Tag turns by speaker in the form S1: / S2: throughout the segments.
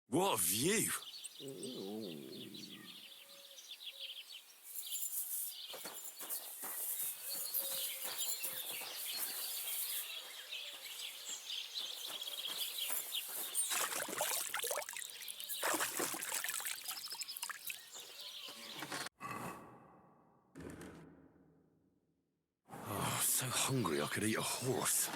S1: What a view! Oh, so hungry I could eat a horse.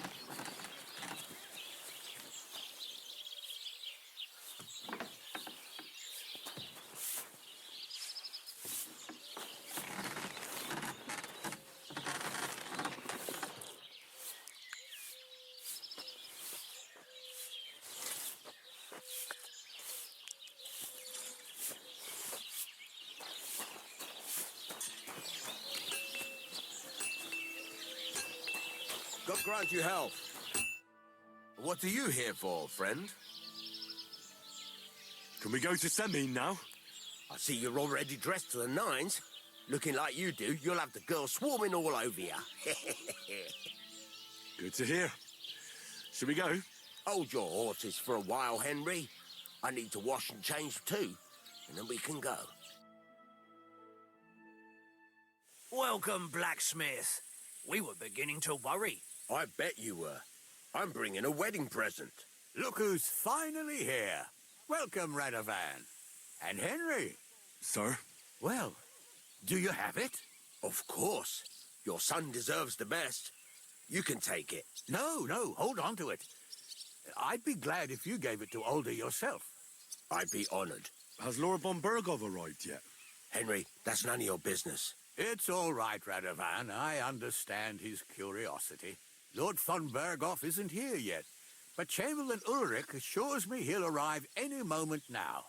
S2: God grant you health. What are you here for, friend?
S1: Can we go to Semin now?
S2: I see you're already dressed to the nines. Looking like you do, you'll have the girls swarming all over you.
S1: Good to hear. Should we go?
S2: Hold your horses for a while, Henry. I need to wash and change too, and then we can go.
S3: Welcome, blacksmith. We were beginning to worry.
S2: I bet you were. I'm bringing a wedding present.
S4: Look who's finally here. Welcome, Radovan. And Henry.
S1: Sir?
S4: Well, do you have it?
S2: Of course. Your son deserves the best. You can take it.
S4: No, hold on to it. I'd be glad if you gave it to Older yourself.
S2: I'd be honored.
S1: Has Lord von Bergov arrived yet?
S2: Henry, that's none of your business.
S4: It's all right, Radovan. I understand his curiosity. Lord von Berghoff isn't here yet, but Chamberlain Ulrich assures me he'll arrive any moment now.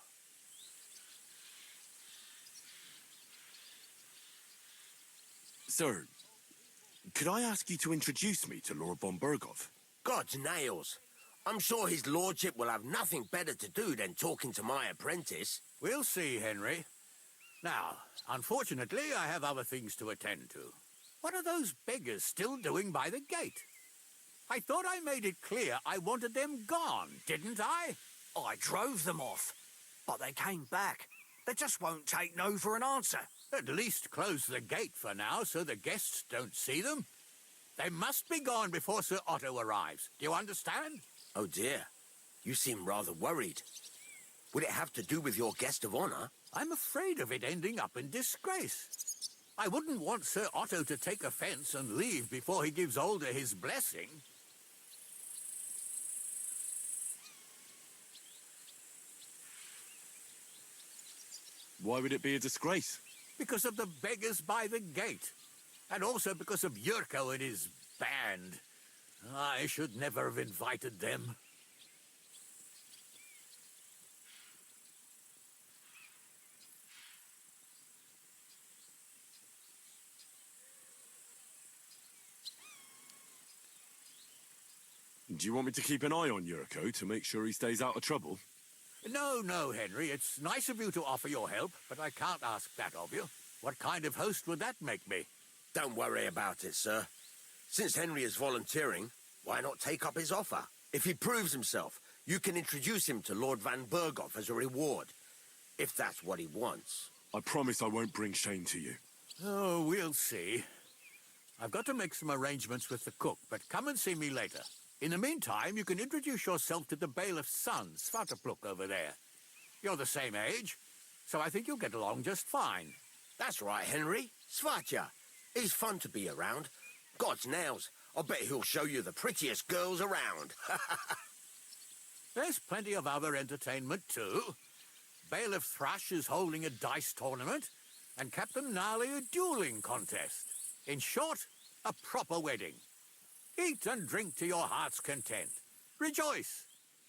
S1: Sir, could I ask you to introduce me to Lord von Bergov?
S2: God's nails. I'm sure his lordship will have nothing better to do than talking to my apprentice.
S4: We'll see, Henry. Now, unfortunately, I have other things to attend to. What are those beggars still doing by the gate? I thought I made it clear I wanted them gone, didn't I?
S3: I drove them off, but they came back. They just won't take no for an answer.
S4: At least close the gate for now so the guests don't see them. They must be gone before Sir Otto arrives. Do you understand?
S2: Oh dear, you seem rather worried. Would it have to do with your guest of honor?
S4: I'm afraid of it ending up in disgrace. I wouldn't want Sir Otto to take offense and leave before he gives Older his blessing.
S1: Why would it be a disgrace?
S4: Because of the beggars by the gate. And also because of Yurko and his band. I should never have invited them.
S1: Do you want me to keep an eye on Yurko to make sure he stays out of trouble?
S4: No, Henry. It's nice of you to offer your help, but I can't ask that of you. What kind of host would that make me?
S2: Don't worry about it, sir. Since Henry is volunteering, why not take up his offer? If he proves himself, you can introduce him to Lord Van Berghoff as a reward, if that's what he wants.
S1: I promise I won't bring shame to you.
S4: Oh, we'll see. I've got to make some arrangements with the cook, but come and see me later. In the meantime, you can introduce yourself to the bailiff's son, Svatopluk, over there. You're the same age, so I think you'll get along just fine.
S2: That's right, Henry. Svatja. He's fun to be around. God's nails. I bet he'll show you the prettiest girls around.
S4: There's plenty of other entertainment, too. Bailiff Thrush is holding a dice tournament, and Captain Gnarly a dueling contest. In short, a proper wedding. Eat and drink to your heart's content. Rejoice.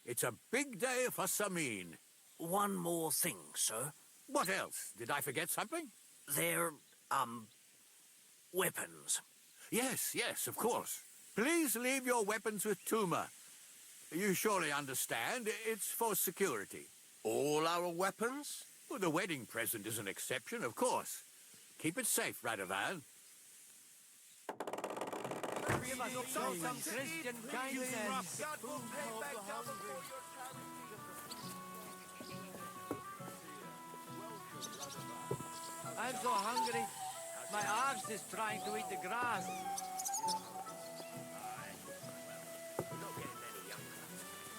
S4: It's a big day for Samin.
S3: One more thing, sir.
S4: What else? Did I forget something?
S3: They're, weapons.
S4: Yes, of course. Please leave your weapons with Tuma. You surely understand, it's for security.
S2: All our weapons?
S4: Well, the wedding present is an exception, of course. Keep it safe, Radovan.
S5: Some Christian kindness. I'm so hungry. My ox is trying to eat the grass.
S2: We're not getting any younger.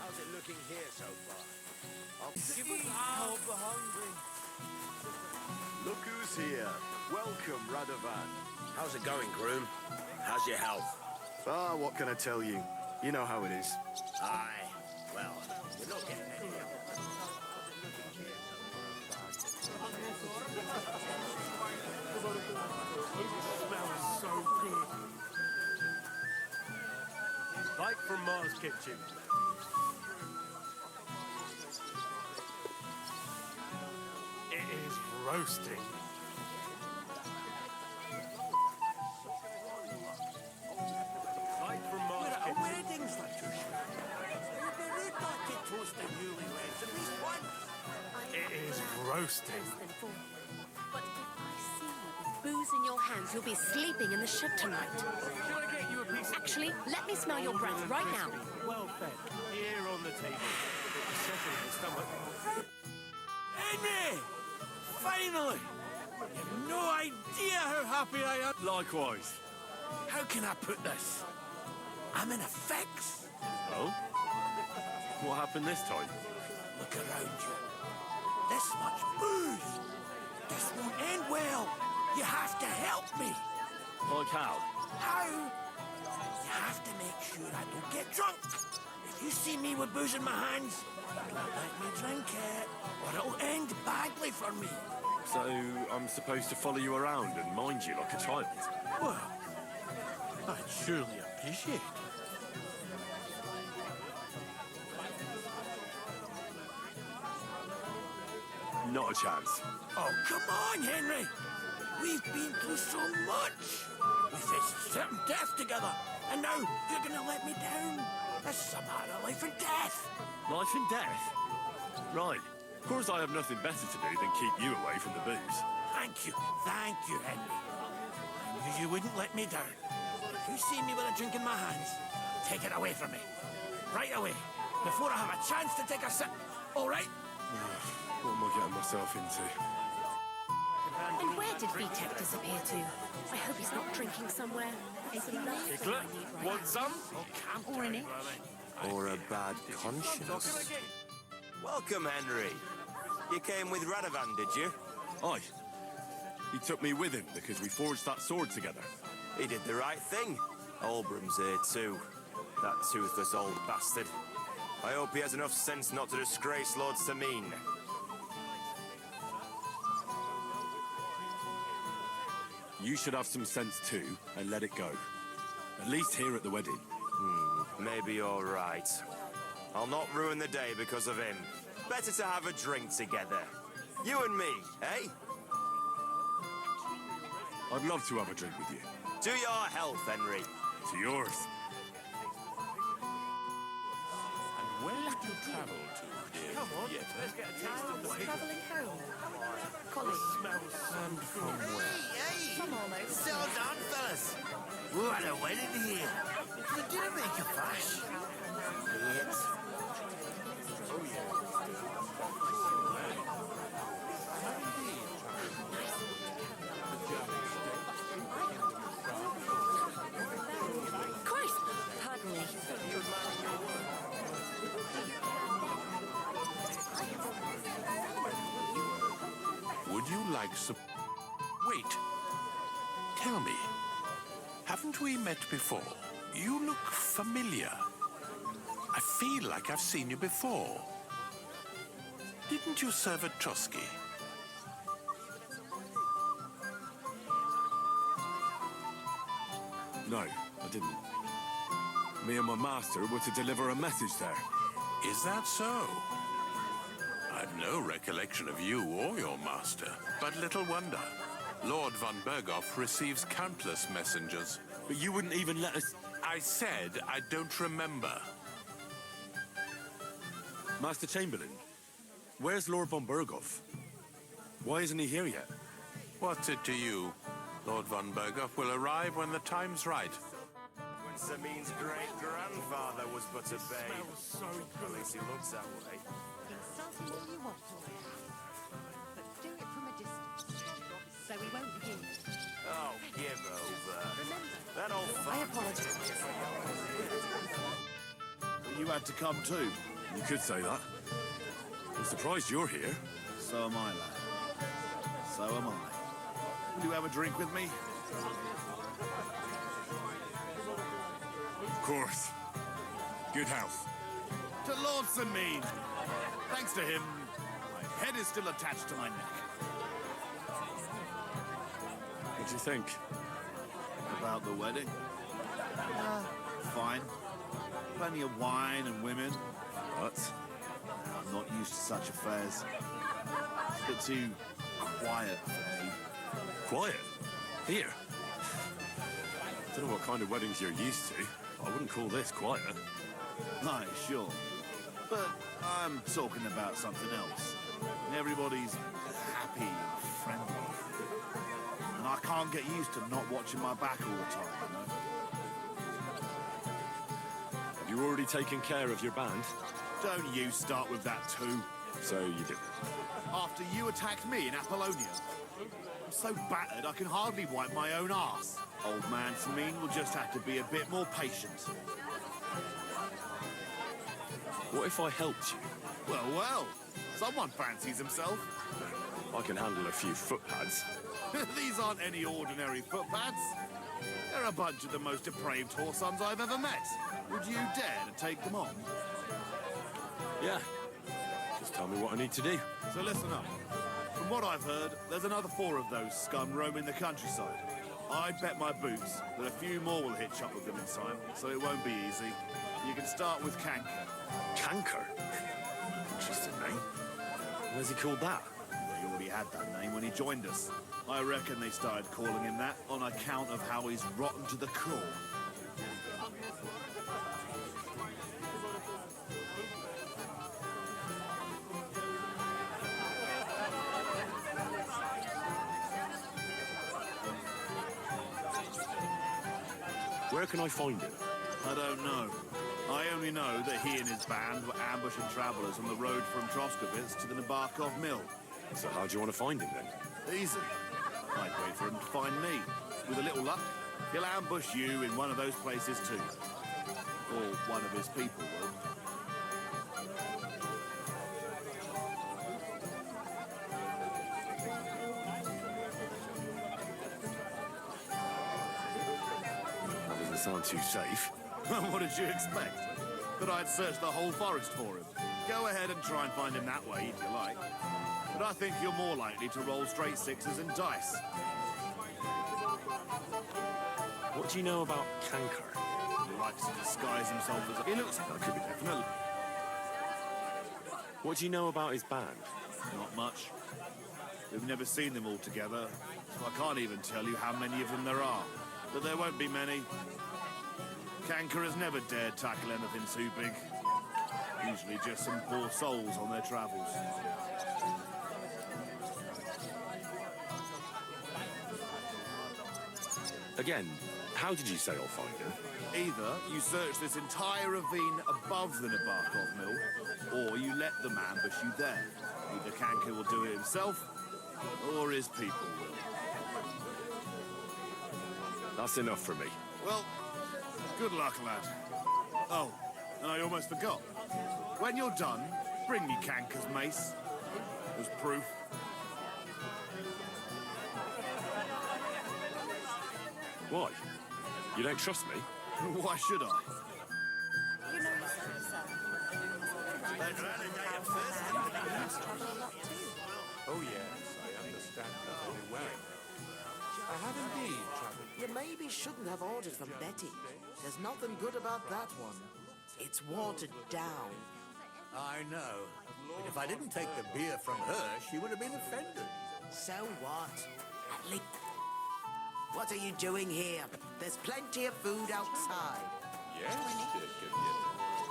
S2: How's it looking here so far?
S5: Give us help, we're hungry.
S6: Look who's here. Welcome, Radovan.
S2: How's it going, groom? How's your health?
S6: Ah, what can I tell you? You know how it is.
S2: Aye. Well, we're not getting any younger.
S1: Smells so good.
S7: Right from Mars Kitchen. It is roasting. Right from Mars
S3: We're at a
S7: Kitchen.
S3: wedding, Slatushka. It would be rude not to toast the newlyweds at least once.
S7: It is roasting.
S8: But if I see you with booze in your hands, you'll be sleeping in the shed tonight.
S7: Shall I get you a piece of
S8: Actually, let me smell your breath right now.
S7: well fed here on the table? Settle the stomach.
S3: Henry! Finally! You've no idea how happy I am.
S7: Likewise.
S3: How can I put this? I'm in a fix.
S7: Oh? What happened this time?
S3: Look around you. This much booze. This won't end well. You have to help me.
S7: Like how?
S3: How? You have to make sure I don't get drunk. If you see me with booze in my hands, don't let me drink it, or it'll end badly for me.
S7: So I'm supposed to follow you around and mind you like a child?
S3: Well, I'd surely appreciate it.
S7: Not a chance.
S3: Oh, come on, Henry. We've been through so much. We faced certain death together, and now you're going to let me down. That's some matter of life and death.
S7: Life and death? Right. Of course I have nothing better to do than keep you away from the booze.
S3: Thank you, Henry. I knew you wouldn't let me down. If you see me with a drink in my hands, take it away from me. Right away, before I have a chance to take a sip. All right?
S7: What am I getting myself into?
S8: And where did VTech disappear to? I hope he's not drinking somewhere. It's a love thing I need right
S7: Want
S8: now.
S7: some?
S8: Or in it.
S6: Or a bad conscience. Welcome, Henry. You came with Radovan, did you?
S1: Aye. He took me with him because we forged that sword together.
S6: He did the right thing. Olbram's here too. That toothless old bastard. I hope he has enough sense not to disgrace Lord Samin.
S1: You should have some sense too and let it go. At least here at the wedding.
S6: Maybe you're right. I'll not ruin the day because of him. Better to have a drink together. You and me, eh?
S1: I'd love to have a drink with you.
S6: To your health, Henry.
S1: To yours.
S4: And where did you travel to, dear Yetta?
S8: Travelling home. Colin.
S4: And from where?
S8: From almost.
S3: Still done, fellas. What a wedding here. You didn't make a fuss. Yet.
S8: Christ! Pardon me.
S9: Would you like some... Wait. Tell me. Haven't we met before? You look familiar. I feel like I've seen you before. Didn't you serve at Trotsky?
S1: No, I didn't. Me and my master were to deliver a message there.
S9: Is that so? I've no recollection of you or your master, but little wonder. Lord von Berghoff receives countless messengers.
S1: But you wouldn't even let us...
S9: I said I don't remember.
S1: Master Chamberlain, where's Lord von Berghoff? Why isn't he here yet?
S9: What's it to you? Lord von Berghoff will arrive when the time's right.
S6: When Samin's great-grandfather was but a babe. At least he looks that way.
S10: Insult him all you want to, but do it from a distance.
S8: so we won't hint.
S6: Oh, give over.
S8: Remember,
S6: That old
S8: I
S6: fuck.
S8: apologize.
S10: You had to come too.
S1: You could say that. I'm surprised you're here.
S10: So am I, lad. So am I. Will you have a drink with me?
S1: Of course. Good health.
S10: To Lord Sameen. Thanks to him, my head is still attached to my neck.
S1: What do you think?
S10: About the wedding? Fine. Plenty of wine and women.
S1: But
S10: I'm not used to such affairs. It's a bit too quiet for me.
S1: quiet. Here. Don't know what kind of weddings you're used to. I wouldn't call this quiet.
S10: Aye, sure. But I'm talking about something else. Everybody's happy and friendly. And I can't get used to not watching my back all the time, you know?
S1: Have you already taken care of your band?
S10: Don't you start with that too.
S1: So you did.
S10: After you attacked me in Apollonia, I'm so battered I can hardly wipe my own arse. Old man Sameen will just have to be a bit more patient.
S1: What if I helped you?
S10: Well, someone fancies himself.
S1: I can handle a few footpads.
S10: These aren't any ordinary footpads. They're a bunch of the most depraved whoresons I've ever met. Would you dare to take them on?
S1: Yeah. Just tell me what I need to do.
S10: So listen up. From what I've heard, there's another 4 of those scum roaming the countryside. I'd bet my boots that a few more will hitch up with them in time, so it won't be easy. You can start with Canker.
S1: Canker? Interesting name. Where's he called that?
S10: He already had that name when he joined us. I reckon they started calling him that on account of how he's rotten to the core.
S1: Where can I find him?
S10: I don't know. I only know that he and his band were ambushing travellers on the road from Troskovitz to the Nabarkov mill.
S1: So how do you want to find him then?
S10: Easy. I'd wait for him to find me. With a little luck, he'll ambush you in one of those places too. Or one of his people will.
S1: That doesn't sound too safe.
S10: What did you expect? That I'd search the whole forest for him? Go ahead and try and find him that way if you like. But I think you're more likely to roll straight 6s and dice.
S1: What do you know about Canker?
S10: He likes to disguise himself as a... He looks... That could be definitely...
S1: What do you know about his band?
S10: Not much. We've never seen them all together, so I can't even tell you how many of them there are. But there won't be many. Canker has never dared tackle anything too big. Usually just some poor souls on their travels.
S1: Again, how did you say I'll find him?
S10: Either you search this entire ravine above the Nabarkov mill, or you let them ambush you there. Either Canker will do it himself, or his people will.
S1: That's enough for me.
S10: Well, good luck, lad. Oh, and I almost forgot. When you're done, bring me Canker's mace. As proof.
S1: Why? You don't trust me?
S10: Why should I?
S8: You know yourself, sir.
S9: Oh, yes, I understand that very well. I have indeed travelled.
S11: You maybe shouldn't have ordered from Betty. There's nothing good about that one. It's watered down.
S4: I know. But if I didn't take the beer from her, she would have been offended.
S11: So what? At least... What are you doing here? There's plenty of food outside.
S9: Yes, dear Gideon.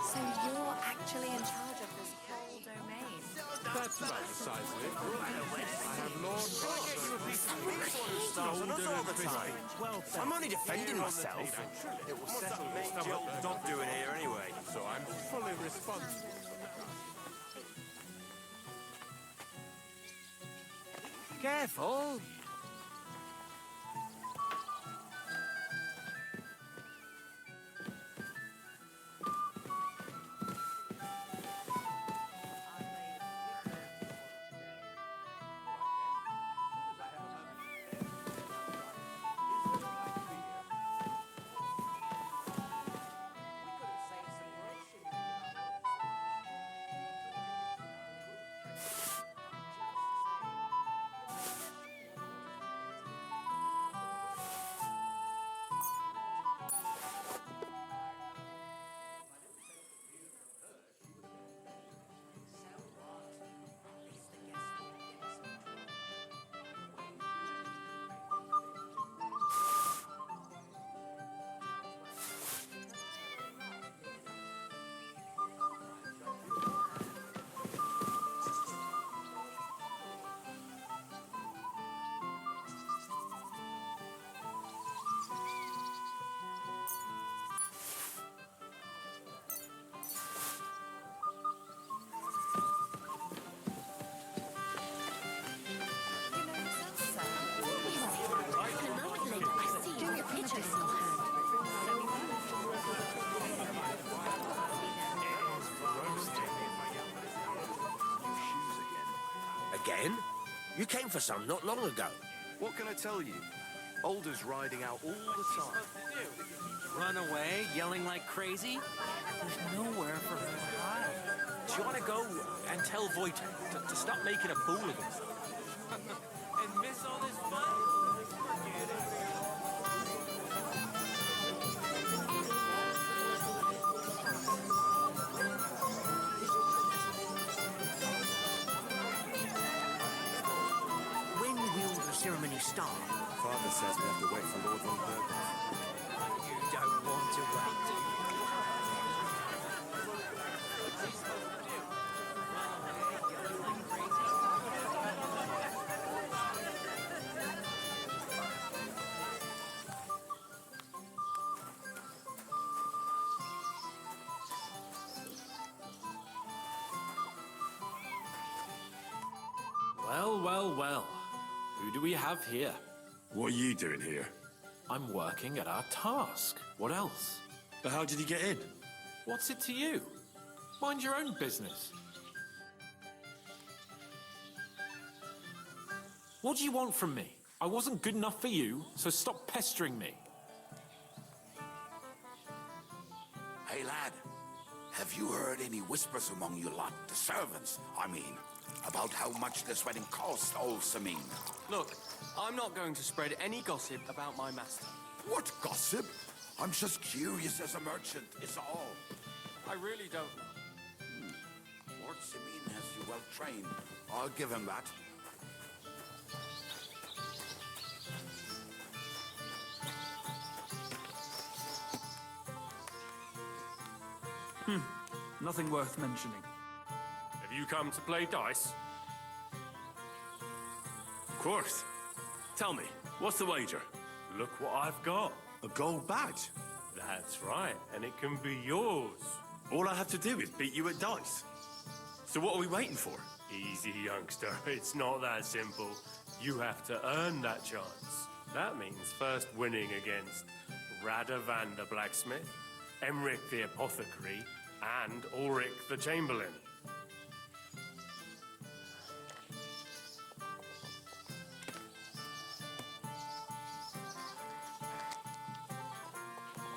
S8: So you're actually in charge of this whole domain?
S9: That's about the size of it. I have Lord
S6: all the time. I'm only defending myself. What's that old dog doing here anyway?
S9: so I'm fully responsible.
S5: Careful.
S2: Again? You came for some not long ago.
S12: What can I tell you? Alder's riding out all the time.
S5: Run away, yelling like crazy? There's nowhere for her to hide.
S13: Do you want to go and tell Voight to stop making a fool of himself?
S5: And miss all this fun?
S11: When will the ceremony start?
S6: Father says we have to wait for Lord Von Berghoff.
S5: You don't want to wait.
S13: Well, well, well. Who do we have here?
S1: What are you doing here?
S13: I'm working at our task. What else?
S1: But how did he get in?
S13: What's it to you? Mind your own business. What do you want from me? I wasn't good enough for you, so stop pestering me.
S14: Hey, lad. Have you heard any whispers among your lot, the servants, I mean, about how much this wedding cost, old Samin?
S15: Look, I'm not going to spread any gossip about my master.
S14: What gossip? I'm just curious as a merchant, is all.
S15: I really don't know.
S14: Lord Samin has you well trained. I'll give him that.
S16: Nothing worth mentioning.
S7: Have you come to play dice?
S1: Of course. Tell me, what's the wager?
S7: Look what I've got.
S1: A gold badge?
S7: That's right, and it can be yours.
S1: All I have to do is beat you at dice. So what are we waiting for?
S7: Easy, youngster. It's not that simple. You have to earn that chance. That means first winning against Radovan the blacksmith, Emric the apothecary, and Ulrich the chamberlain.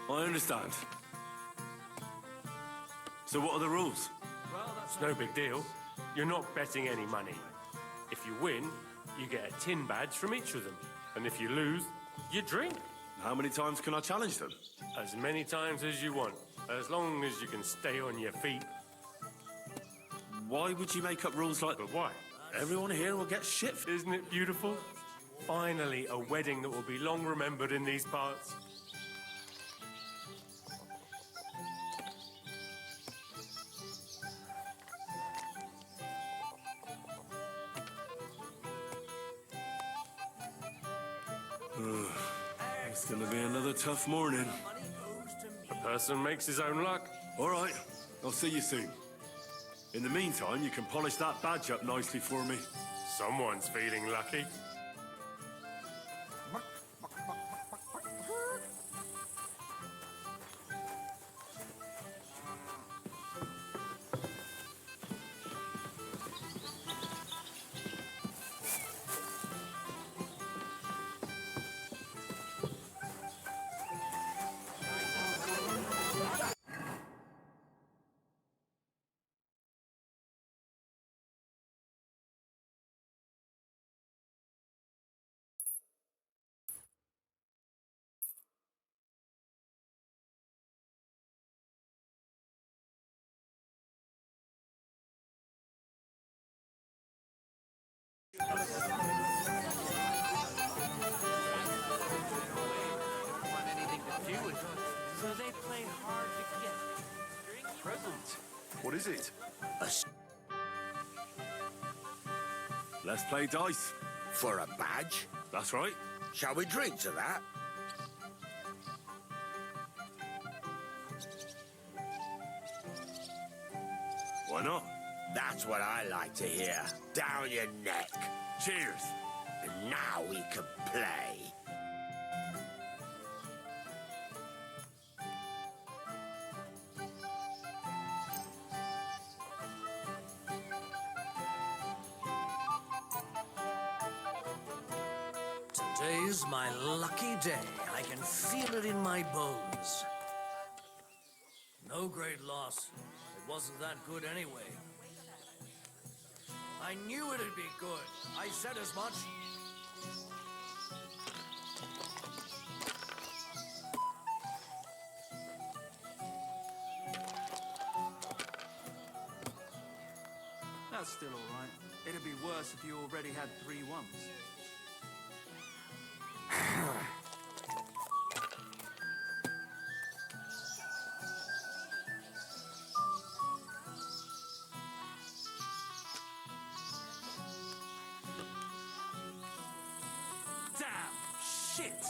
S1: I understand. So what are the rules?
S7: Well, that's no big deal. You're not betting any money. If you win, you get a tin badge from each of them. And if you lose, you drink.
S1: How many times can I challenge them?
S7: As many times as you want, as long as you can stay on your feet.
S1: Why would you make up rules like that?
S7: But why?
S1: Everyone here will get shit.
S7: Isn't it beautiful? Finally, a wedding that will be long remembered in these parts.
S1: It's gonna be another tough morning.
S7: A person makes his own luck.
S1: All right, I'll see you soon. In the meantime, you can polish that badge up nicely for me.
S7: Someone's feeling lucky.
S5: So they play hard to get.
S12: Present. What is it?
S1: Let's play dice.
S2: For a badge?
S1: That's right.
S2: Shall we drink to that?
S1: Why not?
S2: That's what I like to hear. Down your neck.
S1: Cheers.
S2: And now we can play.
S3: Today's my lucky day. I can feel it in my bones. No great loss. It wasn't that good anyway. I knew it'd be good. I said as much.
S16: That's still all right. It'd be worse if you already had 3 1s.
S3: Damn! Shit!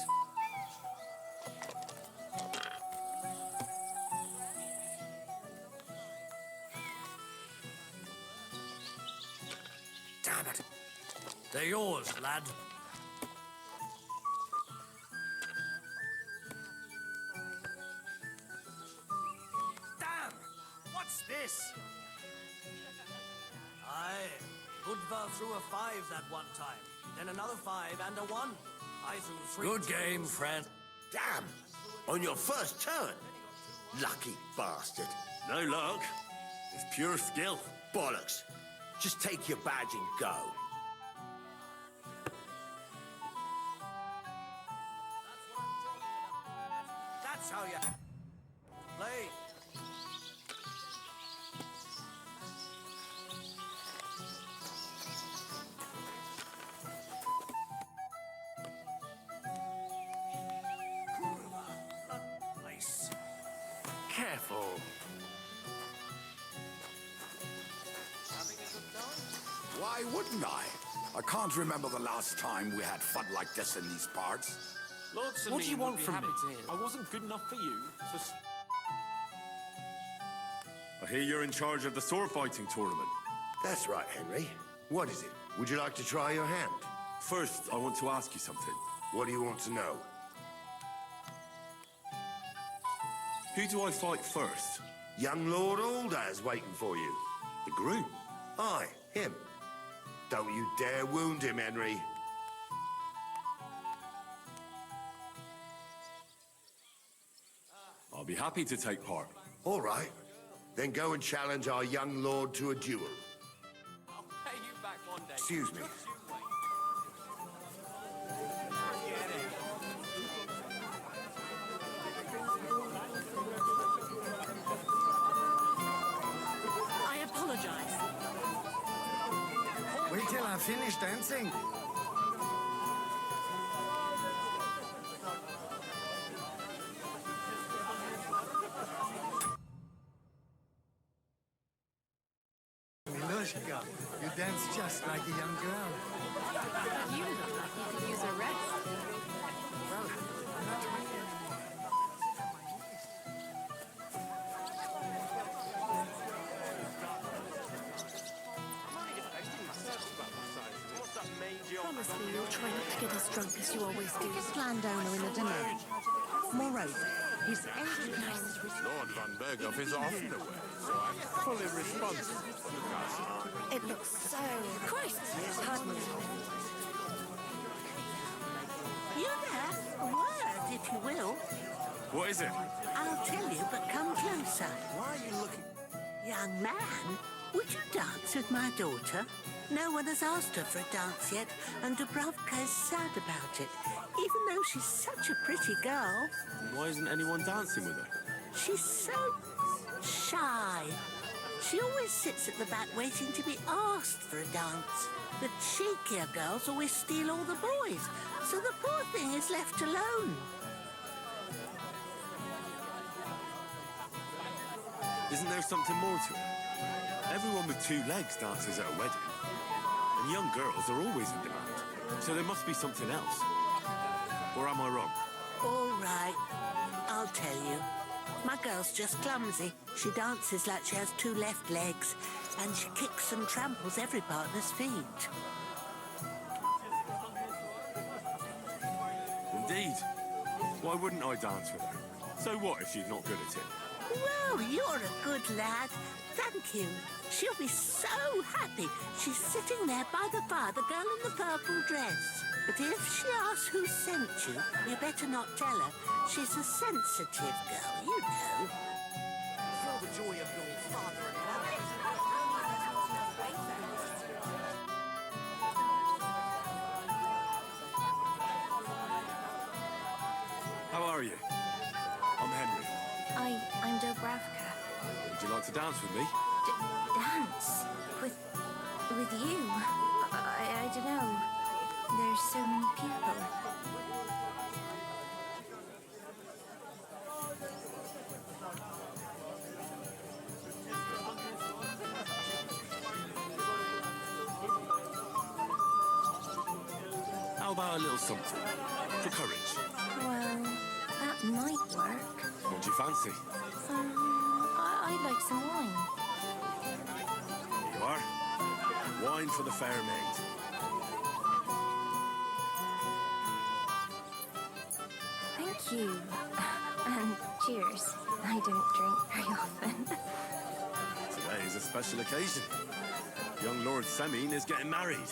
S3: Damn it! They're yours, lad. Damn! What's this? Aye. Budva threw a 5 that one time. Then another 5 and a 1. I threw 3. Good game, friend.
S2: Damn! On your first turn? Lucky bastard.
S1: No luck. It's pure skill.
S2: Bollocks. Just take your badge and go.
S3: That's how you play. Nice.
S7: Careful.
S14: Why wouldn't I? I can't remember the last time we had fun like this in these parts.
S13: Lord
S7: What do you
S13: Salim
S7: want
S13: would be
S7: from
S13: happy
S7: me?
S13: to hear. I wasn't good enough for you, so...
S1: I hear you're in charge of the sword fighting tournament.
S2: That's right, Henry. What is it? Would you like to try your hand?
S1: First, I want to ask you something.
S2: What do you want to know?
S1: Who do I fight first?
S2: Young Lord Aldaz waiting for you.
S1: The groom?
S2: Aye, him. Don't you dare wound him, Henry.
S1: I'll be happy to take part.
S2: All right. Then go and challenge our young lord to a duel.
S15: I'll pay you back one day.
S2: Excuse me.
S8: I apologize.
S3: Wait till I finish dancing. Milushka, you dance just like a young girl.
S8: You look like you could use a rest.
S3: Well, I'm not tired.
S8: Promise me you'll try not to get as drunk as you always do.
S17: Biggest landowner in the domain. Moreover, his aged
S9: Lord Van Berghoff is often away, so I'm fully responsible for the castle.
S8: It looks so... Christ! Pardon me.
S17: You there? A word, if you will.
S1: What is it?
S17: I'll tell you, but come closer.
S2: Why are you looking...
S17: Young man, would you dance with my daughter? No one has asked her for a dance yet, and Dubrovka is sad about it, even though she's such a pretty girl.
S1: Why isn't anyone dancing with her?
S17: She's so shy. She always sits at the back waiting to be asked for a dance. The cheekier girls always steal all the boys, so the poor thing is left alone.
S1: Isn't there something more to it? Everyone with 2 legs dances at a wedding. And young girls are always in demand. So there must be something else. Or am I wrong?
S17: All right, I'll tell you. My girl's just clumsy. She dances like she has 2 left legs, and she kicks and tramples every partner's feet.
S1: Indeed. Why wouldn't I dance with her? So what if she's not good at it?
S17: Well, you're a good lad. Thank you. She'll be so happy. She's sitting there by the fire, the girl in the purple dress. But if she asks who sent you, you better not tell her. She's a sensitive girl, you know.
S11: For the joy of your father and mother.
S1: How are you? I'm Henry.
S8: I'm Dobravka.
S1: Would you like to dance with me?
S8: Dance? With you? I don't know. There's so many people.
S1: How about a little something? For courage.
S8: Well, that might work.
S1: What do you fancy?
S8: I'd like some wine.
S1: Here you are. Wine for the fair maid.
S8: Thank you. And cheers. I don't drink very often.
S1: Today is a special occasion. Young Lord Semine is getting married.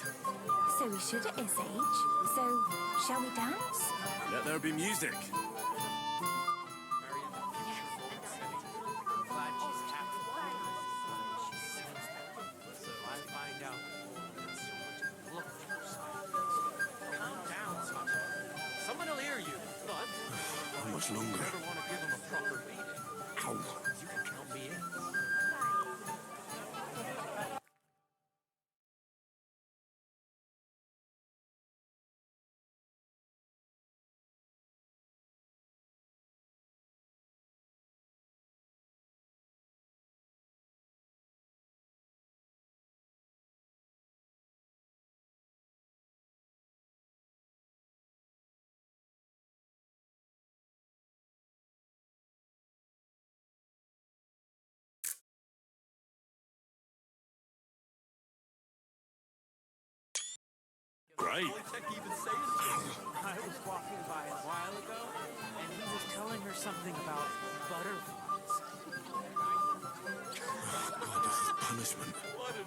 S8: So we should at his age. So, shall we dance?
S1: Let there be music.
S5: Someone will hear you, but...
S1: How much longer?
S5: You never want to give him a proper beating.
S1: Ow.
S5: You can count me in.
S1: Great.
S5: I was walking by a while ago, and he was telling her something about butterflies.
S1: God, this is punishment.
S5: What a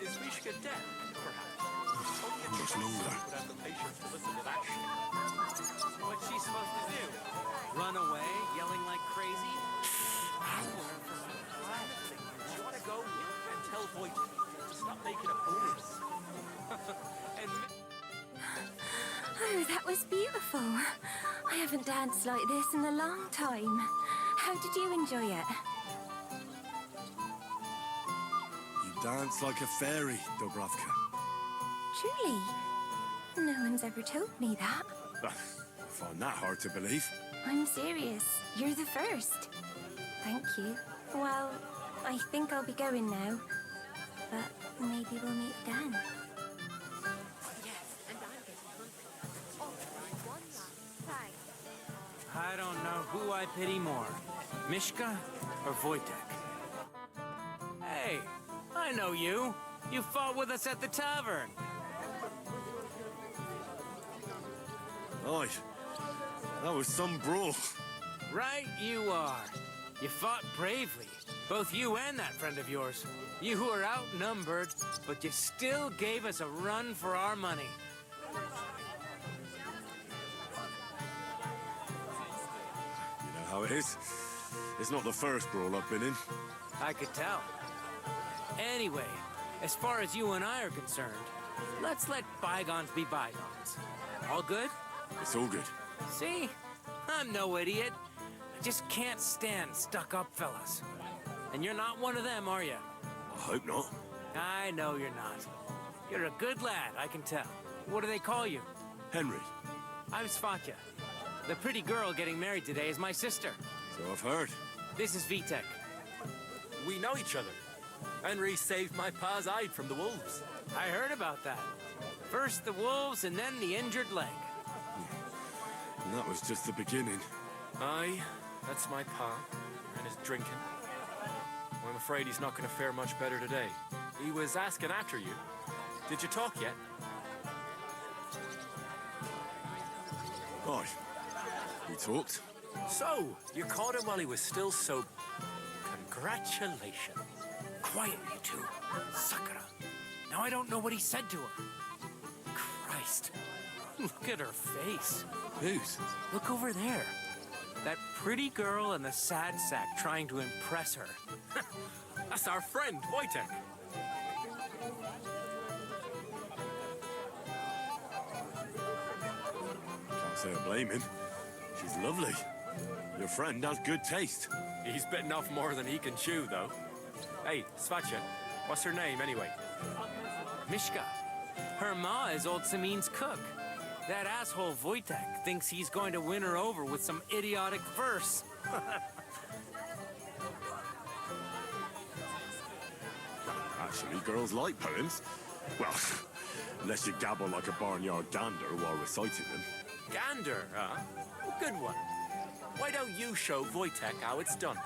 S5: Is we should get dead, perhaps.
S1: How much longer?
S5: Have the patience to listen to that shit. What's she supposed to do? Run away, yelling like crazy?
S12: You want to go and tell Voight to stop making a fool of us.
S8: Oh, that was beautiful. I haven't danced like this in a long time. How did you enjoy it?
S1: You dance like a fairy, Dobravka.
S8: Truly? No one's ever told me that.
S1: I find that hard to believe.
S8: I'm serious. You're the first. Thank you. Well, I think I'll be going now. But maybe we'll meet again.
S5: I don't know who I pity more, Mishka or Wojtek. Hey, I know you. You fought with us at the tavern.
S1: Aye, that was some brawl.
S5: Right you are. You fought bravely, both you and that friend of yours. You were outnumbered, but you still gave us a run for our money.
S1: How it is. It's not the first brawl I've been in.
S5: I could tell. Anyway, as far as you and I are concerned, let's let bygones be bygones. All good?
S1: It's all good.
S5: See? I'm no idiot. I just can't stand stuck-up fellas. And you're not one of them, are you?
S1: I hope not.
S5: I know you're not. You're a good lad, I can tell. What do they call you?
S1: Henry.
S5: I'm Svatya. The pretty girl getting married today is my sister.
S1: So I've heard.
S5: This is Vitek.
S12: We know each other. Henry saved my pa's hide from the wolves.
S5: I heard about that. First the wolves and then the injured leg.
S1: And that was just the beginning.
S12: Aye, that's my pa and his drinking. Well, I'm afraid he's not going to fare much better today. He was asking after you. Did you talk yet?
S1: Aye. We talked.
S12: So, you caught him while he was still so
S5: Congratulations. Quiet, you two. Sakura. Now I don't know what he said to her. Christ. Look at her face.
S1: Whose?
S5: Look over there. That pretty girl in the sad sack trying to impress her.
S12: That's our friend, Wojtek.
S1: Can't say I blame him. She's lovely. Your friend has good taste.
S12: He's bitten off more than he can chew, though. Hey, Svatcha, what's her name, anyway?
S5: Mishka. Her ma is old Samin's cook. That asshole Wojtek thinks he's going to win her over with some idiotic verse.
S1: Actually, girls like poems. Well, unless you gabble like a barnyard gander while reciting them.
S12: Gander, huh? Good one. Why don't you show Wojtek how it's done?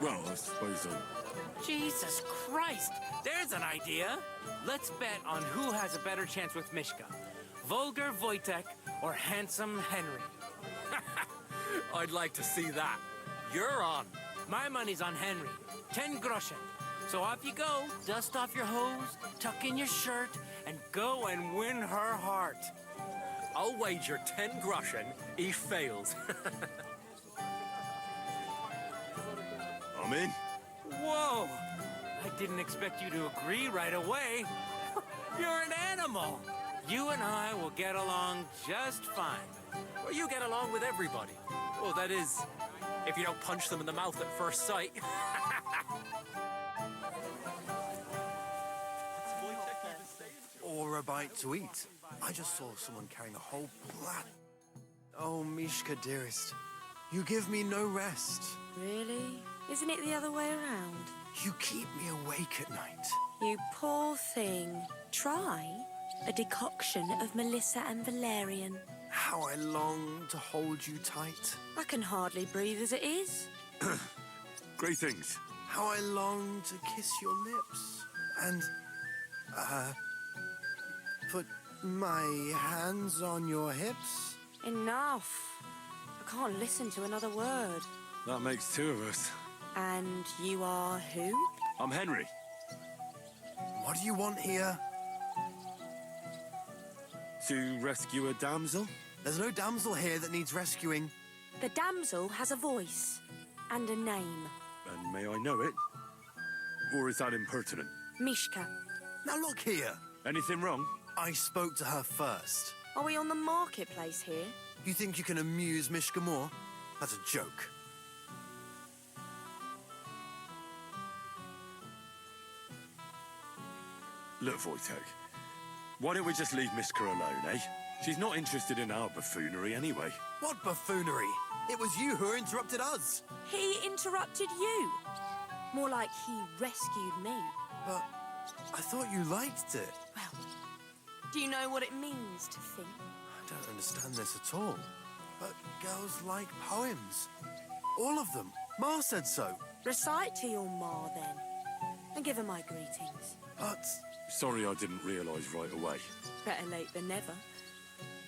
S1: Well, I suppose I...
S5: Jesus Christ! There's an idea! Let's bet on who has a better chance with Mishka. Vulgar Wojtek or handsome Henry.
S12: I'd like to see that. You're on.
S5: My money's on Henry. 10 groschen. So off you go. Dust off your hose, tuck in your shirt, and go and win her heart.
S12: I'll wager 10 groschen he fails.
S1: I'm in.
S5: Whoa! I didn't expect you to agree right away. You're an animal. You and I will get along just fine.
S12: Well, you get along with everybody. Well, that is, if you don't punch them in the mouth at first sight.
S18: Or a bite to eat. I just saw someone carrying a whole plat. Oh, Mishka, dearest, you give me no rest.
S19: Really? Isn't it the other way around?
S18: You keep me awake at night.
S19: You poor thing. Try a decoction of Melissa and valerian.
S18: How I long to hold you tight.
S19: I can hardly breathe as it is.
S1: Greetings.
S18: How I long to kiss your lips. And, put my hands on your hips.
S19: Enough. I can't listen to another word.
S1: That makes two of us.
S19: And you are who?
S1: I'm Henry.
S18: What do you want here?
S1: To rescue a damsel?
S18: There's no damsel here that needs rescuing.
S19: The damsel has a voice and a name.
S1: And may I know it? Or is that impertinent?
S19: Mishka.
S18: Now look here.
S1: Anything wrong?
S18: I spoke to her first.
S19: Are we on the marketplace here?
S18: You think you can amuse Mishka more? That's a joke.
S1: Look, Wojtek, why don't we just leave Mishka alone, eh? She's not interested in our buffoonery anyway.
S18: What buffoonery? It was you who interrupted us.
S19: He interrupted you. More like he rescued me.
S18: But I thought you liked it.
S19: Well, do you know what it means to think?
S18: I don't understand this at all. But girls like poems. All of them. Ma said so.
S19: Recite to your ma, then. And give her my greetings.
S18: But...
S1: Sorry I didn't realise right away.
S19: Better late than never.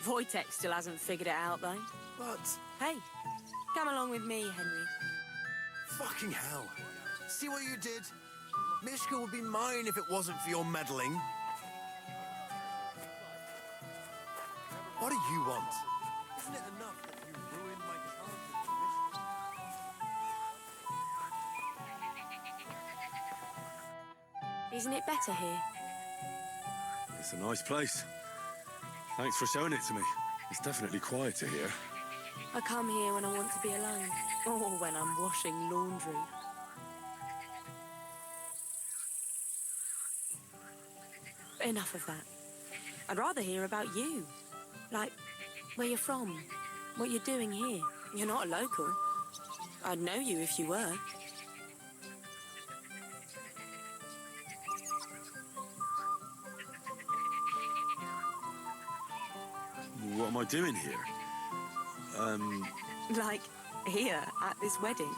S19: Wojtek still hasn't figured it out, though.
S18: But...
S19: Hey, come along with me, Henry.
S18: Fucking hell. See what you did? Mishka would be mine if it wasn't for your meddling. What do you want? Isn't it enough that you ruined my childhood?
S19: Isn't it better here?
S1: It's a nice place. Thanks for showing it to me. It's definitely quieter here.
S19: I come here when I want to be alone. Or when I'm washing laundry. But enough of that. I'd rather hear about you. Like, where you're from. What you're doing here. You're not a local. I'd know you if you were.
S1: What am I doing here?
S19: Like, here, at this wedding.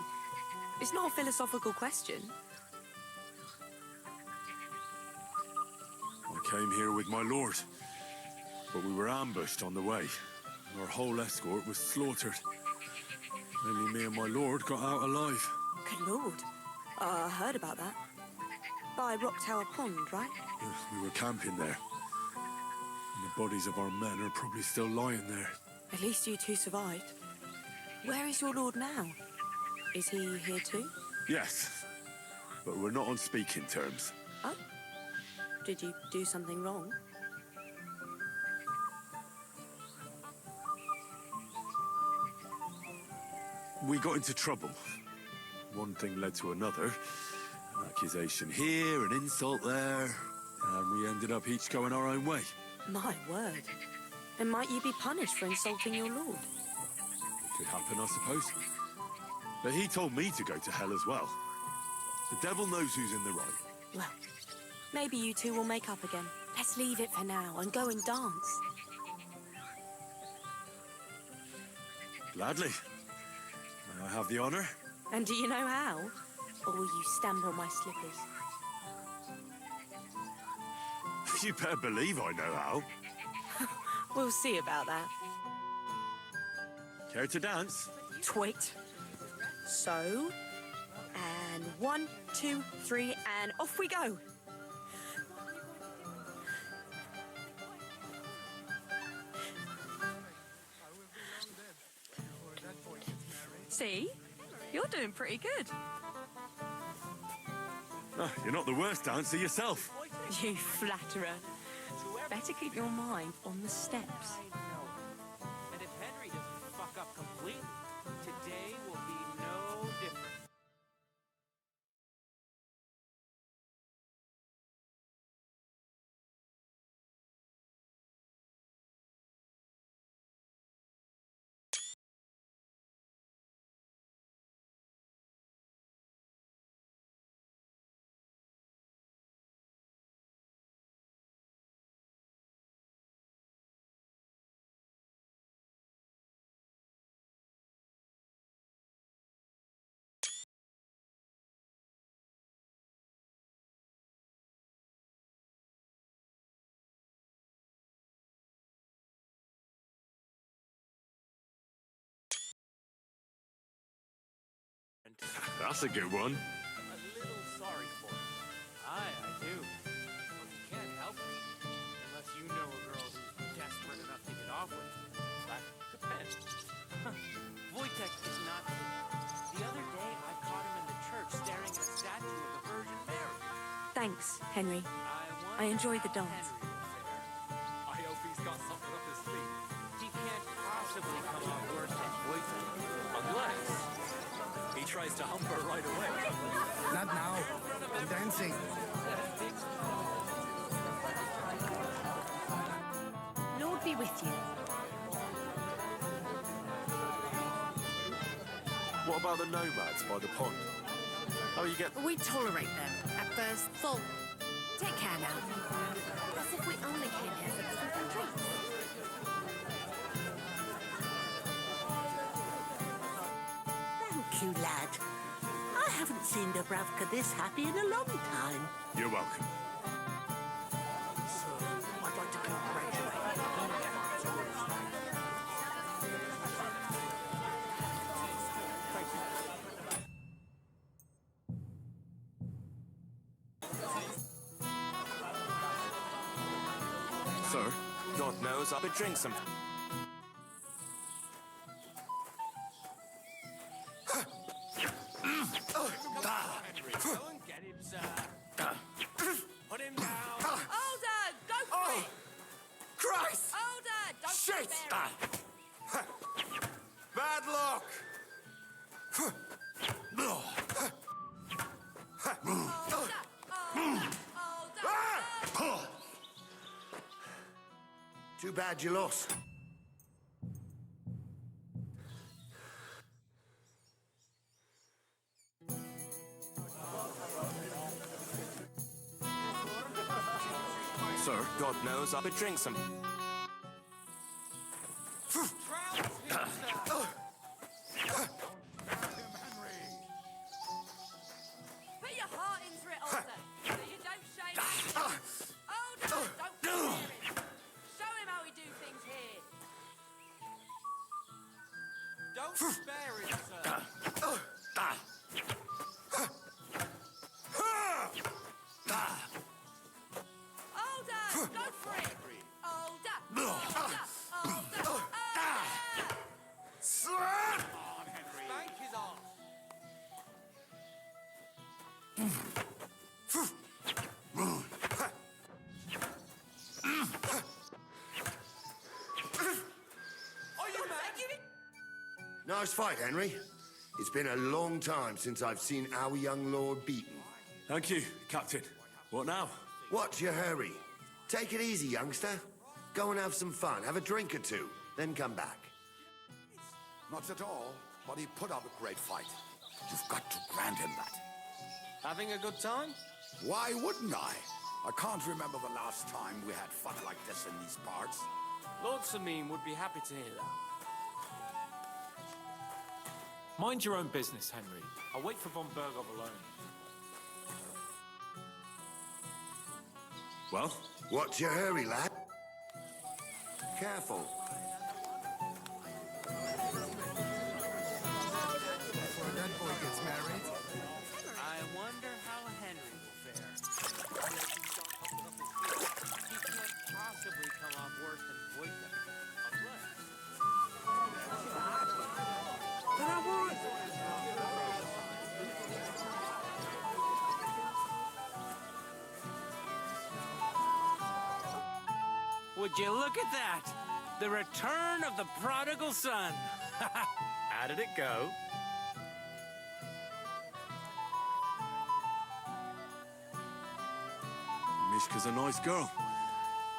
S19: It's not a philosophical question.
S1: I came here with my lord, but we were ambushed on the way. Our whole escort was slaughtered.
S18: Only me and my lord got out alive.
S19: Good lord. I heard about that. By Rock Tower Pond, right?
S18: We were camping there. And the bodies of our men are probably still lying there.
S19: At least you two survived. Where is your lord now? Is he here too?
S18: Yes, but we're not on speaking terms.
S19: Oh? Did you do something wrong?
S18: We got into trouble. One thing led to another. An accusation here, an insult there, and we ended up each going our own way.
S19: My word. And might you be punished for insulting your lord?
S18: It could happen, I suppose. But he told me to go to hell as well. The devil knows who's in the right.
S19: Well, maybe you two will make up again. Let's leave it for now and go and dance.
S18: Gladly. May I have the honor?
S19: And do you know how? Or will you stamp on my slippers?
S18: You better believe I know how.
S19: We'll see about that.
S18: Care to dance?
S19: Twit. So, and 1, 2, 3, and off we go. See? You're doing pretty good.
S18: Ah, you're not the worst dancer yourself.
S19: You flatterer. Better keep your mind on the steps.
S5: And if Henry doesn't fuck up completely, today will be no different.
S18: That's a good one.
S5: A little sorry for him. Aye, I do. But you can't help it. Unless you know a girl who's desperate enough to get off with. That depends. Wojtek is not here. The other day, I caught him in the church staring at a statue of the Virgin Mary.
S19: Thanks, Henry. I enjoyed the dance.
S12: I hope he's got something up his sleeve.
S5: He can't possibly come off worse than Wojtek.
S12: Unless he tries to hump her right away.
S20: Not now. I'm dancing.
S19: Lord be with you.
S6: What about the nomads by the pond? How you get...
S21: We tolerate them. At first, full. Take care now. As if we only came here for the food and drinks.
S17: Thank you, lad. I haven't seen Dubravka this happy in a long time.
S18: You're welcome.
S17: I'd like to congratulate
S6: Sir? God knows I could drink some.
S5: Get him, sir. Put him down.
S19: Older, go for it!
S2: Christ!
S19: Older, don't
S2: Shit!
S19: go there.
S2: Bad luck! Too bad you lost.
S6: Sir? God knows I could drink some.
S19: Put your heart into it, Older, so you don't shame me. Older, don't fear him. Show him how we do things here.
S15: Don't spare him, sir.
S2: Nice fight, Henry. It's been a long time since I've seen our young lord beaten.
S1: Thank you, Captain. What now?
S2: What's your hurry? Take it easy, youngster. Go and have some fun, have a drink or two, then come back.
S14: Not at all, but he put up a great fight. You've got to grant him that.
S15: Having a good time?
S14: Why wouldn't I? I can't remember the last time we had fun like this in these parts.
S15: Lord Sameen would be happy to hear that.
S13: Mind your own business, Henry. I'll wait for von Bergov alone.
S1: Well?
S2: What's your hurry, lad? Careful.
S20: Before that boy gets married.
S5: I wonder how Henry will fare. He can't possibly come off worse than Voica.
S3: But I want... Would you look at that? The return of the prodigal son.
S12: How did it go?
S1: Mishka's a nice girl.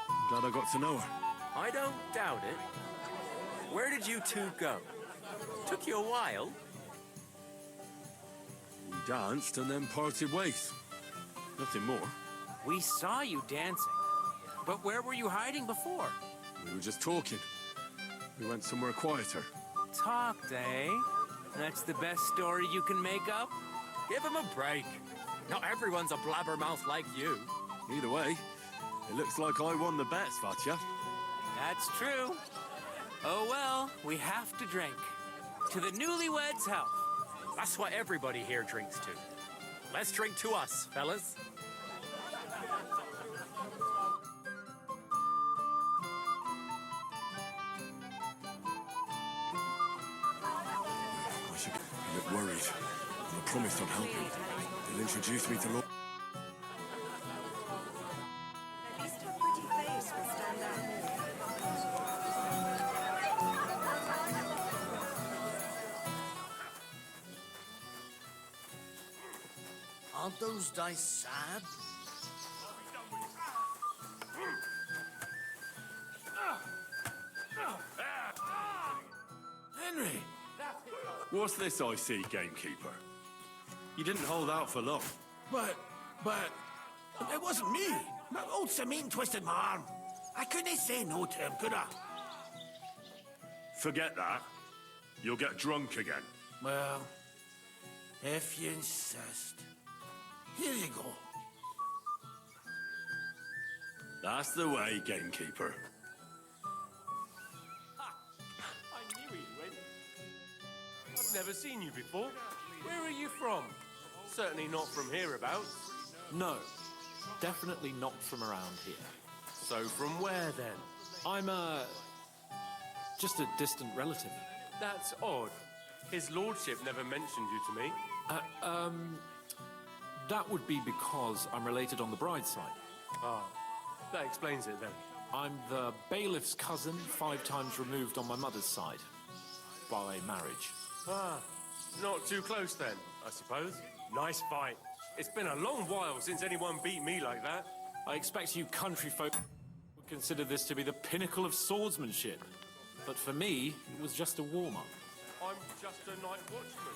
S1: I'm glad I got to know her.
S12: I don't doubt it. Where did you two go? Took you a while.
S1: We danced and then parted ways. Nothing more.
S5: We saw you dancing. But where were you hiding before?
S1: We were just talking. We went somewhere quieter.
S5: Talked, eh? That's the best story you can make up?
S12: Give him a break. Not everyone's a blabbermouth like you.
S1: Either way, it looks like I won the bet, Svatya.
S5: That's true. Oh well, we have to drink. To the newlyweds' health.
S12: That's what everybody here drinks to. Let's drink to us, fellas.
S1: I should be a bit worried. I promised I'd help him. They'll introduce me to Lord...
S10: At least her pretty face will stand out.
S11: Aren't those dice sad?
S1: Henry! What's this I see, gamekeeper? You didn't hold out for long.
S3: But it wasn't me. Old Sameen twisted my arm. I couldn't say no to him, could I?
S1: Forget that. You'll get drunk again.
S3: Well, if you insist. Here you go.
S1: That's the way, gamekeeper.
S7: I knew he'd win. I've never seen you before. Where are you from? Certainly not from hereabouts.
S13: No, definitely not from around here.
S7: So from where then?
S13: I'm just a distant relative.
S7: That's odd. His lordship never mentioned you to me.
S13: That would be because I'm related on the bride's side.
S7: Ah, that explains it then.
S13: I'm the bailiff's cousin, 5 times removed on my mother's side. By marriage.
S7: Ah, not too close then, I suppose. Nice fight. It's been a long while since anyone beat me like that.
S13: I expect you country folk would consider this to be the pinnacle of swordsmanship. But for me, it was just a warm-up.
S7: I'm just a night watchman.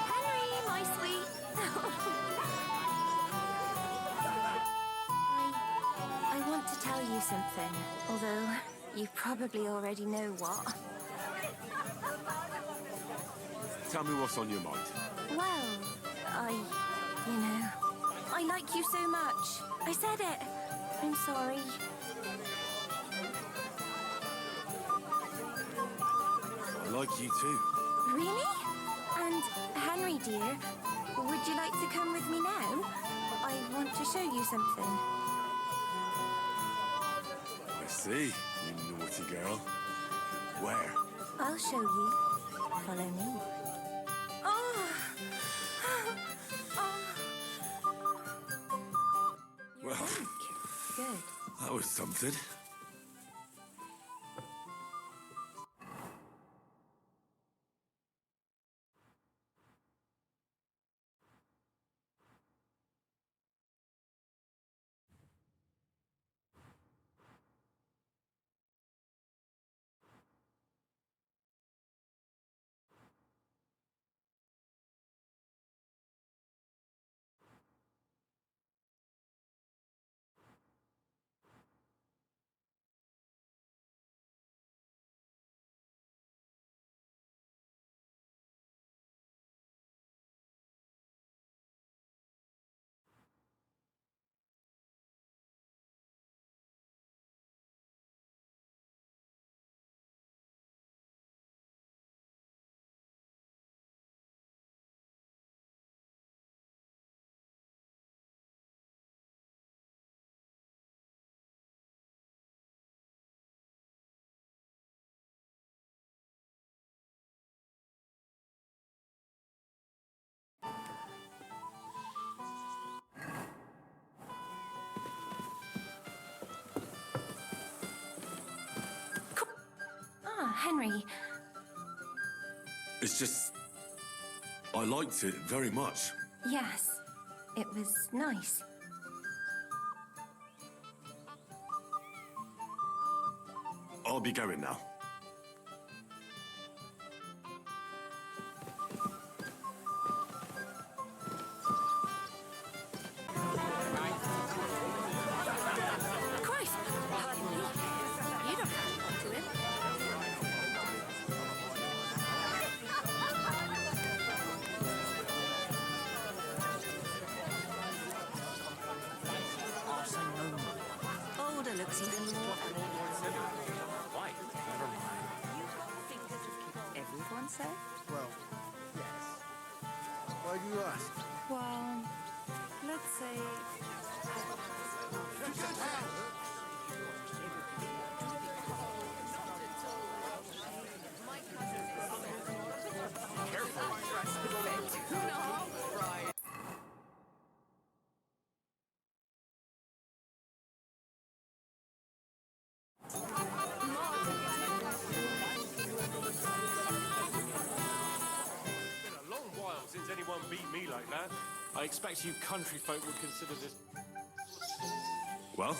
S8: Henry, my sweet. I want to tell you something, although you probably already know what.
S1: Tell me what's on your mind.
S8: Well, I I like you so much. I said it. I'm sorry.
S1: I like you too.
S8: Really? And Henry, dear, would you like to come with me now? I want to show you something.
S1: I see, you naughty girl. Where?
S8: I'll show you. Follow me. Oh!
S1: Well,
S8: Good.
S1: that was something.
S8: Ah, Henry.
S1: It's just... I liked it very much.
S8: Yes, it was nice.
S1: I'll be going now.
S19: Christ! Pardon me. You don't have to talk to him. Older looks even more elegant.
S12: Why? Never mind.
S10: Everyone so?
S18: Well, yes. Why do you ask?
S10: Well, let's say...
S13: Since anyone beat me like that, I expect you country folk would consider this...
S1: Well,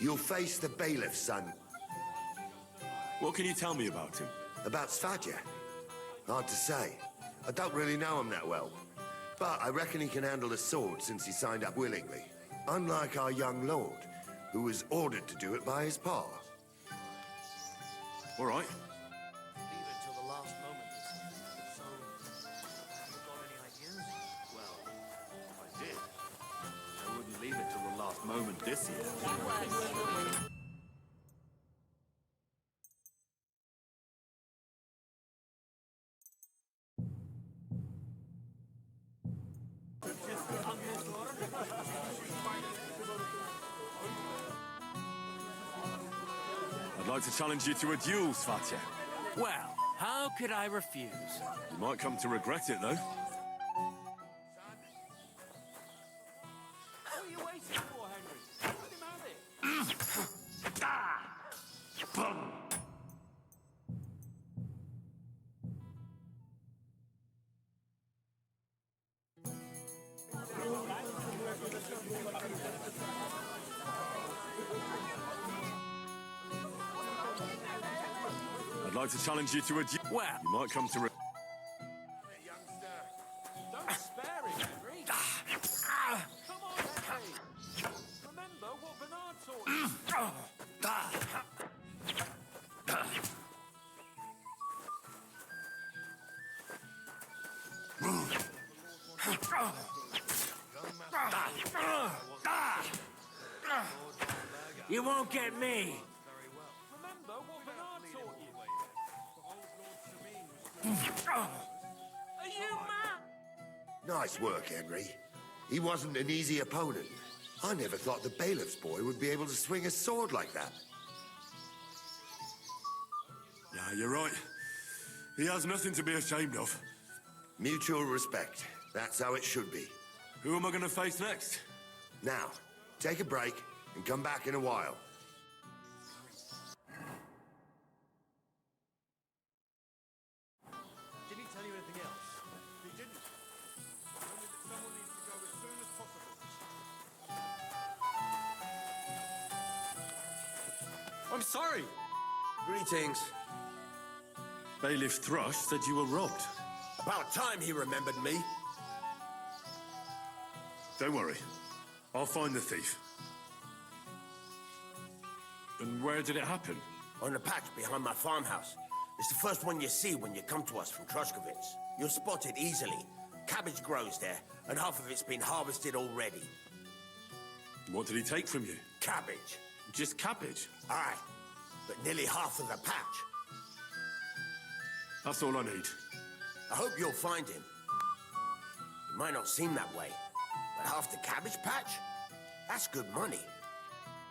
S2: You'll face the bailiff, son.
S1: what can you tell me about him?
S2: About Sfadja? Hard to say. I don't really know him that well. But I reckon he can handle a sword since he signed up willingly. Unlike our young lord, who was ordered to do it by his pa.
S1: All right.
S3: Leave it till the last moment. So, have you got any ideas?
S5: Well, if I did, I wouldn't leave it till the last moment this year.
S1: I'd like to challenge you to a duel, Svatya.
S3: Well, how could I refuse?
S1: You might come to regret it, though.
S3: What are you waiting for, Henry? Let him have it.
S1: I'd like to challenge you to a duel.
S3: Well,
S1: you might come to
S3: don't spare him, Henry. Come on, Henry. Remember what Bernard taught you. You won't get me.
S13: Remember what Bernard taught you.
S3: Are you mad?
S2: Nice work, Henry. He wasn't an easy opponent. I never thought the bailiff's boy would be able to swing a sword like that.
S1: Yeah, you're right. He has nothing to be ashamed of.
S2: Mutual respect. That's how it should be.
S1: Who am I going to face next?
S2: Now, take a break and come back in a while.
S5: Did he tell you anything else? He didn't. Only that someone needs to go as soon as possible.
S13: I'm sorry.
S2: Greetings.
S1: Bailiff Thrush said you were robbed.
S2: About time he remembered me.
S1: Don't worry. I'll find the thief. And where did it happen?
S2: On the patch behind my farmhouse. It's the first one you see when you come to us from Trushkovitz. You'll spot it easily. Cabbage grows there, and half of it's been harvested already.
S1: What did he take from you?
S2: Cabbage.
S1: Just cabbage?
S2: Aye, but nearly half of the patch.
S1: That's all I need.
S2: I hope you'll find him. It might not seem that way, but half the cabbage patch? That's good money.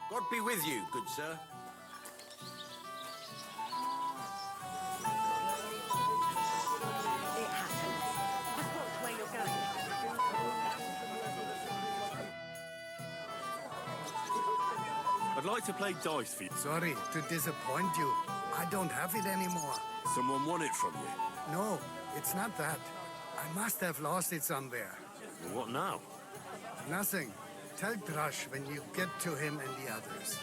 S2: God be with you, good sir.
S10: It happens. Just watch where you're going.
S1: I'd like to play dice for you.
S20: Sorry to disappoint you. I don't have it anymore.
S1: Someone won it from you.
S20: No, it's not that. I must have lost it somewhere.
S1: Well, what now?
S20: Nothing. Tell Thrush when you get to him and the others.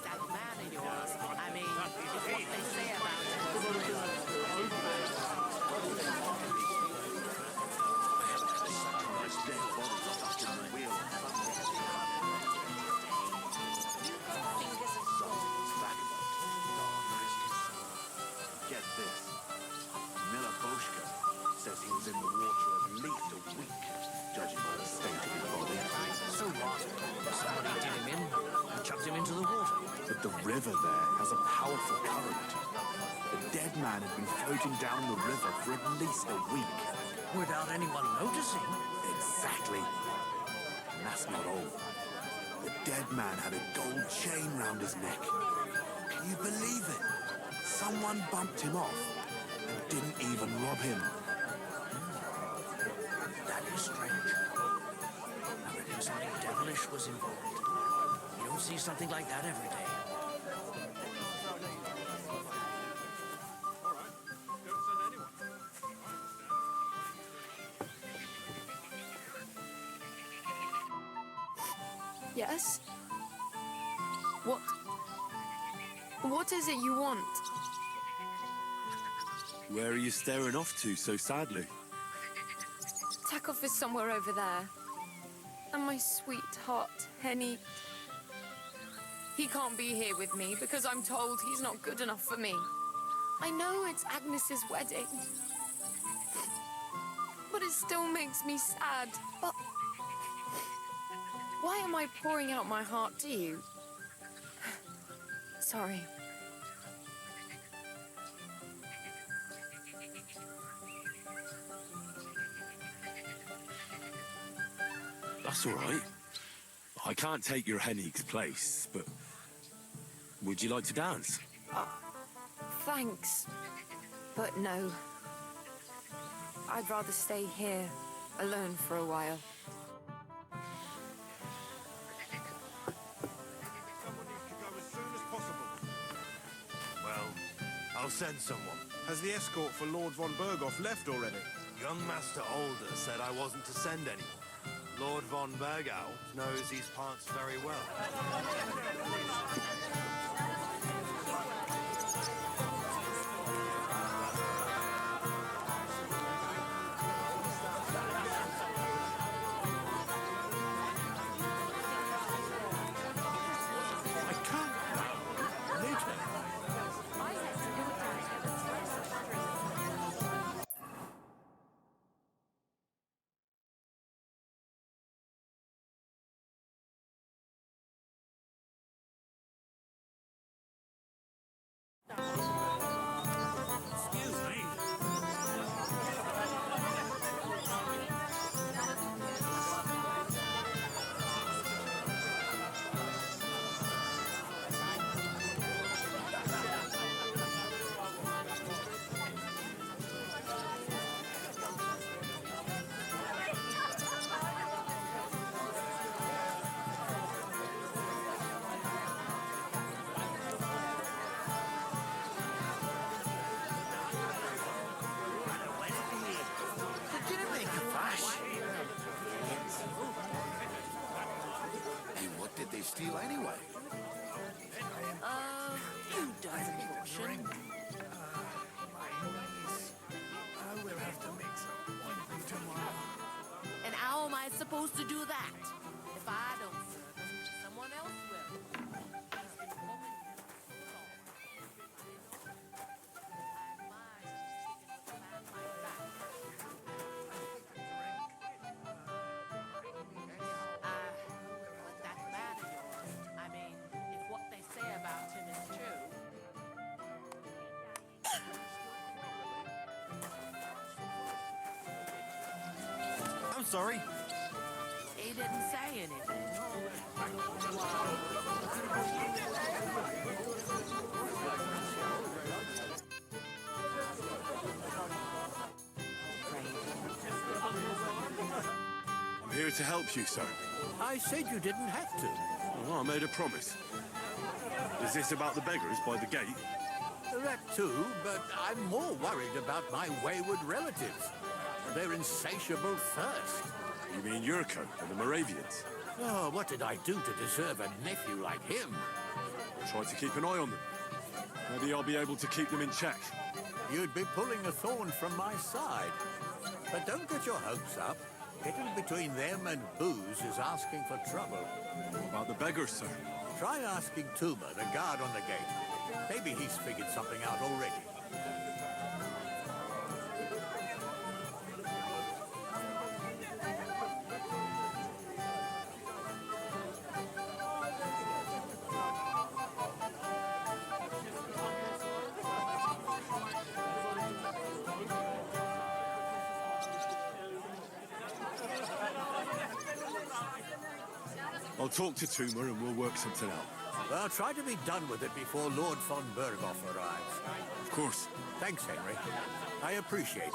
S11: That man of yours, I mean, what they say about
S4: Get this. Miller Boschka says he was in the water at least a week, judging by the state of his body.
S3: So what? Somebody did him in and chucked him into the water.
S4: But the river there has a powerful current. The dead man had been floating down the river for at least a week.
S3: Without anyone noticing?
S4: Exactly. And that's not all. The dead man had a gold chain round his neck. Can you believe it? Someone bumped him off and didn't even rob him.
S3: That is strange. I reckon something devilish was involved. You don't see something like that every day.
S19: Yes? What is it you want?
S1: Where are you staring off to so sadly?
S19: Takov is somewhere over there. And my sweetheart, Henny. He can't be here with me because I'm told he's not good enough for me. I know it's Agnes's wedding. But it still makes me sad. But why am I pouring out my heart to you? Sorry.
S1: That's all right. I can't take your Henig's place, but would you like to dance?
S19: Thanks. But no. I'd rather stay here, alone for a while.
S22: Well, I'll send someone. Has the escort for Lord von Berghoff left already? Young Master Older said I wasn't to send anyone. Lord von Bergau knows these parts very well.
S14: they steal anyway?
S17: You dozen portion.
S20: I will have to make some ointment tomorrow.
S17: And how am I supposed to do that? If I don't serve them, someone else will. But that man of yours, I mean, if what they say about him is true,
S18: I'm sorry.
S17: he didn't say anything.
S1: I'm here to help you, sir.
S3: I said you didn't have to.
S1: Oh, I made a promise. Is this about the beggars by the gate?
S3: That too, but I'm more worried about my wayward relatives. Their insatiable thirst.
S1: You mean Yurko and the Moravians?
S3: Oh, what did I do to deserve a nephew like him?
S1: I'll try to keep an eye on them. Maybe I'll be able to keep them in check.
S3: You'd be pulling a thorn from my side. But don't get your hopes up. Getting between them and booze is asking for trouble.
S1: What about the beggars, sir?
S3: Try asking Tuma, the guard on the gate. Maybe he's figured something out already.
S1: I'll talk to Tuma and we'll work something out.
S3: Well, try to be done with it before Lord von Berghoff arrives.
S1: Of course.
S3: Thanks, Henry. I appreciate it.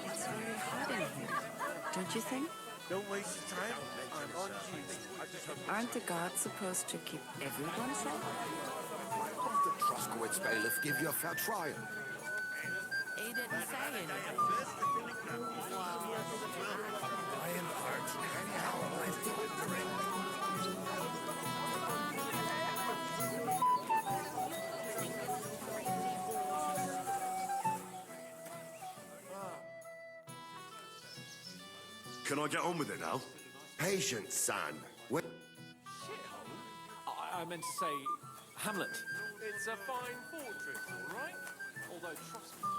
S10: It's very hot in here, don't you think?
S2: Don't waste your time. I'm on duty.
S10: Aren't the guards supposed to keep everyone safe?
S14: Why won't the Troskowitz bailiff give you a fair trial?
S17: He didn't say anything.
S20: I am parched. Anyhow, I still drink.
S1: Can I get on with it now?
S2: Patience, son. Wait.
S13: I meant to say Hamlet. It's a fine fortress, all right? Although, trust me.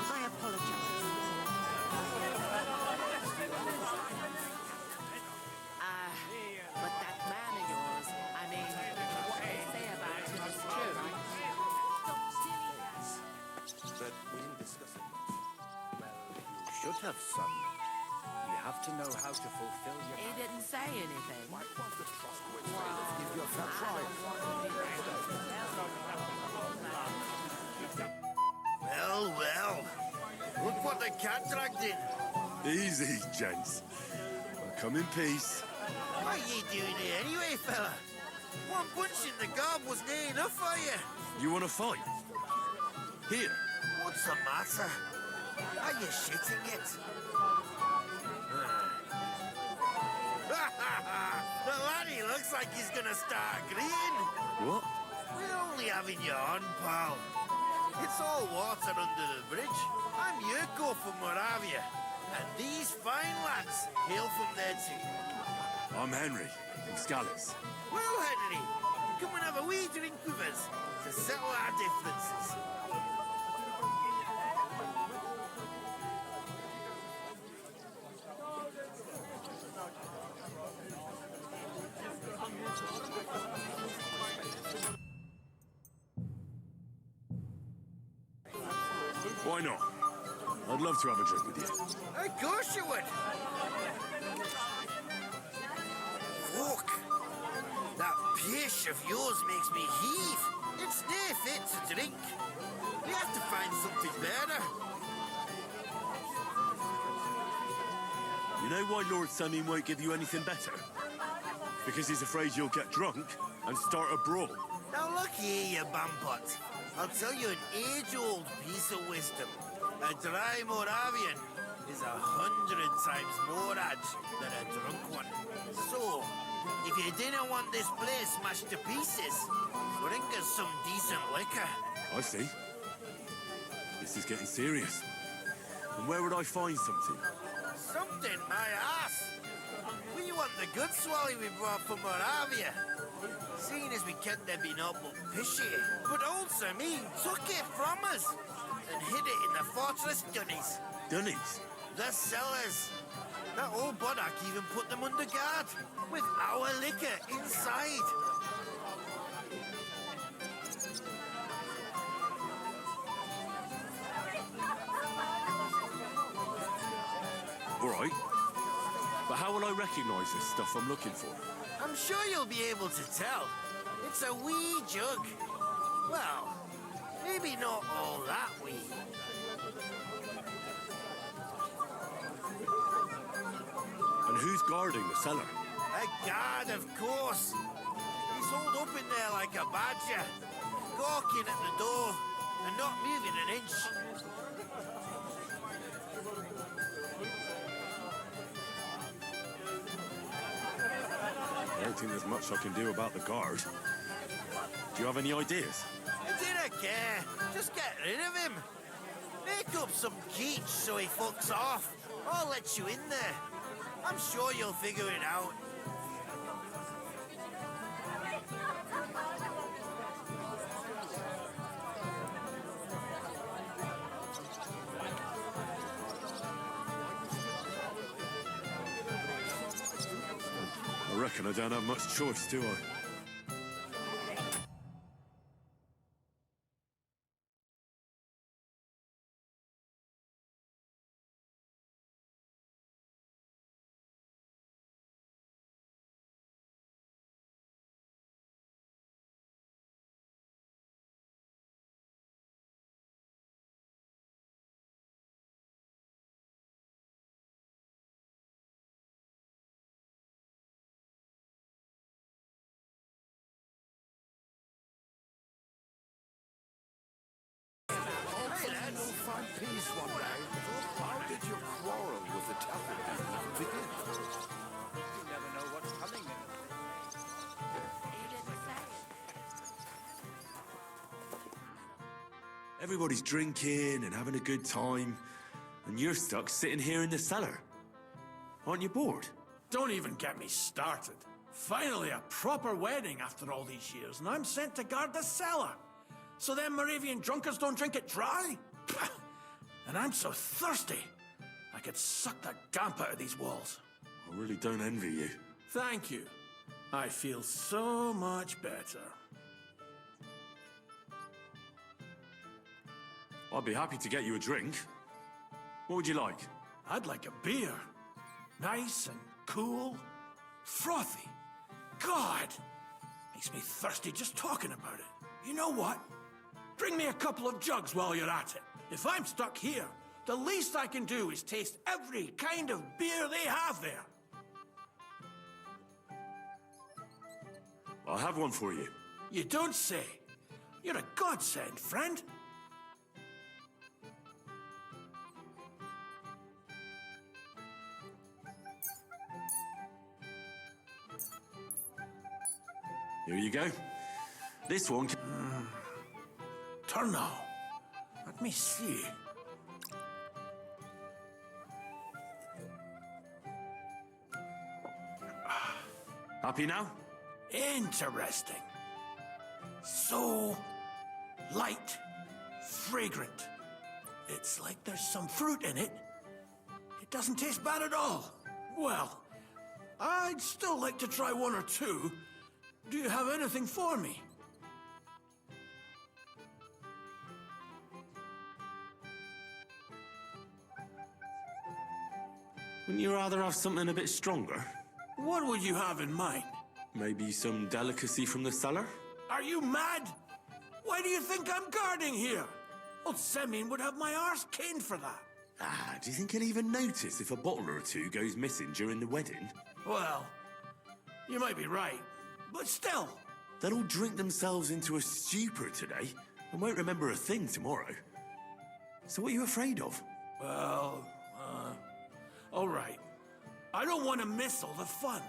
S10: I apologize.
S17: But that man of yours, I mean, what they say about him is true.
S2: But we didn't discuss it much.
S18: You should have, son. You have to know how to fulfill your...
S17: He didn't say anything.
S14: Why won't the Troskowitz bailiff give you a fair trial?
S2: Well, well. Look what the cat dragged in.
S1: Easy, gents. I'll come in peace.
S2: What are you doing here anyway, fella? One punch in the gob was near enough for you.
S1: You want to fight? Here.
S2: What's the matter? Are you shitting it? The laddie looks like he's gonna start agreeing.
S1: What?
S2: We're only having you on, pal. It's all water under the bridge. I'm Yurko from Moravia, and these fine lads hail from there too.
S1: I'm Henry from Scallis.
S2: Well, Henry, come and have a wee drink with us to settle our differences.
S1: Why not? I'd love to have a drink with you.
S2: Of course you would. Look, that pish of yours makes me heave. It's near fit to drink. We have to find something better.
S1: You know why Lord Sunny won't give you anything better? Because he's afraid you'll get drunk and start a brawl.
S2: Now look here, you bumpot. I'll tell you an age-old piece of wisdom. A dry Moravian is 100 times more edge than a drunk one. So, if you didn't want this place smashed to pieces, bring us some decent liquor.
S1: I see. This is getting serious. And where would I find something?
S2: Something, my ass. We want the good swally we brought from Moravia. Seeing as we can't have been up but pishy, but also me took it from us and hid it in the fortress dunnies.
S1: Dunnies?
S2: The cellars. That old boddock even put them under guard with our liquor inside.
S1: All right. But how will I recognize this stuff I'm looking for?
S2: I'm sure you'll be able to tell. It's a wee jug. Well, maybe not all that wee.
S1: And who's guarding the cellar?
S2: A guard, of course. He's holed up in there like a badger, gawking at the door and not moving an inch.
S1: I don't think there's much I can do about the guard. Do you have any ideas?
S2: I didn't care. Just get rid of him. Make up some keech so he fucks off. I'll let you in there. I'm sure you'll figure it out.
S1: I reckon I don't have much choice, do I?
S14: Find peace one day. How did your quarrel with the Tappleton begin?
S5: You never know what's coming in
S1: Everybody's drinking and having a good time, and you're stuck sitting here in the cellar. Aren't you bored?
S3: Don't even get me started. Finally, a proper wedding after all these years, and I'm sent to guard the cellar. So them Moravian drunkards don't drink it dry? And I'm so thirsty, I could suck the damp out of these walls.
S1: I really don't envy you.
S3: Thank you. I feel so much better.
S1: I'd be happy to get you a drink. What would you like?
S3: I'd like a beer. Nice and cool. Frothy. God! Makes me thirsty just talking about it. You know what? Bring me a couple of jugs while you're at it. If I'm stuck here, the least I can do is taste every kind of beer they have there.
S1: I'll have one for you.
S3: You don't say. You're a godsend, friend.
S1: Here you go. This one...
S3: Turn now. Let me see.
S1: Happy now?
S3: Interesting. So light, fragrant. It's like there's some fruit in it. It doesn't taste bad at all. Well, I'd still like to try one or two. Do you have anything for me?
S1: Wouldn't you rather have something a bit stronger?
S3: What would you have in mind?
S1: Maybe some delicacy from the cellar?
S3: Are you mad? Why do you think I'm guarding here? Old Semyon would have my arse caned for that.
S1: Do you think he'll even notice if a bottle or two goes missing during the wedding?
S3: Well, you might be right. But still,
S1: They'll all drink themselves into a stupor today and won't remember a thing tomorrow. So what are you afraid of?
S3: Well, all right. I don't want to miss all the fun.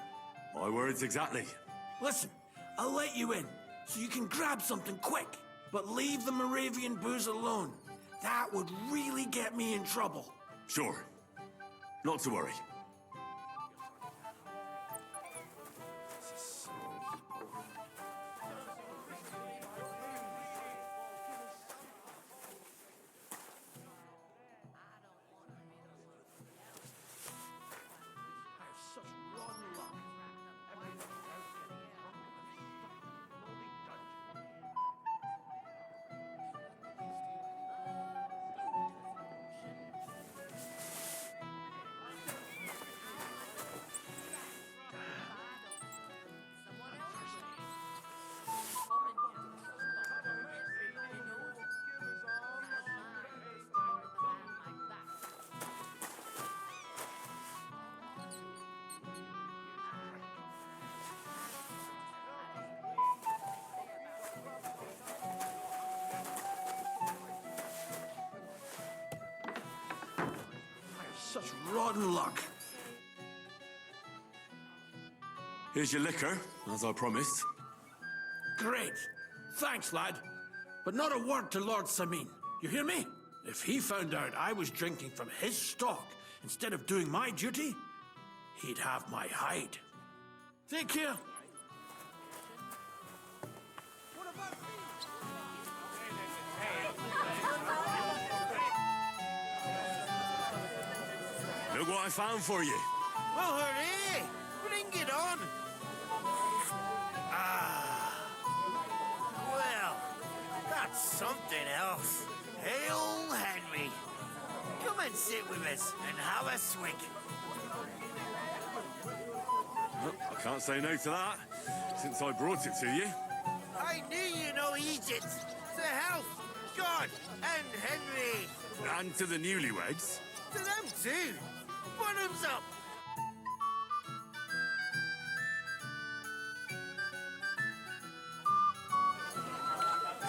S1: My words exactly.
S3: Listen, I'll let you in, so you can grab something quick. But leave the Moravian booze alone. That would really get me in trouble.
S1: Sure. Not to worry.
S3: Such rotten luck.
S1: Here's your liquor, as I promised.
S3: Great. Thanks, lad. But not a word to Lord Samin. You hear me? If he found out I was drinking from his stock instead of doing my duty, he'd have my hide. Take care.
S1: Look what I found for you.
S2: Well, hooray! Bring it on! Well, that's something else. Hail Henry! Come and sit with us and have a swig.
S1: Well, I can't say no to that, since I brought it to you.
S2: I knew you know Egypt. To health, God, and Henry.
S1: And to the newlyweds.
S2: To them too. Bottoms up.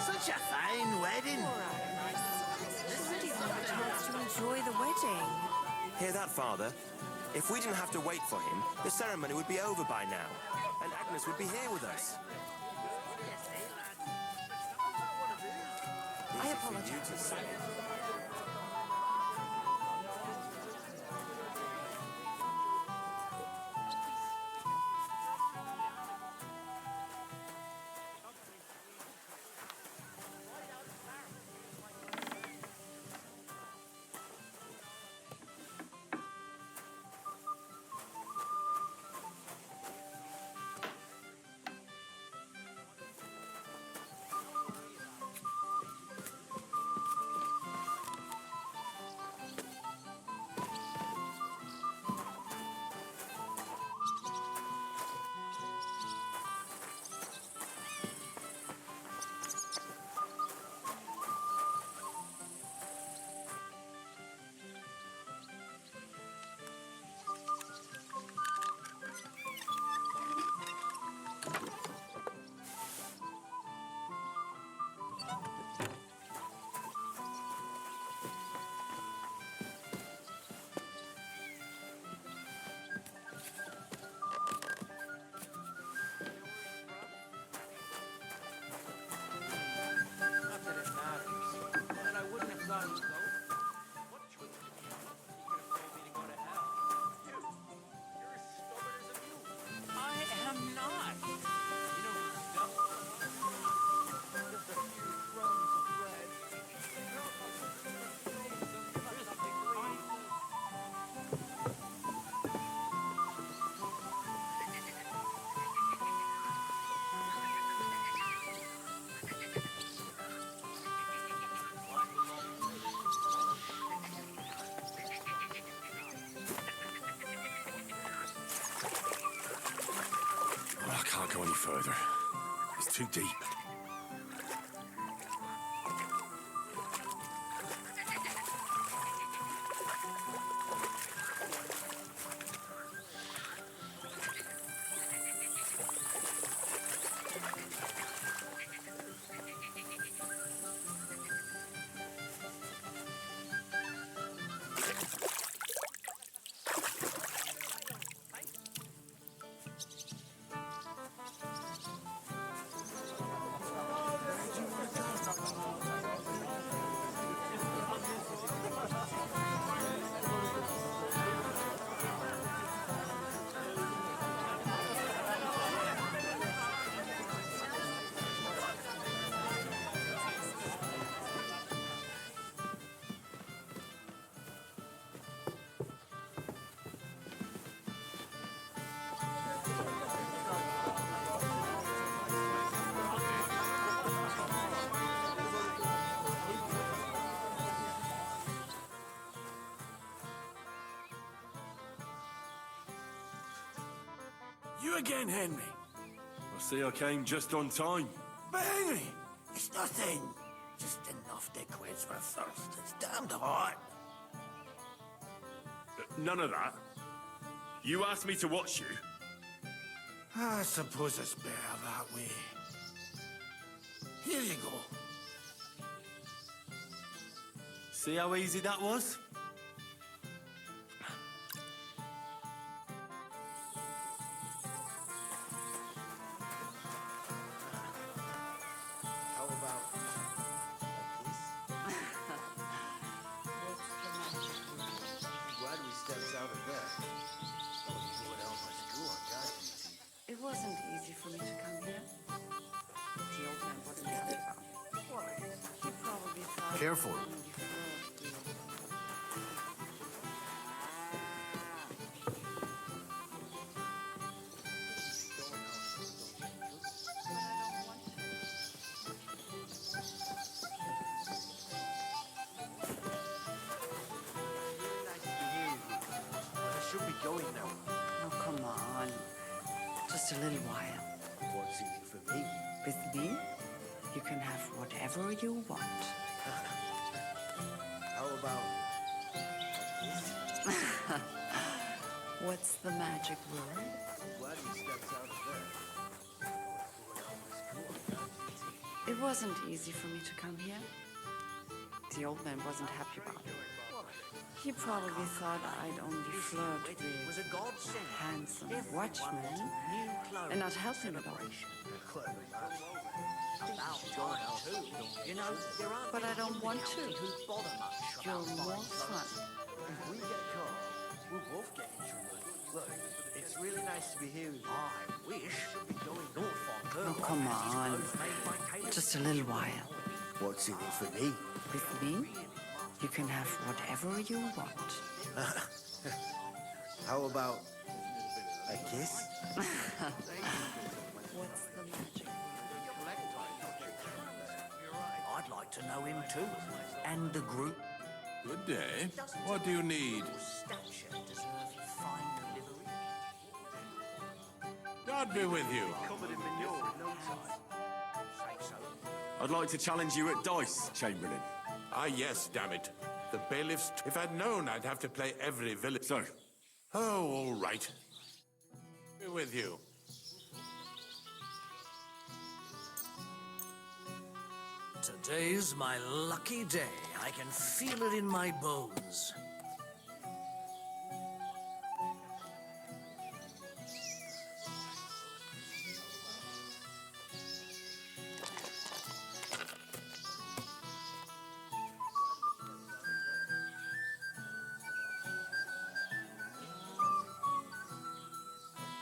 S2: Such a fine wedding.
S10: Everybody had a chance to enjoy the wedding.
S6: Hear that, Father? If we didn't have to wait for him, the ceremony would be over by now. And Agnes would be here with us.
S10: I apologize.
S1: I can't go any further. It's too deep.
S3: You again, Henry.
S1: I see I came just on time.
S3: But Henry, it's nothing. Just enough to quench my thirst. It's damned hot.
S1: None of that. You asked me to watch you.
S3: I suppose it's better that way. Here you go.
S1: See how easy that was?
S18: How about glad we stepped out of there.
S10: It wasn't easy for me to come here. The old man wasn't happy about it. Why? He probably thought...
S18: Careful. I should be going now.
S10: Oh, come on. Just a little while.
S18: What's in it for me?
S10: With me, you can have whatever you want.
S18: How about
S10: What's the magic word?
S18: glad we stepped out of there.
S10: It wasn't easy for me to come here. The old man wasn't happy about it. He probably thought I'd only flirt with handsome watchmen and not help him at all. But I don't want to. You're more fun.
S18: If we get caught, we'll both get in trouble. Look, it's really nice to be here with you. I wish we'd be going north on
S10: Oh, come on. Just a little while.
S18: What's in it for me?
S10: With me, you can have whatever you want.
S18: How about a kiss?
S10: What's the magic?
S3: I'd like to know him too. And the group.
S9: Good day. What do you need? God be with you.
S1: I'd like to challenge you at dice, Chamberlain.
S9: Ah, yes, damn it. The bailiffs... If I'd known, I'd have to play every village.
S1: So?
S9: Oh, all right. Be with you.
S3: Today's my lucky day. I can feel it in my bones.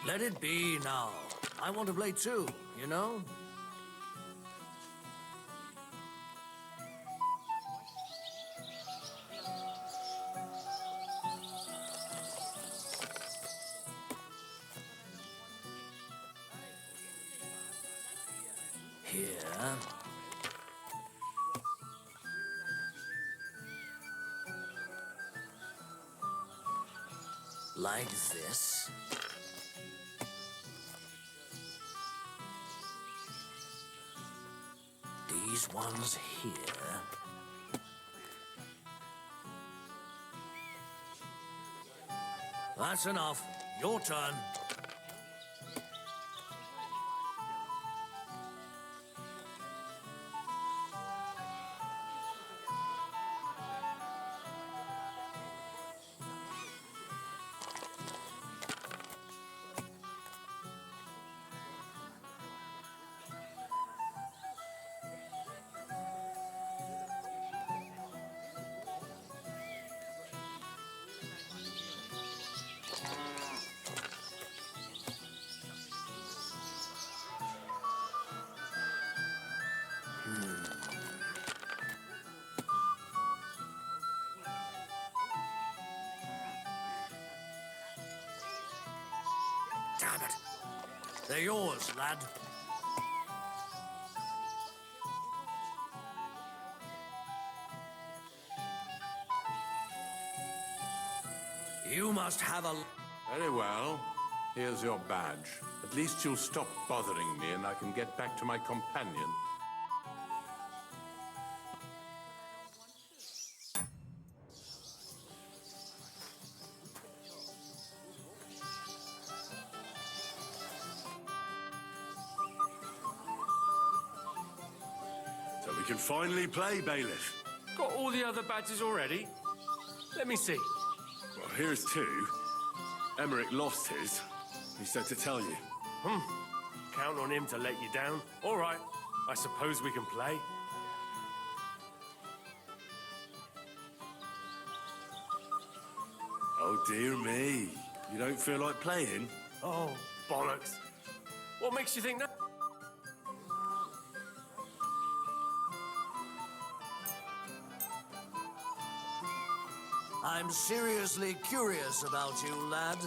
S3: Let it be now. I want to play too, you know? Here. Like this. These ones here. That's enough. Your turn. Damn it. They're yours, lad. You must have a...
S9: Very well. Here's your badge. At least you'll stop bothering me and I can get back to my companion.
S1: So we can finally play, Bailiff.
S7: Got all the other badges already? Let me see.
S1: Well, here's two. Emmerich lost his. He said to tell you.
S7: Count on him to let you down. All right, I suppose we can play.
S1: Oh, dear me. You don't feel like playing?
S7: Oh, bollocks. What makes you think that?
S16: I'm seriously curious about you, lad.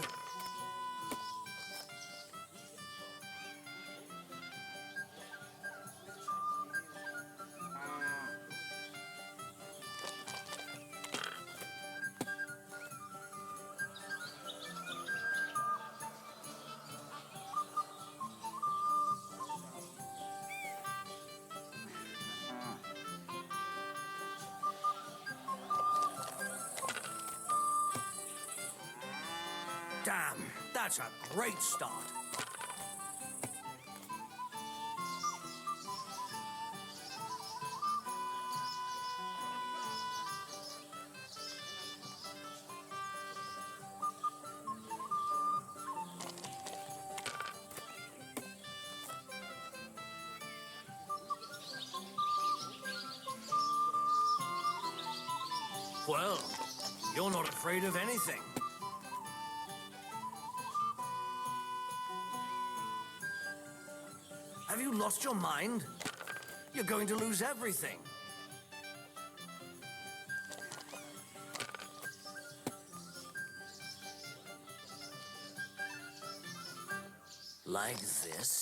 S16: Damn, that's a great start. Well, you're not afraid of anything. Have you lost your mind? You're going to lose everything. Like this?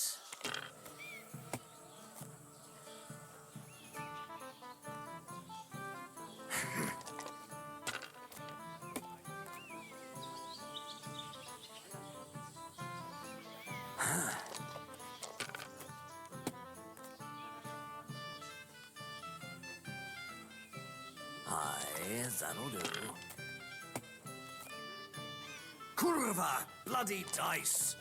S16: Aye, that'll do. Kurva! Bloody dice!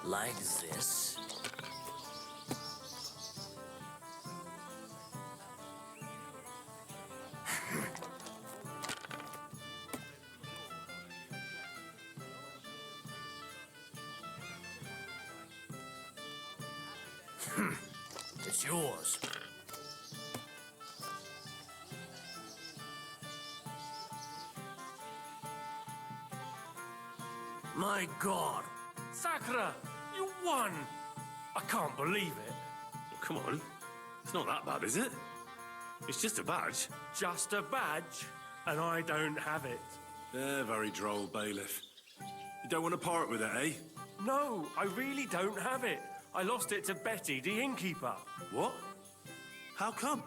S16: Like this? It's yours. My God!
S7: Sakura, you won! I can't believe it.
S1: Well, come on. It's not that bad, is it? It's just a badge.
S7: Just a badge, and I don't have it.
S1: They're very droll, Bailiff. You don't want to part with it, eh?
S7: No, I really don't have it. I lost it to Betty, the innkeeper.
S1: What? How come?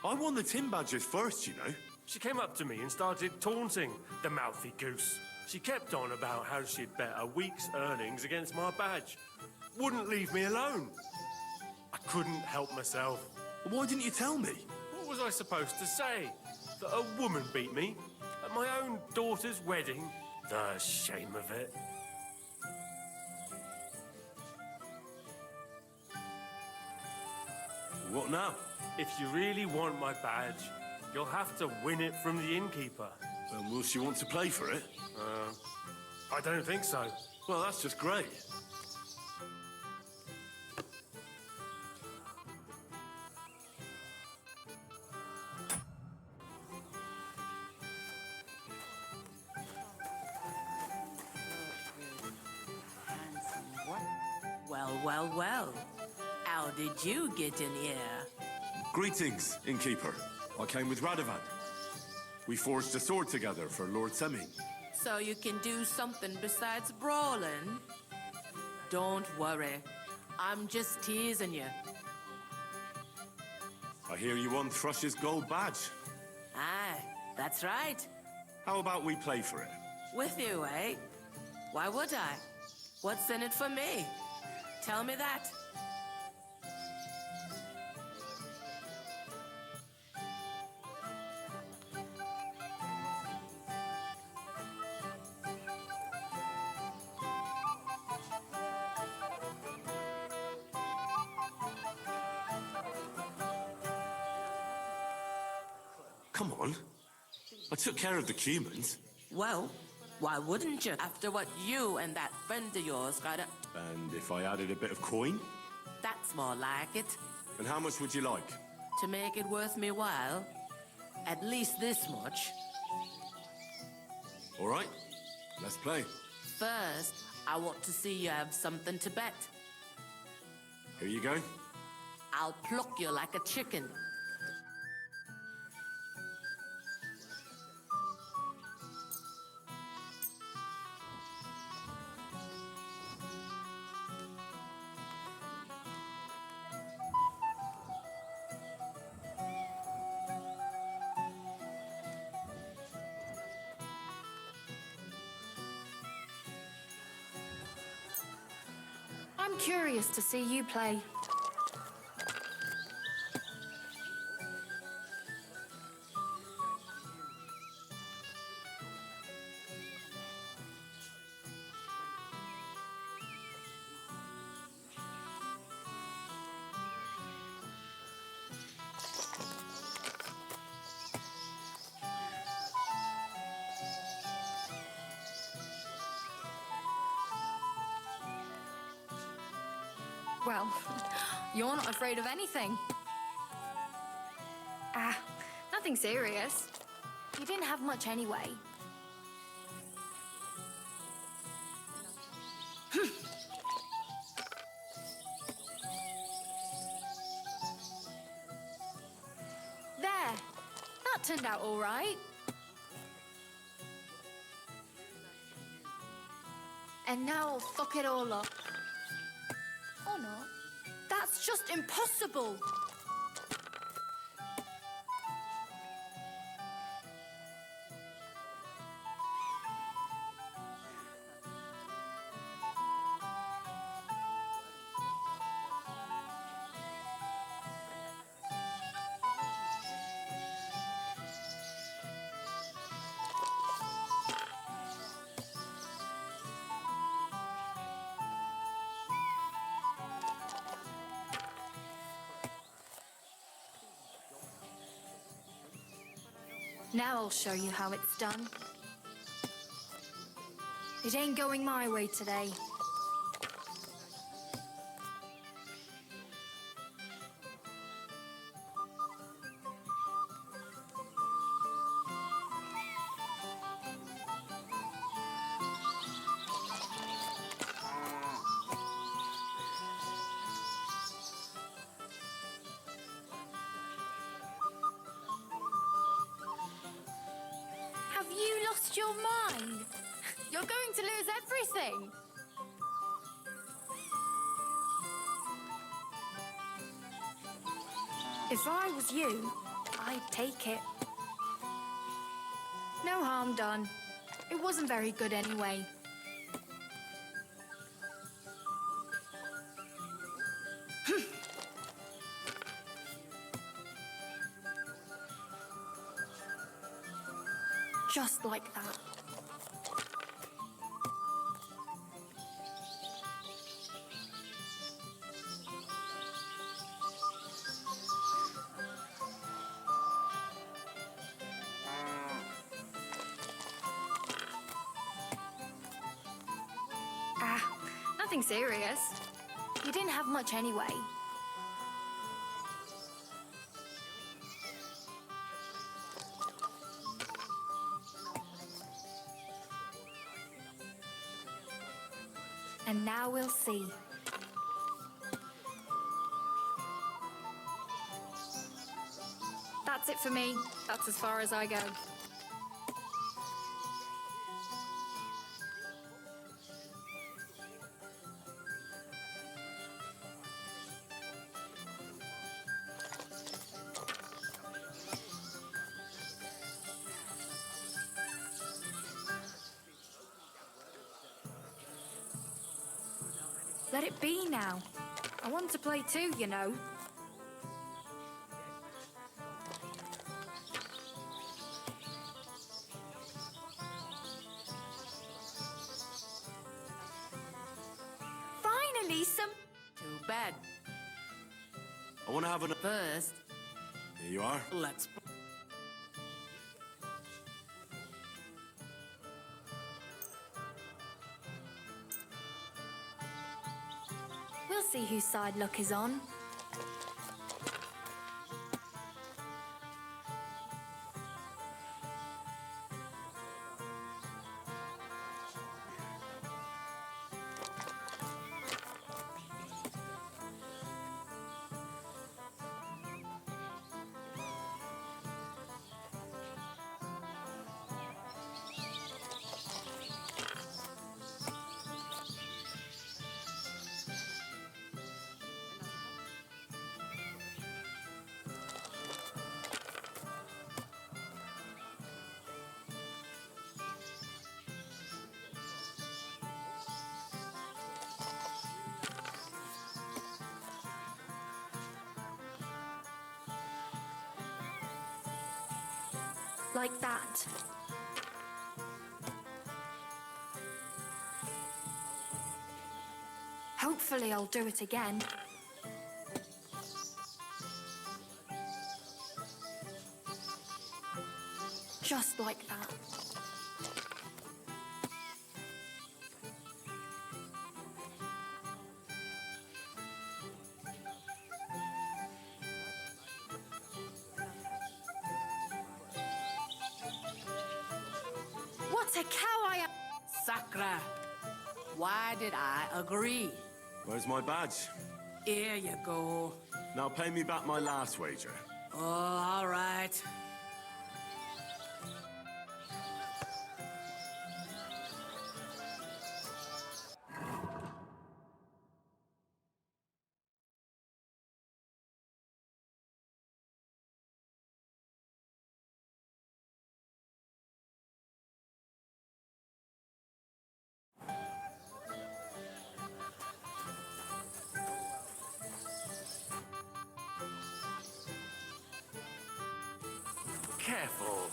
S1: I won the tin badges first, you know.
S7: She came up to me and started taunting, the mouthy goose. She kept on about how she'd bet a week's earnings against my badge. Wouldn't leave me alone. I couldn't help myself.
S1: Why didn't you tell me?
S7: What was I supposed to say? That a woman beat me? At my own daughter's wedding? The shame of it.
S1: What now?
S7: If you really want my badge, you'll have to win it from the innkeeper.
S1: Will she want to play for it?
S7: I don't think so.
S1: Well, that's just great.
S17: Well, well, well. How did you get in here?
S1: Greetings, innkeeper. I came with Radovan. We forged a sword together for Lord Semi.
S15: So you can do something besides brawling? Don't worry. I'm just teasing you.
S1: I hear you won Thrush's gold badge.
S15: Aye, that's right.
S1: How about we play for it?
S15: With you, eh? Why would I? What's in it for me? Tell me that.
S1: Come on. I took care of the humans.
S15: Well, why wouldn't you? After what you and that friend of yours got up...
S1: And if I added a bit of coin?
S15: That's more like it.
S1: And how much would you like?
S15: To make it worth me while, at least this much.
S1: All right, let's play.
S15: First, I want to see you have something to bet.
S1: Here you go.
S15: I'll pluck you like a chicken.
S19: I'm curious to see you play. Well, you're not afraid of anything. Nothing serious. You didn't have much anyway. There. That turned out all right. And now I'll fuck it all up. Or not. That's just impossible. Now I'll show you how it's done. It ain't going my way today. Have you lost your mind? You're going to lose everything. If I was you, I'd take it. No harm done. It wasn't very good anyway. Just like that. Nothing serious. You didn't have much anyway. And now we'll see.
S8: for me. That's as far as I go. Let it be now. I want to play too, you know. Finally, some...
S15: Too bad.
S1: I want to have an...
S15: First,
S1: Here you are.
S15: let's...
S8: We'll see whose side luck is on. Like that. Hopefully I'll do it again. Just like that. What a cow I am!
S15: Sakra. Why did I agree?
S1: Where's my badge?
S15: Here you go.
S1: Now pay me back my last wager.
S15: Oh, all right.
S3: Careful.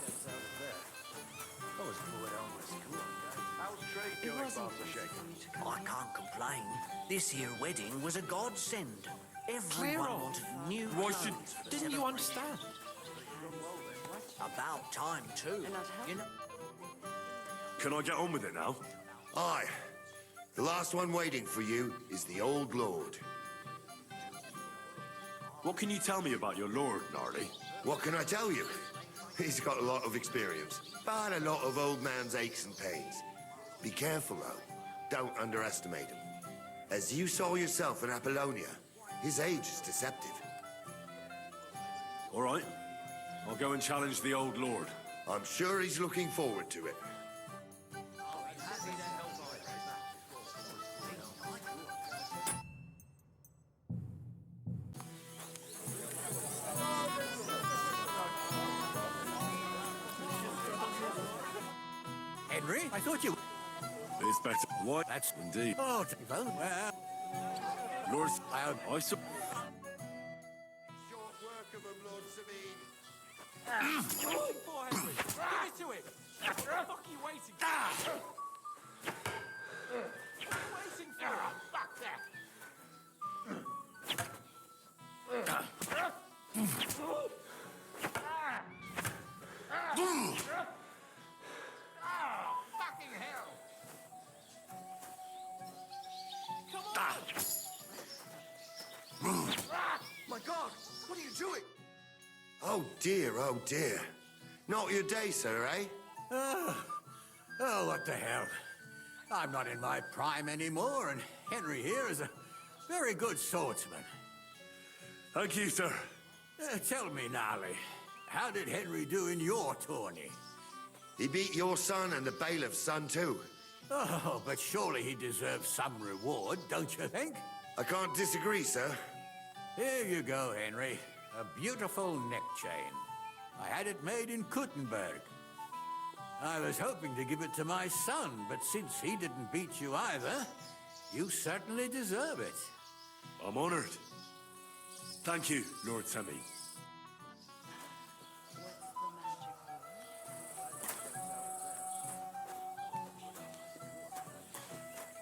S16: It wasn't easy for me to come. I can't complain. This here wedding was a godsend. Everyone wanted new
S13: Why
S16: clothes.
S13: didn't you understand?
S16: About time, too. You know...
S1: Can I get on with it now?
S2: Aye. The last one waiting for you is the Old Lord.
S1: What can you tell me about your lord, Gnarly?
S2: What can I tell you? He's got a lot of experience, but a lot of old man's aches and pains. Be careful, though. Don't underestimate him. As you saw yourself in Apollonia, his age is deceptive.
S1: All right. I'll go and challenge the old lord.
S2: I'm sure he's looking forward to it.
S3: Henry, I thought you...
S1: It's better. Why?
S3: That's...
S1: Indeed.
S3: Oh, well...
S1: Lord, I saw...
S12: Give it to him! What the fuck are you waiting for? What are you waiting for? Fuck that! Fucking hell! Come on!
S2: My God, what are you doing? Oh dear, oh dear. Not your day, sir, eh?
S3: Oh, what the hell. I'm not in my prime anymore, and Henry here is a very good swordsman.
S1: Thank you, sir.
S3: Tell me, Gnarly, How did Henry do in your tourney?
S2: He beat your son and the bailiff's son too.
S3: Oh, but surely he deserves some reward, don't you think?
S2: I can't disagree, sir.
S3: Here you go, Henry. A beautiful neck chain. I had it made in Kuttenberg. I was hoping to give it to my son, but since he didn't beat you either, you certainly deserve it.
S1: I'm honored. Thank you, Lord Sammy.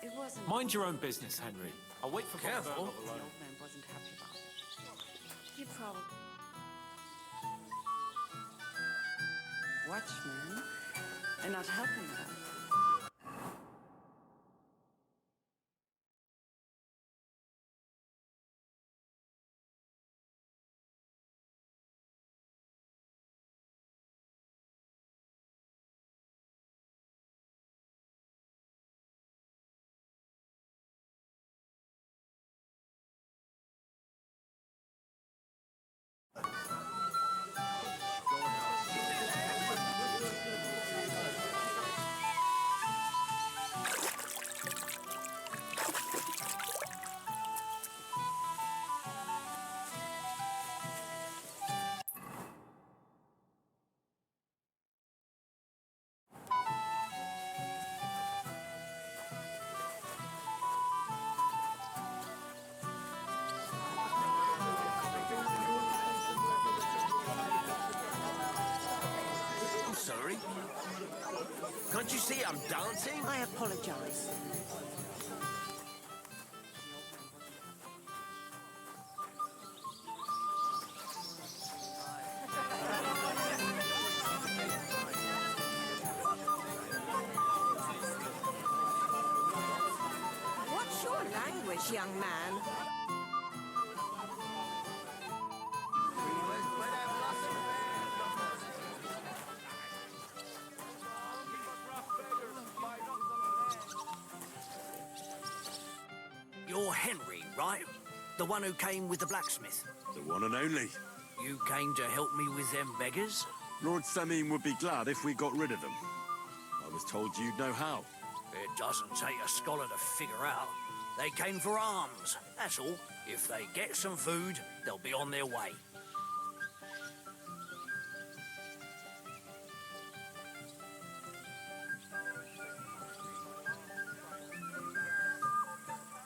S10: It wasn't...
S13: Mind your own business, Henry. I'll wait for
S10: Careful.
S13: Von Berg
S10: The
S13: alone.
S10: old man wasn't happy about it. He probably... Watchmen and not helping them.
S2: I'm sorry. Can't you see I'm dancing?
S17: I apologize.
S11: What's your language, young man?
S16: You're Henry, right? The one who came with the blacksmith.
S1: The one and only.
S16: You came to help me with them beggars?
S1: Lord Samim would be glad if we got rid of them. I was told you'd know how.
S16: It doesn't take a scholar to figure out. They came for alms, that's all. If they get some food, they'll be on their way.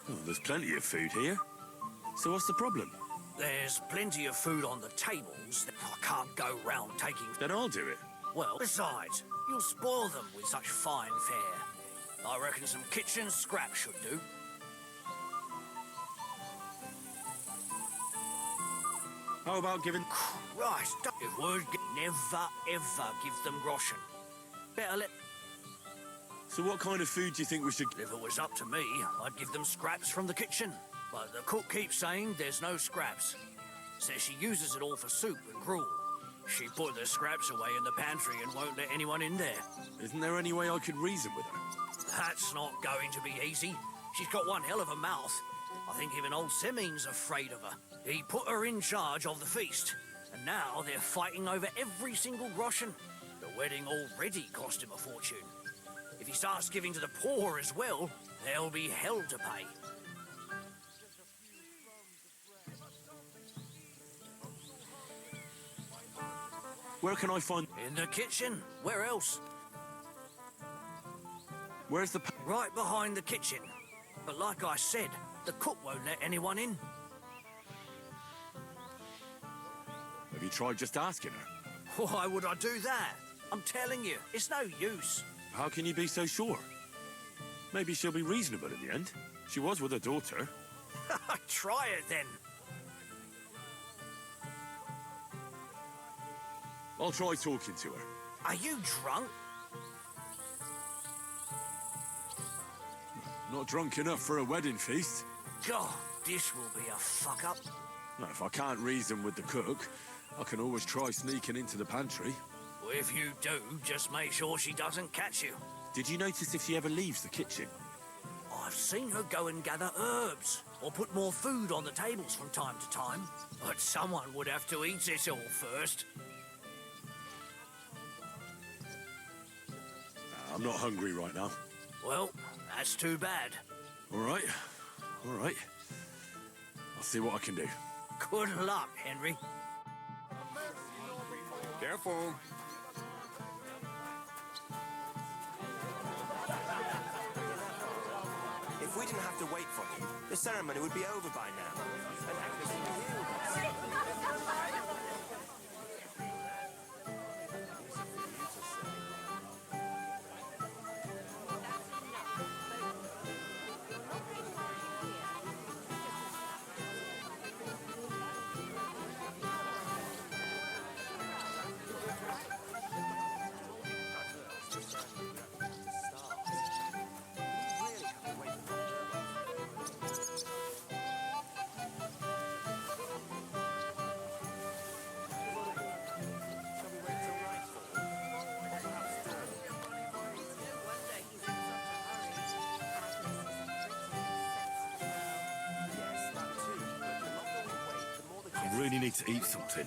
S1: Oh, there's plenty of food here. So what's the problem?
S16: There's plenty of food on the tables. I can't go round taking...
S1: Then I'll do it.
S16: Well, besides, you'll spoil them with such fine fare. I reckon some kitchen scrap should do.
S1: How about giving...
S16: Christ, if word never, ever give them groschen. Better let...
S1: So what kind of food do you think we should...
S16: If it was up to me, I'd give them scraps from the kitchen. But the cook keeps saying there's no scraps. Says she uses it all for soup and gruel. She put the scraps away in the pantry and won't let anyone in there.
S1: Isn't there any way I could reason with her?
S16: That's not going to be easy. She's got one hell of a mouth. I think even old Simeon's afraid of her. He put her in charge of the feast, and now they're fighting over every single groschen. The wedding already cost him a fortune. If he starts giving to the poor as well, there'll be hell to pay.
S1: Where can I find...
S16: In the kitchen. Where else?
S1: Where's the...
S16: Right behind the kitchen. But like I said, the cook won't let anyone in.
S1: Have you tried just asking her?
S16: Why would I do that? I'm telling you, it's no use.
S1: How can you be so sure? Maybe she'll be reasonable in the end. She was with her daughter.
S16: Try it then.
S1: I'll try talking to her.
S16: Are you drunk?
S1: Not drunk enough for a wedding feast.
S16: God, this will be a fuck-up.
S1: No, if I can't reason with the cook, I can always try sneaking into the pantry.
S16: Well, if you do, just make sure she doesn't catch you.
S1: Did you notice if she ever leaves the kitchen?
S16: I've seen her go and gather herbs, or put more food on the tables from time to time. But someone would have to eat it all first.
S1: I'm not hungry right now.
S16: Well, that's too bad.
S1: All right. All right. I'll see what I can do.
S16: Good luck, Henry.
S6: Careful. If we didn't have to wait for him, the ceremony would be over by now. And Agnes would be here with us.
S1: I really need to eat something.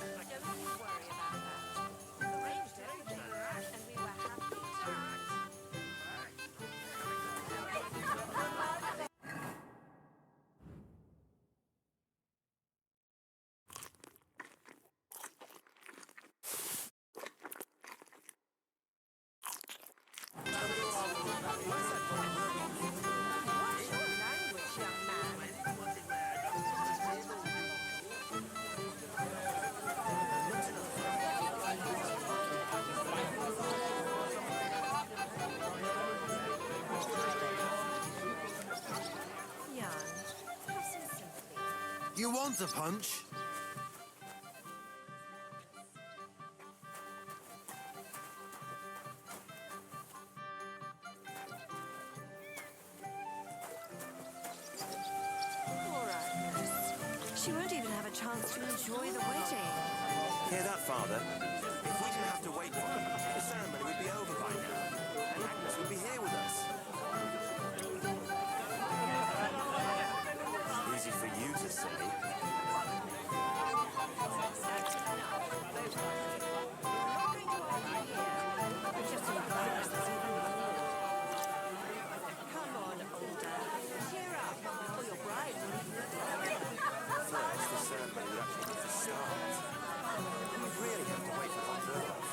S18: You want a punch?
S11: Poor Agnes. She won't even have a chance to enjoy the wedding.
S6: Hear that, Father? If we didn't have to wait for him, the ceremony would be over by now. And Agnes would be here with us. Easy for you to say.
S11: Come on, older. Cheer up, or your bride will
S6: First, the ceremony would actually get to start. We really have to wait for Von Berghoff.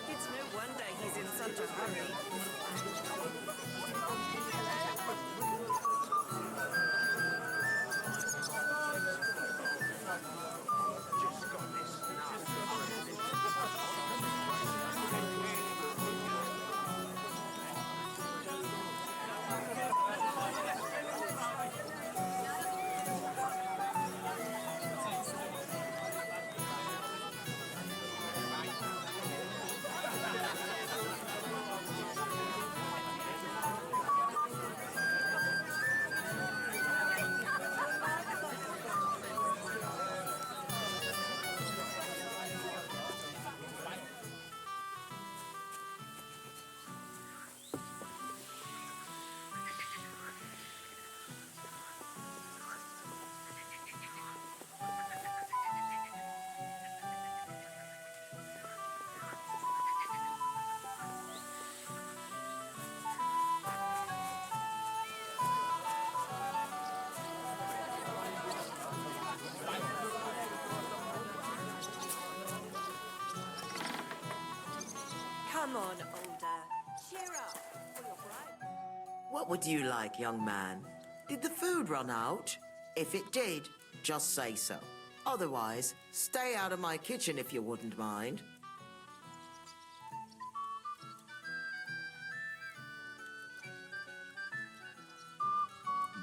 S11: It's no wonder he's in such a hurry. Come on, older. Cheer up, or your bride.
S4: What would you like, young man? Did the food run out? If it did, just say so. Otherwise, stay out of my kitchen if you wouldn't mind.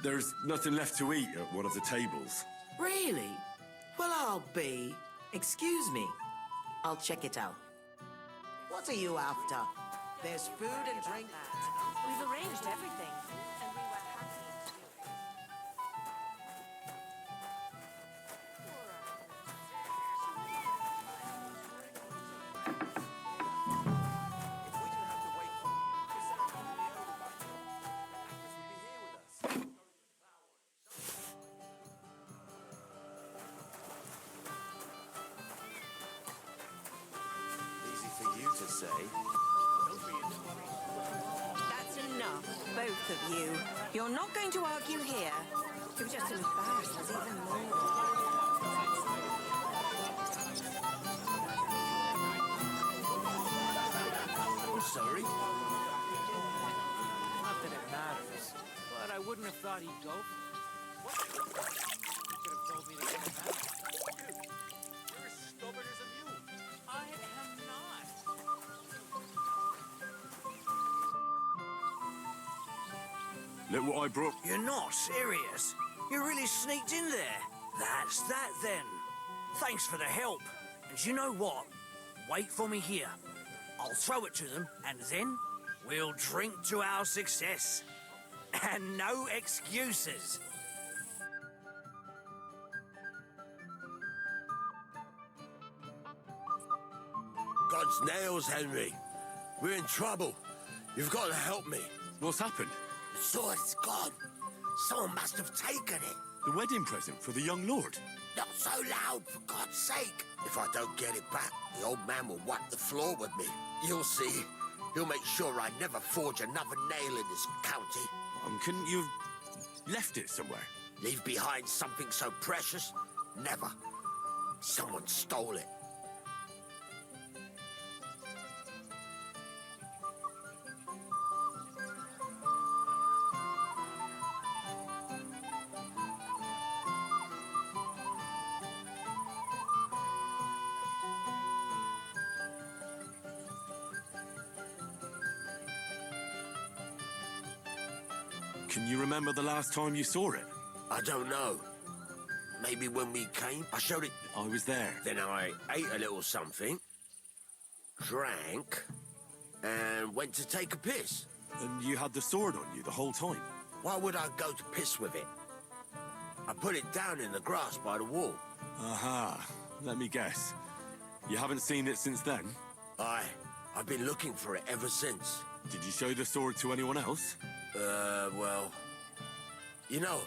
S1: There's nothing left to eat at one of the tables.
S4: Really? Well, I'll be. Excuse me. I'll check it out. What are you after? There's food and drink.
S11: We've arranged everything, and we were happy to do it.
S6: say.
S11: That's enough, both of you. You're not going to argue here. It would just embarrass us even more.
S2: I'm sorry.
S5: Not that it matters, but I wouldn't have thought he'd go for it. You could have told me to get back. Dude, you're as stubborn as a mule. I am not.
S1: Look what I brought.
S16: You're not serious. You really sneaked in there. That's that then. Thanks for the help. And you know what? Wait for me here. I'll throw it to them, and then we'll drink to our success. And no excuses.
S2: God's nails, Henry. We're in trouble. You've got to help me.
S1: What's happened?
S2: The sword's gone. Someone must have taken it.
S1: The wedding present for the young lord.
S2: Not so loud, for God's sake. If I don't get it back, the old man will wipe the floor with me. You'll see. He'll make sure I never forge another nail in this county.
S1: Couldn't you have left it somewhere?
S2: Leave behind something so precious? Never. Someone stole it.
S1: Can you remember the last time you saw it?
S2: I don't know. Maybe when we came, I showed it.
S1: I was there.
S2: Then I ate a little something, drank, and went to take a piss.
S1: And you had the sword on you the whole time?
S2: Why would I go to piss with it? I put it down in the grass by the wall.
S1: Aha. Let me guess. You haven't seen it since then?
S2: I've been looking for it ever since.
S1: Did you show the sword to anyone else?
S2: Well... You know,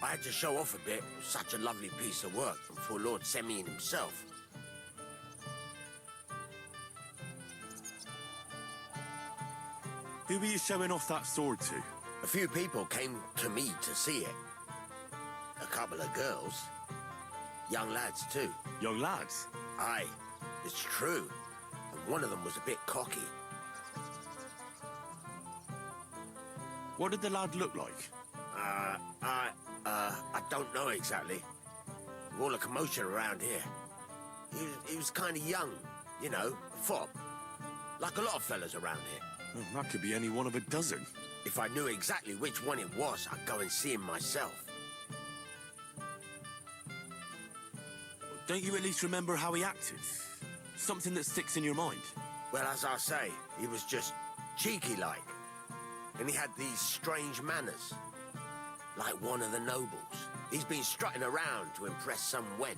S2: I had to show off a bit. It was such a lovely piece of work for Lord Semyon himself.
S1: Who were you showing off that sword to?
S2: A few people came to me to see it. A couple of girls. Young lads, too.
S1: Young lads?
S2: Aye, it's true. And one of them was a bit cocky.
S1: What did the lad look like?
S2: I don't know exactly. All the commotion around here. He was kind of young, you know, a fop. Like a lot of fellas around here.
S1: Well, that could be any one of a dozen.
S2: If I knew exactly which one it was, I'd go and see him myself.
S1: Don't you at least remember how he acted? Something that sticks in your mind?
S2: Well, as I say, he was just cheeky-like. And he had these strange manners. Like one of the nobles. He's been strutting around to impress some wench.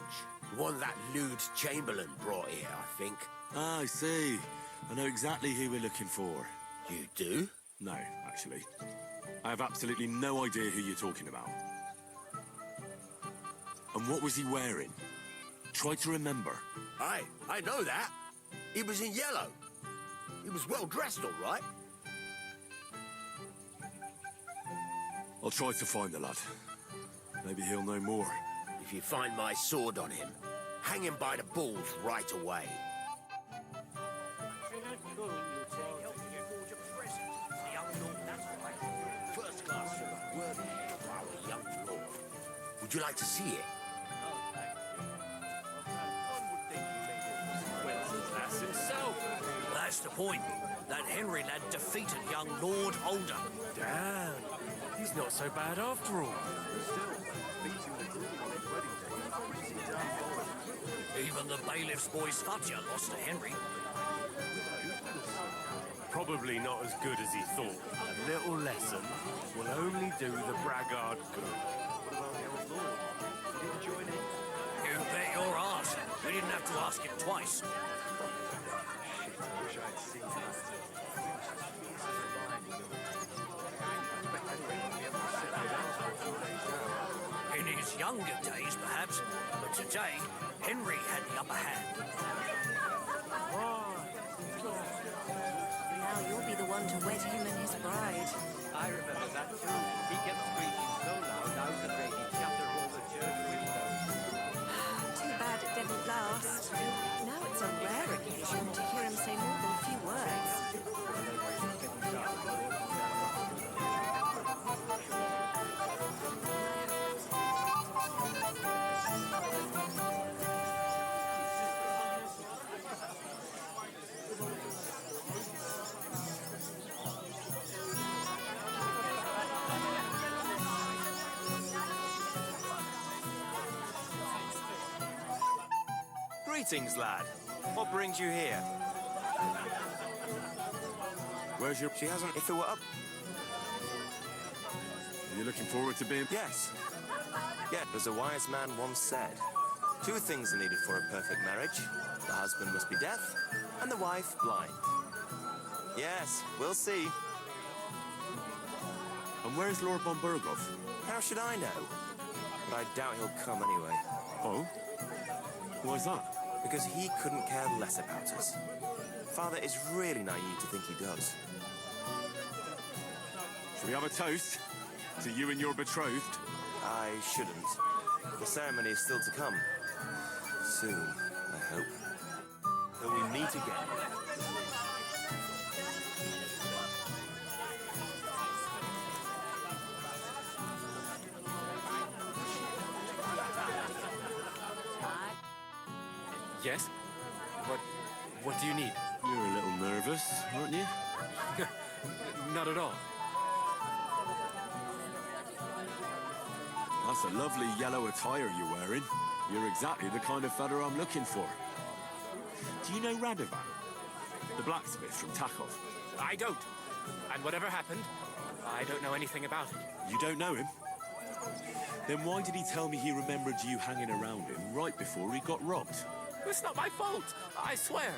S2: One that lewd Chamberlain brought here, I think.
S1: Ah, I see. I know exactly who we're looking for.
S2: You do?
S1: No, actually. I have absolutely no idea who you're talking about. And what was he wearing? Try to remember.
S2: Aye, I know that. He was in yellow. He was well dressed, all right.
S1: I'll try to find the lad. Maybe he'll know more.
S2: If you find my sword on him, hang him by the balls right away. First class sword, worthy of our young lord. Would you like to see it?
S5: That's himself.
S16: That's the point. That Henry lad defeated young Lord Older.
S13: Damn. He's not so bad after all.
S16: Even the bailiff's boy Sfatja lost to Henry.
S7: Probably not as good as he thought. A little lesson will only do the braggart good.
S16: You bet your ass. We didn't have to ask him twice. In his younger days, perhaps, but today, Henry had the upper hand.
S11: wed him and his bride.
S5: I remember that too. He kept screeching so loud I was afraid he'd shatter all the church windows.
S11: Too bad it didn't last. Now it's a rare occasion to hear him say more than a few words.
S6: Greetings, lad. What brings you here?
S1: Where's your...
S6: She hasn't... If it were up...
S1: Are you looking forward to being...
S6: Yes. Yeah, as a wise man once said, 2 things are needed for a perfect marriage. The husband must be deaf, and the wife blind. Yes, we'll see.
S1: And where's Lord von Burgov?
S6: How should I know? But I doubt he'll come anyway.
S1: Oh? Why's that?
S6: Because he couldn't care less about us. Father is really naive to think he does.
S1: Shall we have a toast? To you and your betrothed?
S6: I shouldn't. The ceremony is still to come. Soon, I hope. Till we meet again.
S12: Yes? What do you need?
S1: You're a little nervous, aren't you?
S12: Not at all.
S1: That's a lovely yellow attire you're wearing. You're exactly the kind of fella I'm looking for. Do you know Radovan? The blacksmith from Takov?
S12: I don't. And whatever happened, I don't know anything about it.
S1: You don't know him? Then why did he tell me he remembered you hanging around him right before he got robbed?
S12: It's not my fault, I swear.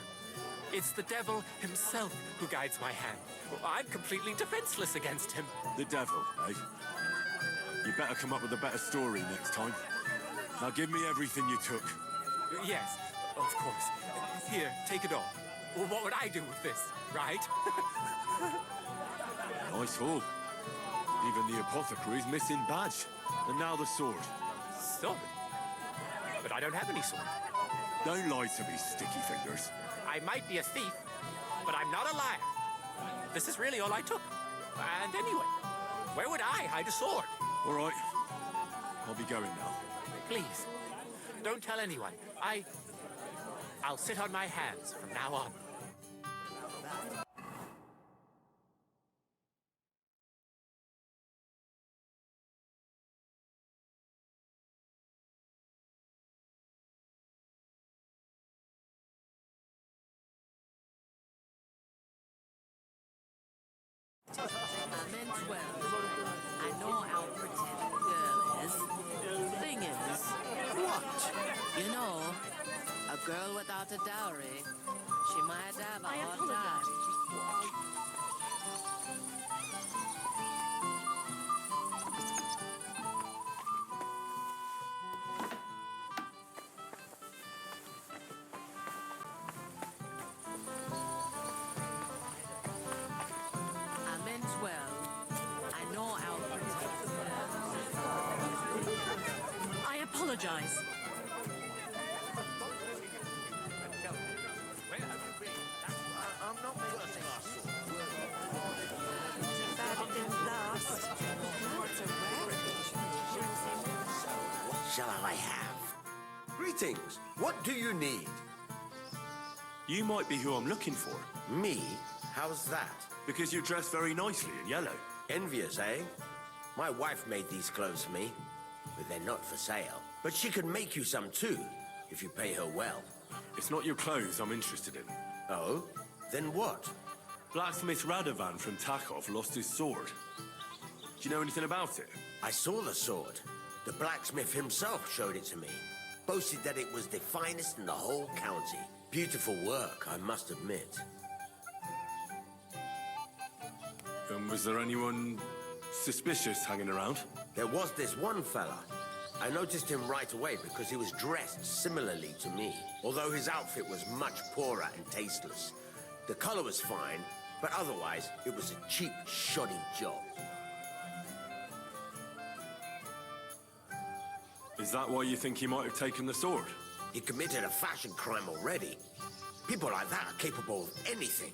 S12: It's the devil himself who guides my hand. I'm completely defenseless against him.
S1: The devil, eh? You better come up with a better story next time. Now give me everything you took.
S12: Yes, of course. Here, take it all. Well, what would I do with this, right?
S1: Nice haul. Even the apothecary's missing badge. And now the sword.
S12: Sword? But I don't have any sword.
S1: Don't lie to me, sticky fingers.
S12: I might be a thief, but I'm not a liar. This is really all I took. And anyway, where would I hide a sword?
S1: All right. I'll be going now.
S12: Please, don't tell anyone. I'll sit on my hands from now on.
S15: I meant well. I know how pretty the girl is. Thing is...
S2: What?
S15: You know, a girl without a dowry, she might have a hard time. I meant well. I know how pretty the girl is.
S11: I apologize.
S2: I'm not trusting our sword.
S11: Too bad it didn't last. Now it's a rare occasion to hear him say more.
S2: So, what shall I have? Greetings. What do you need?
S1: You might be who I'm looking for.
S2: Me? How's that?
S1: Because you're dressed very nicely in yellow.
S2: Envious, eh? My wife made these clothes for me, but they're not for sale. But she can make you some too, if you pay her well.
S1: It's not your clothes I'm interested in.
S2: Oh? Then what?
S1: Blacksmith Radovan from Takov lost his sword. Do you know anything about it?
S2: I saw the sword. The blacksmith himself showed it to me. Boasted that it was the finest in the whole county. Beautiful work, I must admit.
S1: And was there anyone suspicious hanging around?
S2: There was this one fella. I noticed him right away because he was dressed similarly to me, although his outfit was much poorer and tasteless. The color was fine, But otherwise, it was a cheap, shoddy job.
S1: Is that why you think he might have taken the sword?
S2: He committed a fashion crime already. People like that are capable of anything.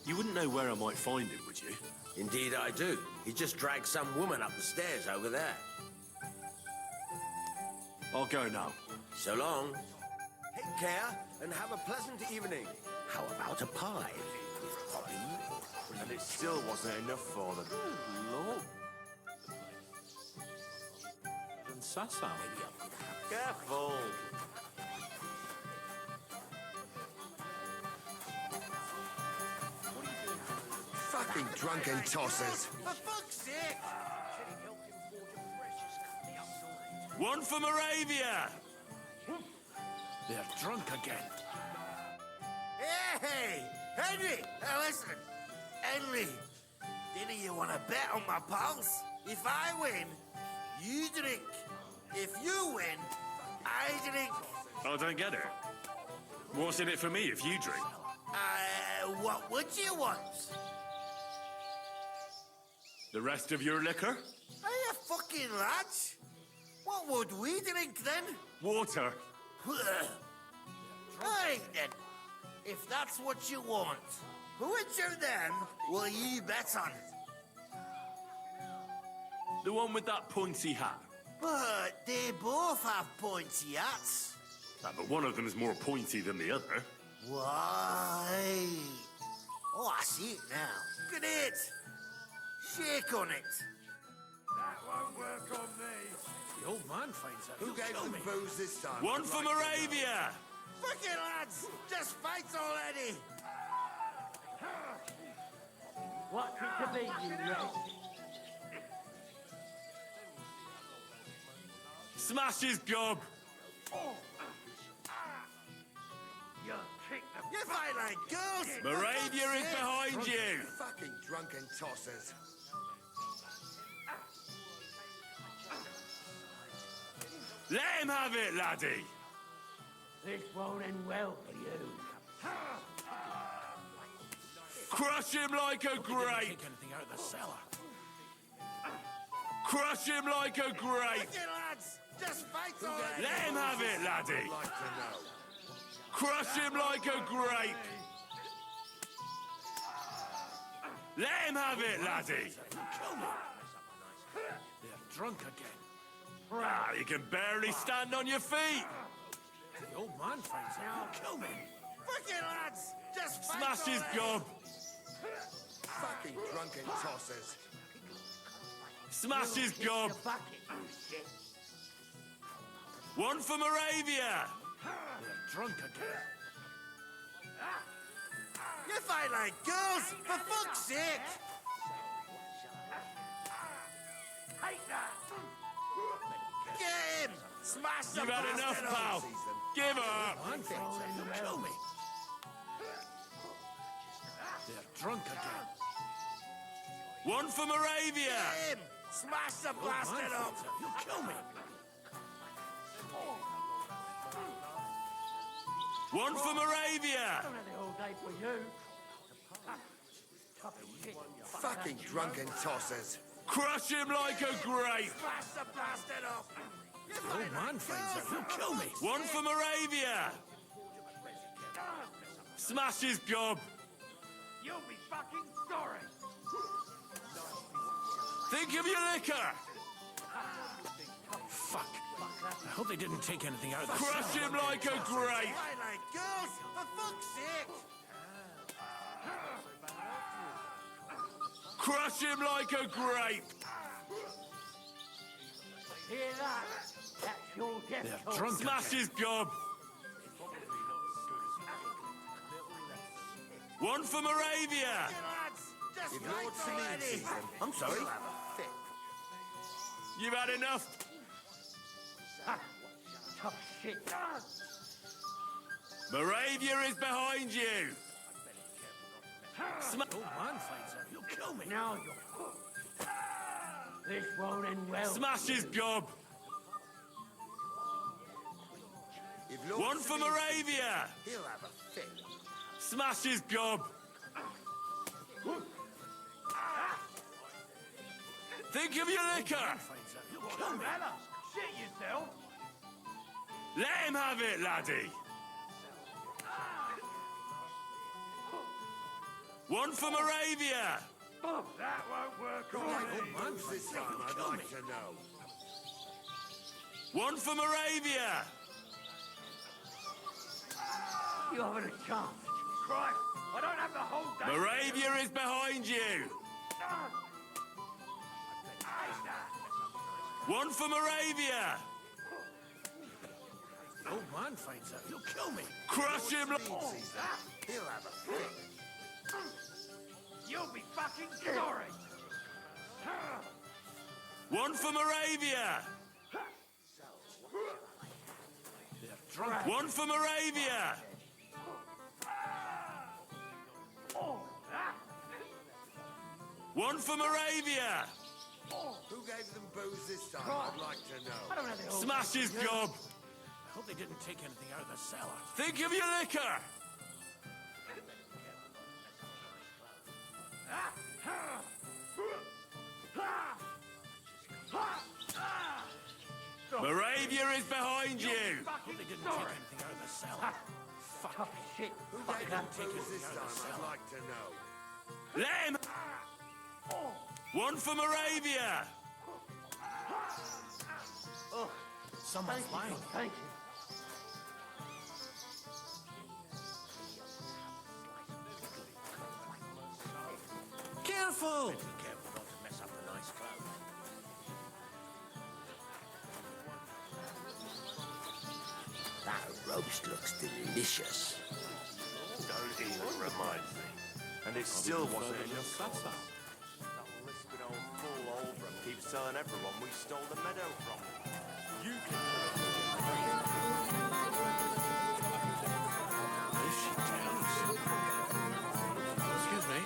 S1: You wouldn't know where I might find him, would you?
S2: Indeed I do. He just dragged some woman up the stairs over there.
S1: I'll go now.
S2: So long. Take care and have a pleasant evening. How about a pie? With coffee?
S6: And it still wasn't enough for them.
S13: Lord. And Sasa.
S6: Careful!
S18: Fucking drunken tossers.
S3: For fuck's sake!
S1: One for Moravia!
S3: They're drunk again.
S16: Hey! Henry! Now listen. Henry, didn't you want to bet on my pals? If I win, you drink. If you win, I drink.
S1: I don't get it. What's in it for me if you drink?
S16: What would you want?
S1: The rest of your liquor?
S16: Are you fucking lads? What would we drink then?
S1: Water.
S16: Right then. If that's what you want, which of them will you bet on?
S1: The one with that pointy hat.
S16: But they both have pointy hats.
S1: Ah, but one of them is more pointy than the other.
S16: Why? Oh, I see it now. Great. Shake on it.
S3: That won't work on me. The old man finds out.
S18: Who gave them booze this time?
S1: One for Moravia!
S16: Fuck it, lads. Just fight already.
S3: What's it to be, you red?
S1: Smash his gob!
S16: You fight like girls.
S1: Moravia is behind you!
S18: Fucking drunken tossers.
S1: Let him have it, laddie!
S3: This won't end well for you.
S1: Crush him like a grape!
S3: Take anything out of the cellar.
S1: Crush him like a grape!
S16: Okay, lads. Just fight already.
S1: Let him have it, laddie!
S18: I'd like to know.
S1: Crush him like a grape! Let him have it, laddie!
S3: Kill me. They're drunk again.
S1: Ah, you can barely stand on your feet!
S3: The old man finds out. Kill me.
S16: Fuck it, lads. Just fight
S1: Smash his
S16: already.
S1: gob!
S18: Fucking drunken tossers.
S1: Smash his gob! One for Moravia!
S3: They're drunk again.
S16: You fight like girls, for fuck's sake. Take that. Get him. Smash the
S1: You've had enough,
S16: bastard
S1: pal!
S16: up.
S1: Give up!
S3: Man finds out. You'll kill me. They're drunk again.
S1: One for Moravia!
S16: Get him. Smash the bastard up.
S3: You'll kill me.
S1: One for Moravia!
S18: Fucking drunken tossers.
S1: Crush him like a grape!
S16: Smash the bastard up. You
S3: The
S16: fight
S3: old man
S16: like
S3: finds out.
S16: girls.
S3: You'll kill me.
S1: One for Moravia! Smash his gob!
S3: You'll be fucking sorry.
S1: Think of your liquor!
S3: Fuck. I hope they didn't take anything out of the
S1: Crush
S3: cellar.
S1: him like a grape!
S16: Fight like girls, for fuck's sake.
S1: Crush him like a grape!
S3: Hear that? That's your death. They're drunk
S1: Smash
S3: again.
S1: his gob! One for Moravia!
S16: Hey, lads. Just
S18: If
S16: fight
S18: Lord Samin
S16: already.
S18: sees them, I'm sorry.
S1: You've had enough!
S3: Tough shit.
S1: Moravia is behind you!
S3: The old man finds out. You'll kill me. Now you're hooked. This won't end well.
S1: Smash his gob!
S18: If Lord
S1: One for
S18: Samin sees them,
S1: Moravia!
S18: he'll have a fit.
S1: Smash his gob! Think of your liquor!
S3: Shit yourself!
S1: Let him have it, laddie! One for Moravia!
S3: That won't work on me.
S2: This time, I'd like to know.
S1: One for Moravia!
S3: You haven't a chance. Christ, I don't have the whole day.
S1: Moravia is behind you! One for Moravia!
S3: Old man finds out, he'll kill me.
S1: Crush him!
S2: He'll have a fit.
S3: You'll be fucking sorry.
S1: One for Moravia! One for Moravia! One for Moravia!
S2: Who gave them booze this time? I'd like to know.
S1: Smash his gob!
S3: I hope they didn't take anything out of the cellar.
S1: Think of your liquor! Moravia is behind you!
S3: I hope they didn't take anything out of the cellar. Fuck shit.
S2: Who gave them booze this time? I'd like to know.
S1: Let him... One for Moravia!
S3: Oh, someone's lying. Thank you.
S2: Careful!
S3: Be careful not to mess up the nice clothes.
S2: That roast looks delicious.
S7: Don't even remind me.
S6: And it still wasn't enough salsa. That lisping old fool Oldham keeps telling everyone we stole the meadow from him. You can...
S3: If she tells. Excuse me.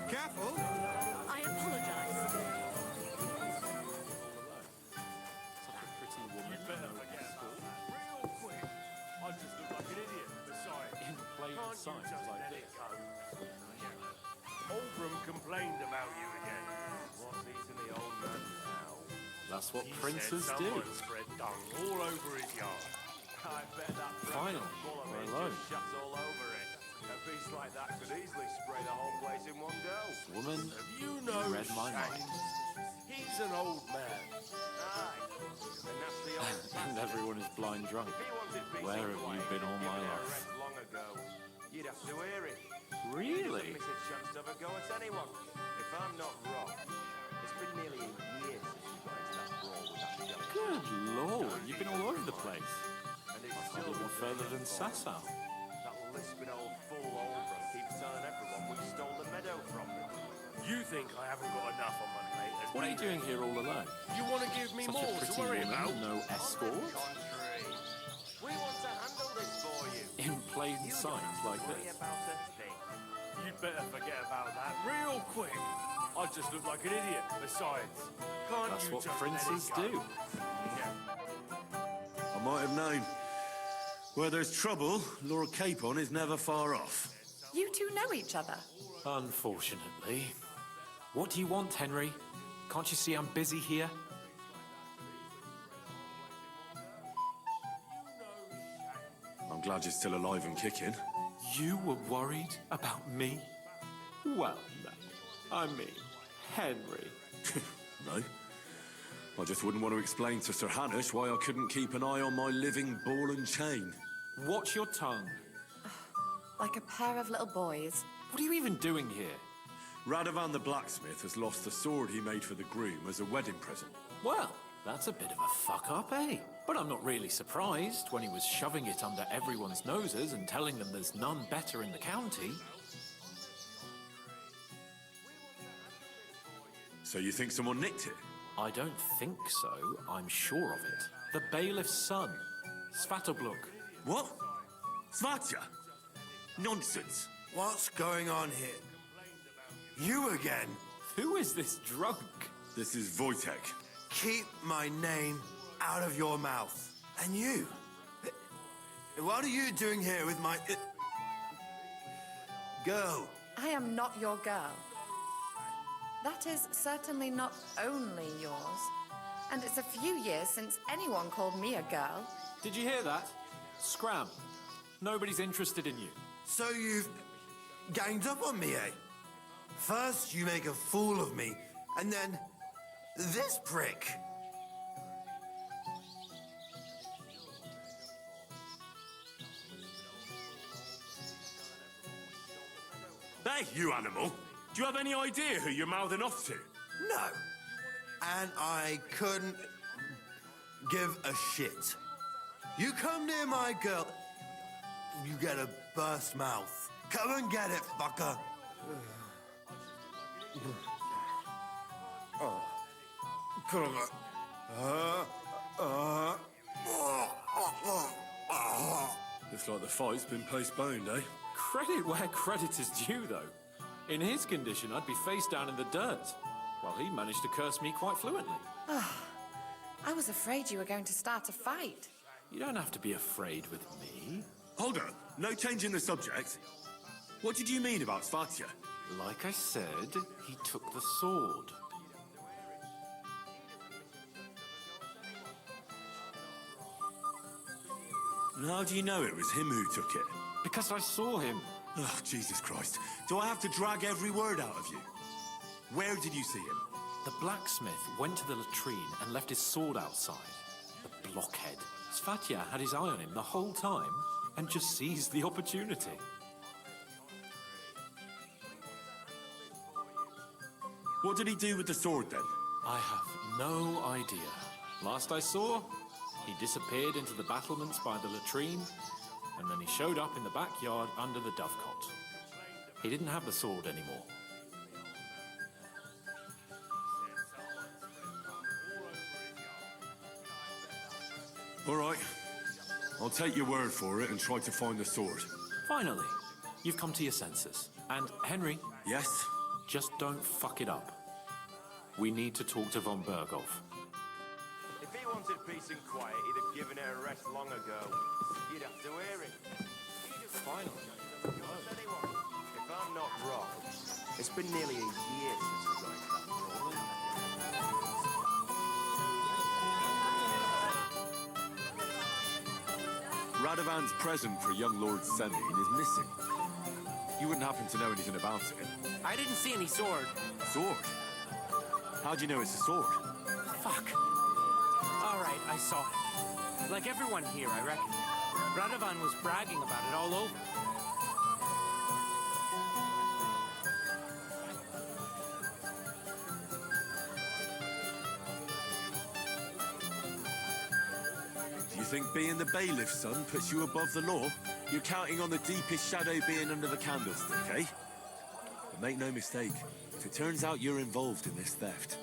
S18: Careful!
S17: I apologize.
S13: Such a pretty woman.
S7: Better forget about that. Real quick. I just look like an idiot. Besides,
S13: In plain sight like this.
S7: Oldham complained about you again. What's eating the old man now?
S13: That's what
S7: He
S13: princes
S7: said
S13: do.
S7: someone spread dung all over his yard.
S6: I bet that
S13: Finally, we're alone.
S6: shuts all over it. A beast like that could easily spray the whole place in one go.
S13: Woman,
S7: You
S13: you
S7: know,
S13: read my mind.
S7: He's an old man.
S6: Aye. And that's the old
S13: And everyone is blind drunk.
S6: If he wanted peace
S13: Where
S6: and
S13: have you
S6: quiet,
S13: been all
S6: he'd
S13: my
S6: give me a
S13: life?
S6: rest long ago. You'd have to hear it.
S13: Really?
S6: He doesn't miss a chance to have a go at anyone. If I'm not wrong, it's been nearly a year since you got into that brawl with that jelly.
S13: Good lord, you've been all over the place.
S6: And it's
S13: Not
S6: still
S13: even further than Sasau.
S6: That lisping old fool Oldham keeps telling everyone we stole the meadow from him.
S7: You think I haven't got enough on my plate? as
S13: What are you
S7: maybe-
S13: doing here all alone?
S7: You want to give me
S13: Such
S7: more
S13: a
S7: to
S13: pretty
S7: worry
S13: woman,
S7: about?
S13: no escort?
S6: Contrary. We want to handle this for you.
S13: In plain
S6: You
S13: sight
S6: don't have
S13: like
S6: to worry
S13: this.
S6: about a thing.
S7: You'd better forget about that real quick. I just look like an idiot. Besides, can't
S13: That's
S7: you
S13: what
S7: just
S13: princes
S7: let it go?
S13: do.
S1: I might have known. Where there's trouble, Lord Capon is never far off.
S19: You two know each other.
S13: Unfortunately. What do you want, Henry? Can't you see I'm busy here?
S1: I'm glad you're still alive and kicking.
S13: You were worried about me? Well, no. I mean, Henry.
S1: No. I just wouldn't want to explain to Sir Hanish why I couldn't keep an eye on my living ball and chain.
S13: Watch your tongue.
S19: Like a pair of little boys.
S13: What are you even doing here?
S1: Radovan the blacksmith has lost the sword he made for the groom as a wedding present.
S13: Well, that's a bit of a fuck-up, eh? But I'm not really surprised when he was shoving it under everyone's noses and telling them there's none better in the county.
S1: So you think someone nicked it?
S13: I don't think so. I'm sure of it. The bailiff's son, Svatobluk.
S1: What? Svatya? Nonsense.
S18: What's going on here? You again?
S13: Who is this drunk?
S1: This is Wojtek.
S18: Keep my name out of your mouth. And you? What are you doing here with my... girl?
S19: I am not your girl. That is certainly not only yours. And it's a few years since anyone called me a girl.
S13: Did you hear that? Scram. Nobody's interested in you.
S18: So you've ganged up on me, eh? First you make a fool of me, and then this prick.
S1: Hey, you animal! Do you have any idea who you're mouthing off to?
S18: No. And I couldn't give a shit. You come near my girl, you get a burst mouth. Come and get it, fucker.
S1: Looks like the fight's been postponed, eh?
S13: Credit where credit is due, though. In his condition, I'd be face down in the dirt, while he managed to curse me quite fluently.
S19: I was afraid you were going to start a fight.
S13: You don't have to be afraid with me.
S1: Hold on. No change in the subject. What did you mean about Svatya?
S13: Like I said, he took the sword.
S1: And how do you know it was him who took it?
S13: Because I saw him.
S1: Oh, Jesus Christ. Do I have to drag every word out of you? Where did you see him?
S13: The blacksmith went to the latrine and left his sword outside. The blockhead. Svatya had his eye on him the whole time and just seized the opportunity.
S1: What did he do with the sword, then?
S13: I have no idea. Last I saw, he disappeared into the battlements by the latrine, and then he showed up in the backyard under the dovecot. He didn't have the sword anymore.
S1: All right. I'll take your word for it and try to find the sword.
S13: Finally, you've come to your senses. And, Henry...
S1: Yes?
S13: Just don't fuck it up. We need to talk to von Berghoff.
S6: If he wanted peace and quiet, he'd have given it a rest long ago. You'd have to hear it. Finally. Anyone, if I'm not wrong, it's been nearly a year since we got into that brawl.
S1: Radovan's present for young Lord Semyon is missing. You wouldn't happen to know anything about it?
S5: I didn't see any sword.
S1: Sword? How'd you know it's a sword?
S5: Fuck. All right, I saw it. Like everyone here, I reckon. Radovan was bragging about it all over.
S1: Do you think being the bailiff's son puts you above the law? You're counting on the deepest shadow being under the candlestick, eh? But make no mistake, if it turns out you're involved in this theft,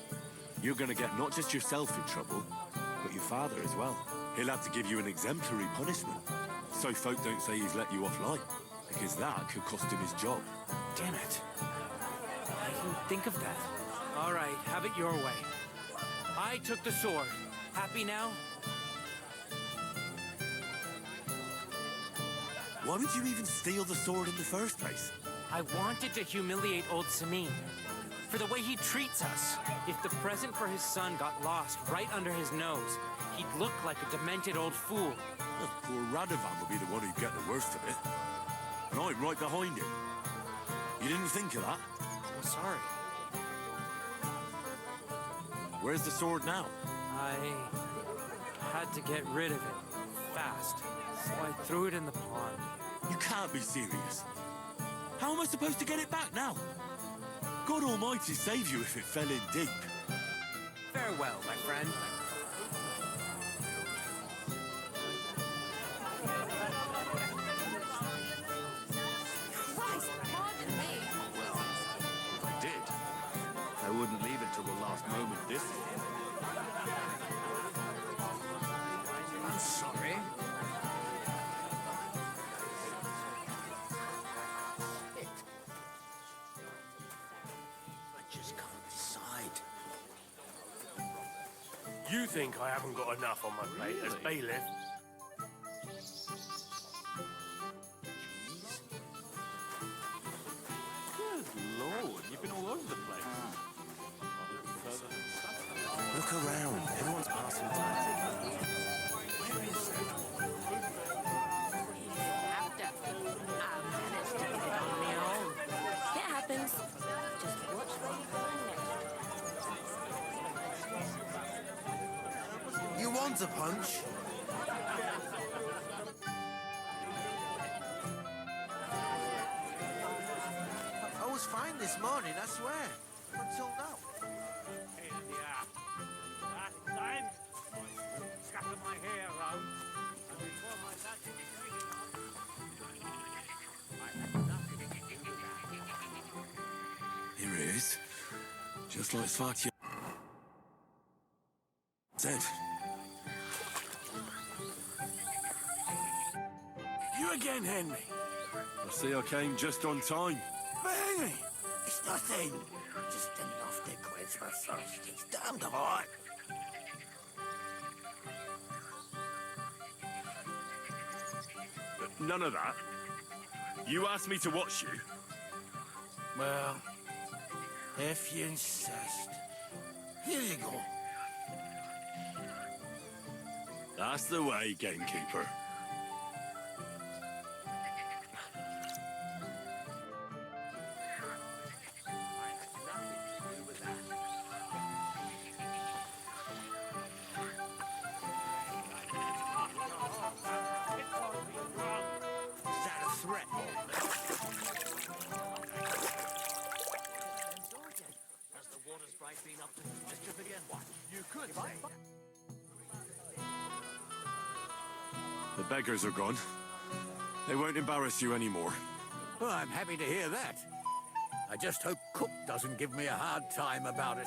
S1: you're gonna get not just yourself in trouble, but your father as well. He'll have to give you an exemplary punishment, so folk don't say he's let you off light, because that could cost him his job.
S5: Damn it. I didn't think of that. All right, have it your way. I took the sword. Happy now?
S1: Why would you even steal the sword in the first place?
S5: I wanted to humiliate old Samin. For the way he treats us. If the present for his son got lost right under his nose, he'd look like a demented old fool.
S1: Well, poor Radovan would be the one who'd get the worst of it. And I'm right behind him. You didn't think of that?
S5: I'm sorry.
S1: Where's the sword now?
S5: I had to get rid of it. Fast. So I threw it in the pond.
S1: You can't be serious. How am I supposed to get it back now? God Almighty save you if it fell in deep.
S3: Farewell, my friend.
S19: Christ, pardon me.
S21: Well, if I did, I wouldn't leave it till the last moment this year.
S3: I'm sorry.
S2: I just can't decide.
S7: You think I haven't got enough on my plate as bailiff?
S21: Good Lord, you've been all over the place.
S2: Look around. Everyone's passing by.
S15: After, I managed to get it on my own.
S19: It happens.
S11: Just watch what you find next.
S18: You want a punch?
S3: I was fine this morning, I swear. Until now.
S5: Last time, scatter my hair round, and before my magic I had nothing to do with that.
S1: Here it is. Just like Svartia said.
S3: You again, Henry.
S1: I see I came just on time.
S3: But Henry, it's nothing. Just enough to quench my thirst. It's damned hot.
S1: None of that. You asked me to watch you.
S3: Well, if you insist. Here you go.
S1: That's the way, gamekeeper.
S3: Is that a threat, Has the water sprite been up to mischief again? What? You could say.
S1: The beggars are gone. They won't embarrass you anymore.
S16: Well, I'm happy to hear that. I just hope Cook doesn't give me a hard time about it.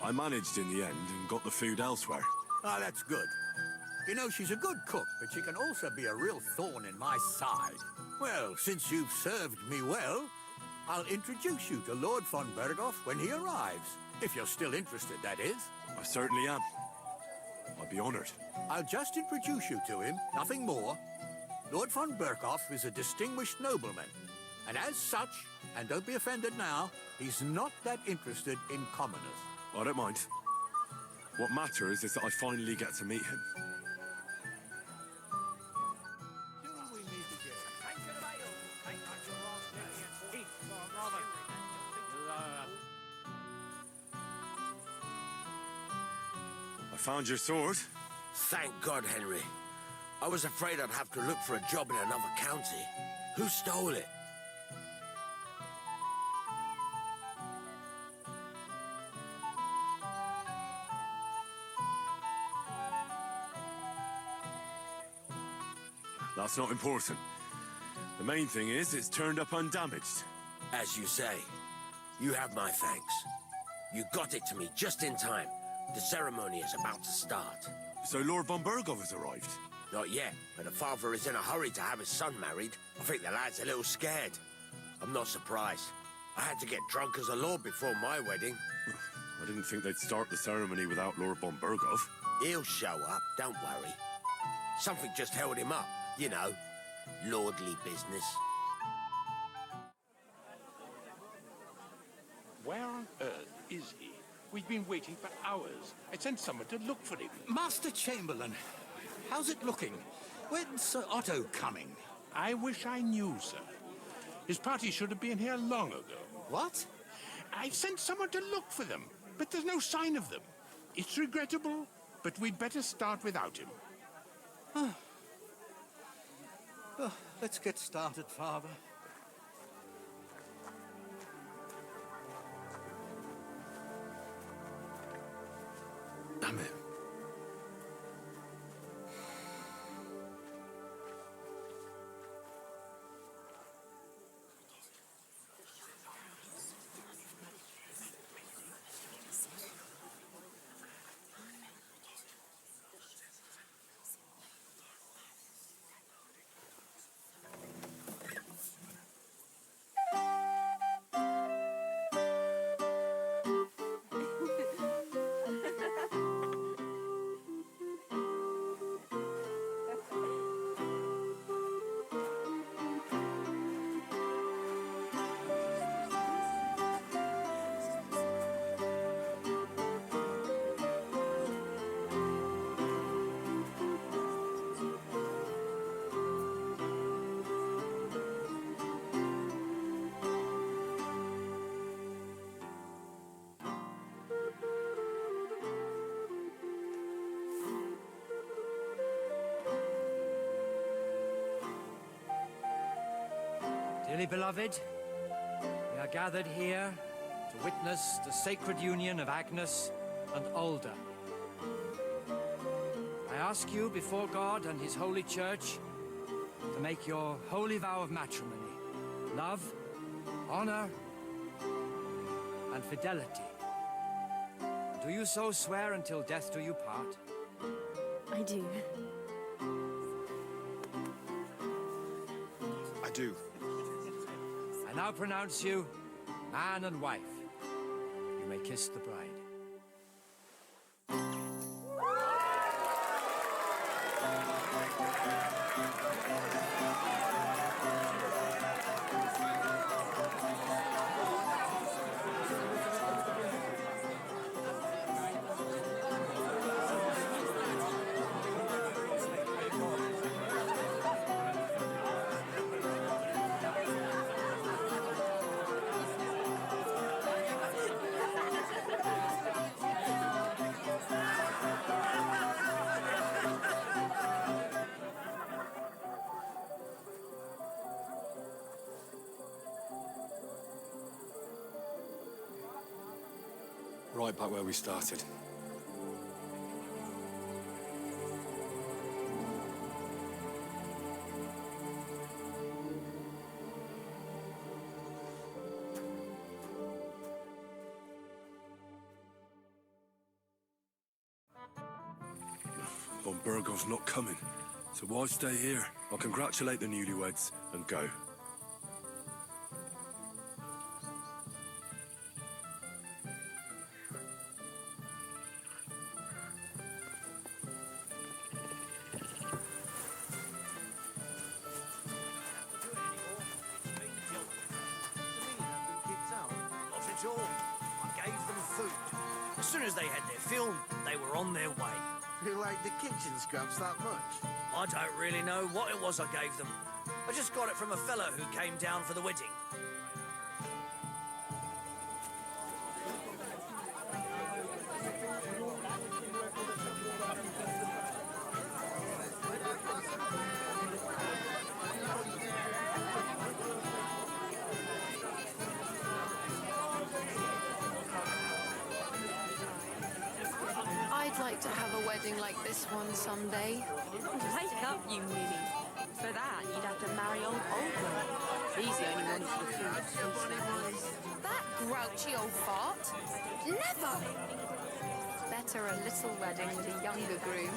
S1: I managed in the end and got the food elsewhere.
S16: Ah, that's good. You know, she's a good cook, but she can also be a real thorn in my side. Well, since you've served me well, I'll introduce you to Lord von Berghoff when he arrives. If you're still interested, that is.
S1: I certainly am. I'd be honored.
S16: I'll just introduce you to him, nothing more. Lord von Berghoff is a distinguished nobleman. And as such, and don't be offended now, he's not that interested in commoners.
S1: I don't mind. What matters is that I finally get to meet him. I found your sword.
S2: Thank God, Henry. I was afraid I'd have to look for a job in another county. Who stole it?
S1: That's not important. The main thing is it's turned up undamaged.
S2: As you say, you have my thanks. You got it to me just in time. The ceremony is about to start.
S1: So Lord von Berghoff has arrived?
S2: Not yet, but the father is in a hurry to have his son married. I think the lad's a little scared. I'm not surprised. I had to get drunk as a lord before my wedding.
S1: I didn't think they'd start the ceremony without Lord von Berghoff.
S2: He'll show up, don't worry. Something just held him up, you know. Lordly business.
S9: Where on earth is he? We've been waiting for hours. I sent someone to look for him.
S16: Master Chamberlain, how's it looking? When's Sir Otto coming?
S9: I wish I knew, sir. His party should have been here long ago.
S16: What?
S9: I sent someone to look for them, but there's no sign of them. It's regrettable, but we'd better start without him.
S3: Let's get started, Father.
S1: Damn it.
S20: Dearly beloved, we are gathered here to witness the sacred union of Agnes and Alda. I ask you before God and His holy church to make your holy vow of matrimony, love, honor, and fidelity. Do you so swear until death do you part?
S22: I do.
S1: I do.
S20: I now pronounce you man and wife. You may kiss the bride.
S1: Right back where we started. Von Burgov's not coming, so why stay here? I'll congratulate the newlyweds and go.
S16: Not at all. I gave them food. As soon as they had their fill, they were on their way.
S2: You like the kitchen scraps that much?
S16: I don't really know what it was I gave them. I just got it from a fellow who came down for the wedding.
S19: I'd like to have a wedding like this one someday.
S11: Wake up, you ninny. For that, you'd have to marry old Oldman. He's the only one who can afford to.
S19: That grouchy old fart? Never! Better a little wedding with a younger groom.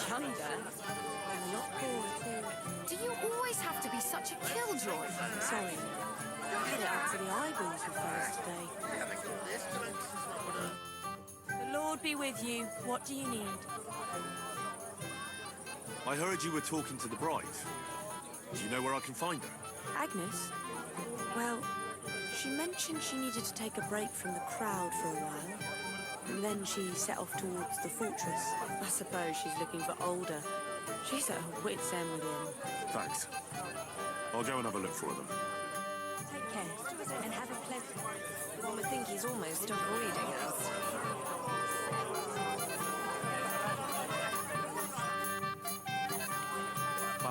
S11: Younger? I'm not poor at all.
S19: Do you always have to be such a killjoy?
S11: Sorry. I had it up to the eyeballs with fellas today. The Lord be with you. What do you need?
S1: I heard you were talking to the bride. Do you know where I can find her?
S11: Agnes? Well, she mentioned she needed to take a break from the crowd for a while. And then she set off towards the fortress. I suppose she's looking for Alda. She's at her wit's end with him.
S1: Thanks. I'll go and have a look for them.
S11: Take care, and have a pleasant...
S19: One would think he's almost avoiding us.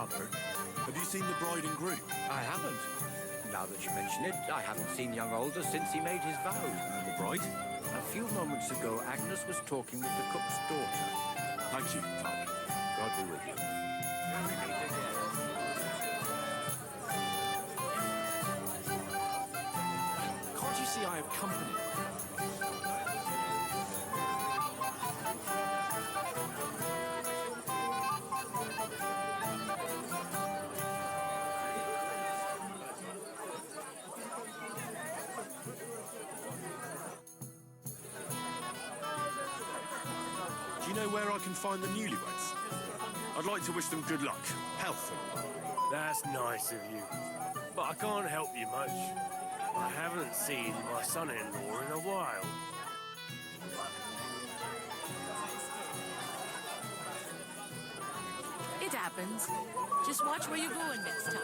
S1: brother. Have you seen the bride and groom?
S8: I haven't. Now that you mention it, I haven't seen young Alder since he made his vows.
S1: And the bride?
S8: A few moments ago, Agnes was talking with the cook's daughter.
S1: Thank you, Father.
S8: God be with you.
S12: Can't you see I have company?
S1: Do you know where I can find the newlyweds? I'd like to wish them good luck, health and all.
S7: That's nice of you. But I can't help you much. I haven't seen my son-in-law in a while.
S15: It happens. Just watch where you're going next time.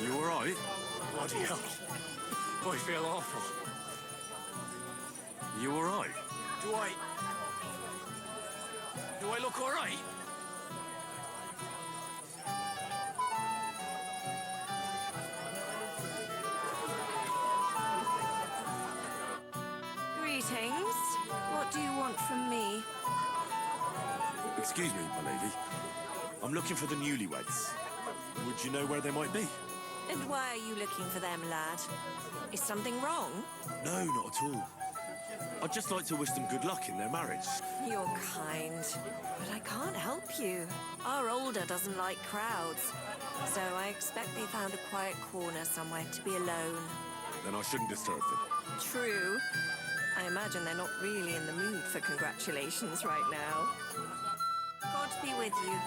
S1: You all right?
S12: Bloody hell. I feel awful.
S1: You all right?
S12: Do I look all right?
S11: Greetings. What do you want from me?
S1: Excuse me, my lady. I'm looking for the newlyweds. Would you know where they might be?
S11: And why are you looking for them, lad? Is something wrong?
S1: No, not at all. I'd just like to wish them good luck in their marriage.
S11: You're kind, but I can't help you. Our older doesn't like crowds, so I expect they found a quiet corner somewhere to be alone.
S1: Then I shouldn't disturb them.
S11: True. I imagine they're not really in the mood for congratulations right now. God be with you.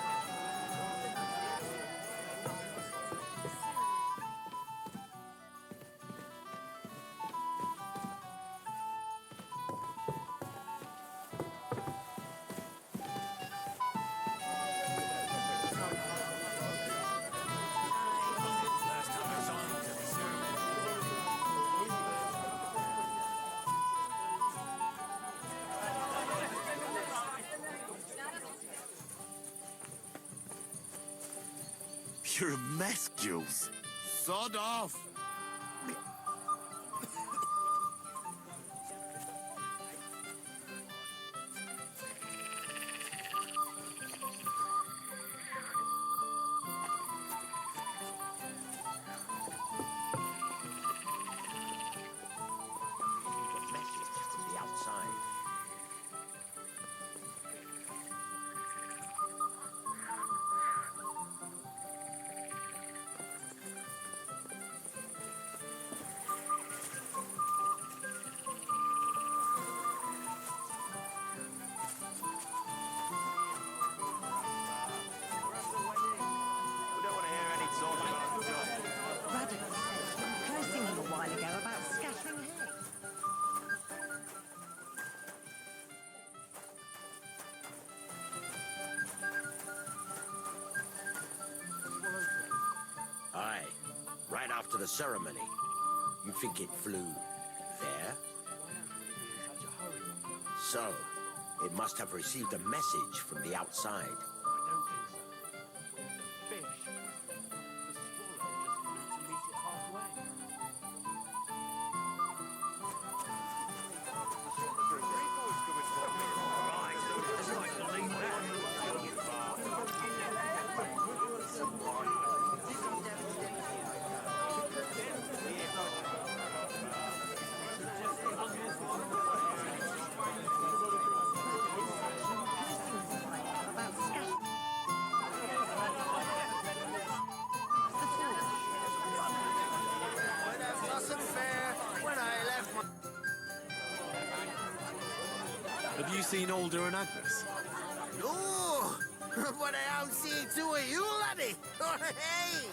S1: You're a mess, Jules.
S2: Sod off! The message from the outside.
S6: We don't want to hear any talk about the job.
S17: Radical. I was thinking a while ago about scattering hay.
S2: Aye, right after the ceremony. You think it flew fair? So, it must have received a message from the outside.
S1: Have you seen Alder and Agnes?
S2: Oh, but I don't see two of you, laddie. Hey!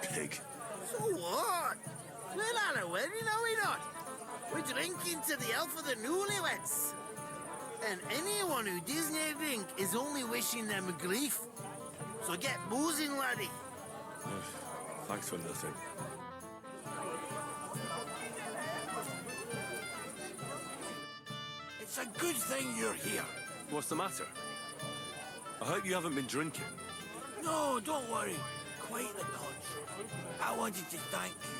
S1: Pig.
S2: So what? We're not a wedding, are we not? We're drinking to the health of the newlyweds. And anyone who doesn't drink is only wishing them grief. So get boozing, laddie.
S1: Thanks for nothing.
S3: It's a good thing you're here.
S1: What's the matter? I hope you haven't been drinking.
S3: No, don't worry. Quite the contrary. I wanted to thank you.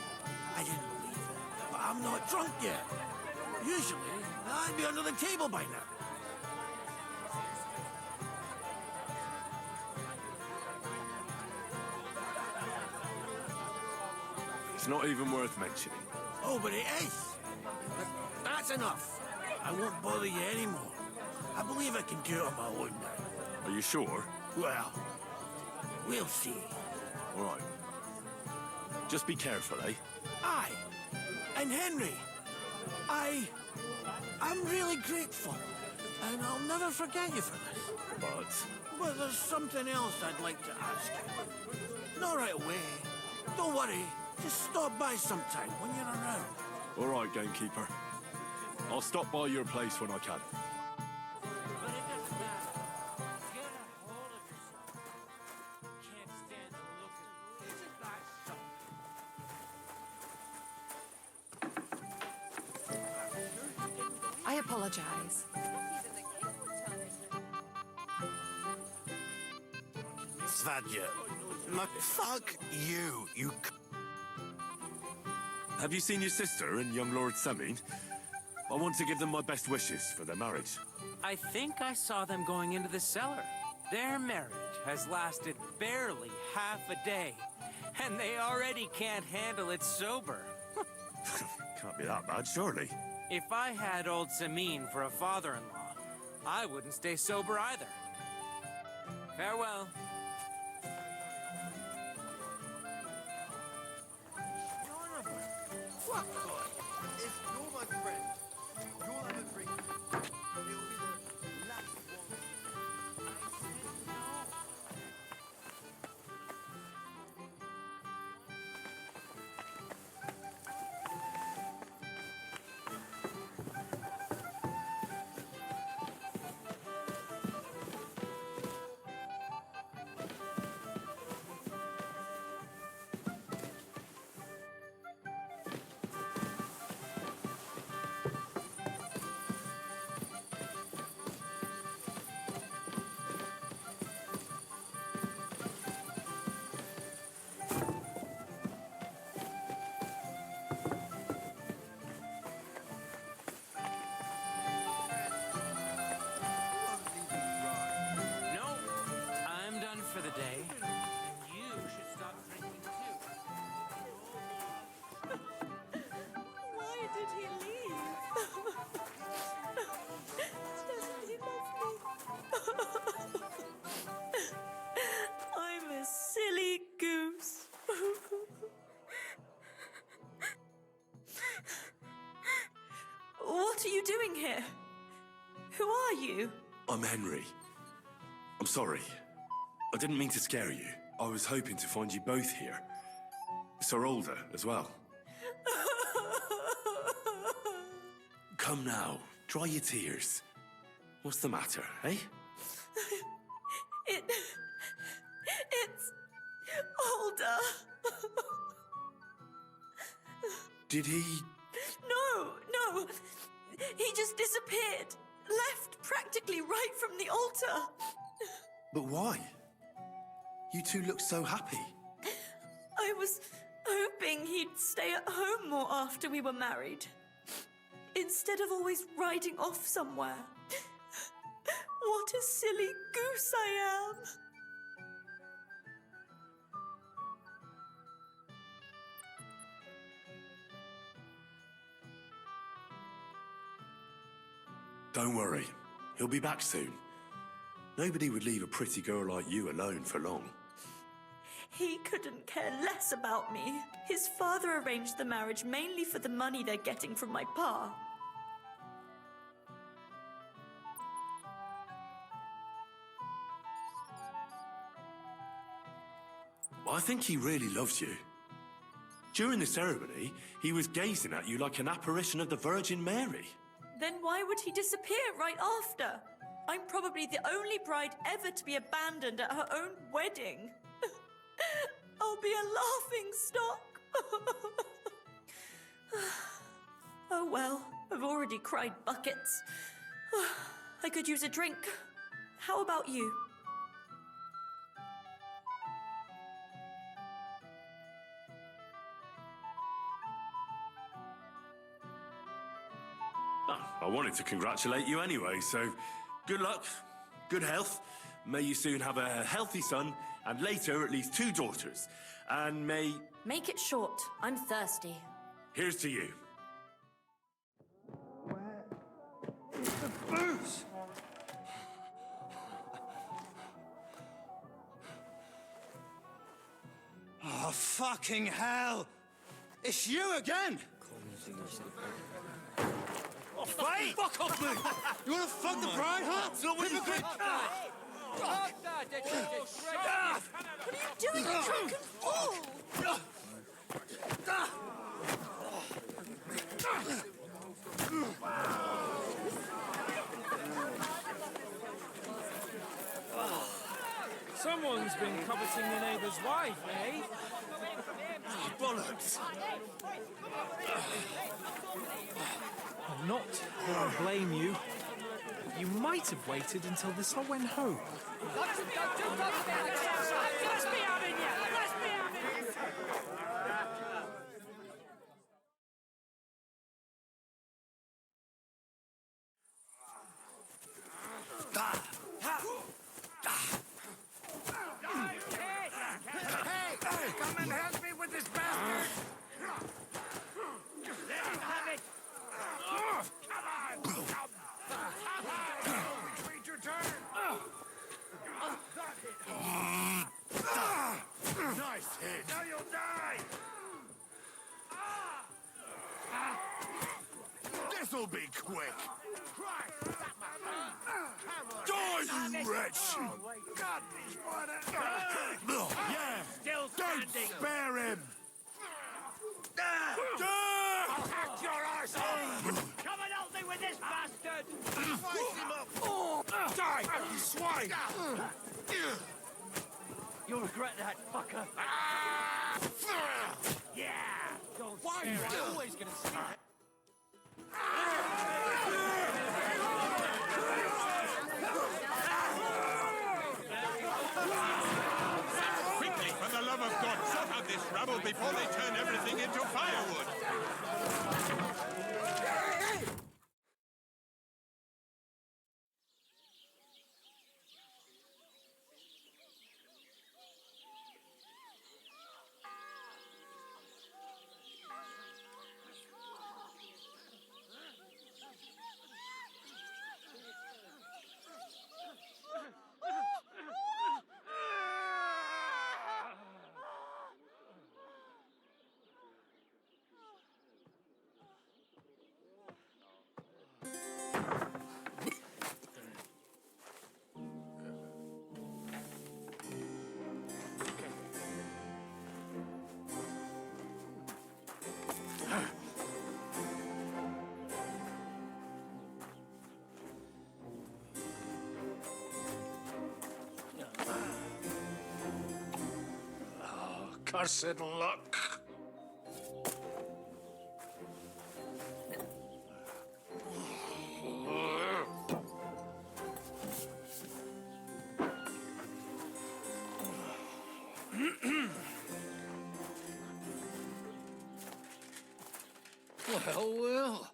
S3: I didn't believe it, but I'm not drunk yet. Usually, I'd be under the table by now.
S1: It's not even worth mentioning.
S3: Oh, but it is. But that's enough. I won't bother you anymore. I believe I can do it on my own now.
S1: Are you sure?
S3: Well, we'll see.
S1: All right. Just be careful, eh?
S3: Aye. And Henry, I'm really grateful. And I'll never forget you for this. But there's something else I'd like to ask you. Not right away. Don't worry. Just stop by sometime when you're around.
S1: All right, gamekeeper. I'll stop by your place when I can.
S5: But it doesn't matter. Get a hold of yourself. Can't stand the look of it. Isn't that something?
S19: I apologize.
S2: Svadja, fuck you, you...
S1: Have you seen your sister and young Lord Semin? I want to give them my best wishes for their marriage.
S5: I think I saw them going into the cellar. Their marriage has lasted barely half a day, and they already can't handle it sober.
S1: Can't be that bad, surely.
S5: If I had old Samin for a father-in-law, I wouldn't stay sober either. Farewell.
S18: What? If you're my friend, you'll have a drink. It'll be the last one.
S5: No, I'm done for the day. And you should stop drinking too.
S11: Why did he leave? Doesn't he love me? I'm a silly goose. What are you doing here? Who are you?
S1: I'm Henry. I'm sorry. I didn't mean to scare you. I was hoping to find you both here. Sir Older as well. Come now, dry your tears. What's the matter, eh?
S11: It's Older.
S1: Did he...
S11: No. He just disappeared. Left practically right from the altar.
S1: But why? You two look so happy.
S11: I was hoping he'd stay at home more after we were married. Instead of always riding off somewhere. What a silly goose I am.
S1: Don't worry. He'll be back soon. Nobody would leave a pretty girl like you alone for long.
S11: He couldn't care less about me. His father arranged the marriage mainly for the money they're getting from my pa.
S1: I think he really loves you. During the ceremony, he was gazing at you like an apparition of the Virgin Mary.
S10: Then why would he disappear right after? I'm probably the only bride ever to be abandoned at her own wedding. I'll be a laughing stock. Oh well, I've already cried buckets. I could use a drink. How about you?
S1: I wanted to congratulate you anyway, so good luck, good health. May you soon have a healthy son, and later at least 2 daughters. And may...
S10: Make it short. I'm thirsty.
S1: Here's to you.
S20: Booze! Oh, fucking hell! It's you again! Oh,
S3: Hey!
S20: fuck off me! You wanna fuck the bride, huh?
S3: It's not what you think.
S10: What are you doing, you drunken fool?
S12: Someone's been coveting the neighbor's wife, eh?
S3: Bollocks!
S12: I'm not going to blame you. You might have waited until this all went home.
S3: Let's be having you! Let's be having you!
S16: Hey! Come and help me with this bastard! Let him have it! Come on! Wait your turn! Nice hit! Now you'll die! This'll be quick! Die, you wretch! God, yeah! Still standing! Don't spare him! I'll hack your arsehole! Come and help me with this bastard! Slice him up! Die, you swine! You'll regret that, fucker! Yeah! Don't
S3: Why are you always gonna say that?
S9: Quickly, for the love of God, sort out this rabble before they turn everything into firewood! Cursed luck.
S14: Well.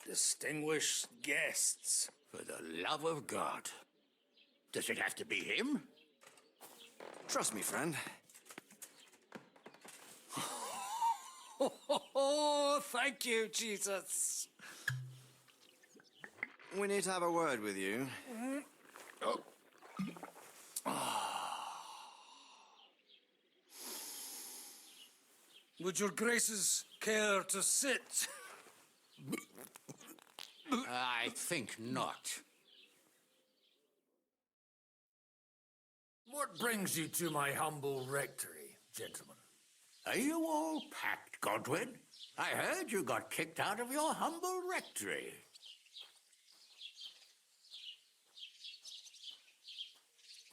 S14: Distinguished guests. For the love of God. Does it have to be him?
S20: Trust me, friend.
S14: Oh, thank you, Jesus.
S20: We need to have a word with you.
S14: Oh.
S20: Would your graces care to sit?
S14: I think not.
S4: What brings you to my humble rectory, gentlemen?
S14: Are you all packed, Godwin? I heard you got kicked out of your humble rectory.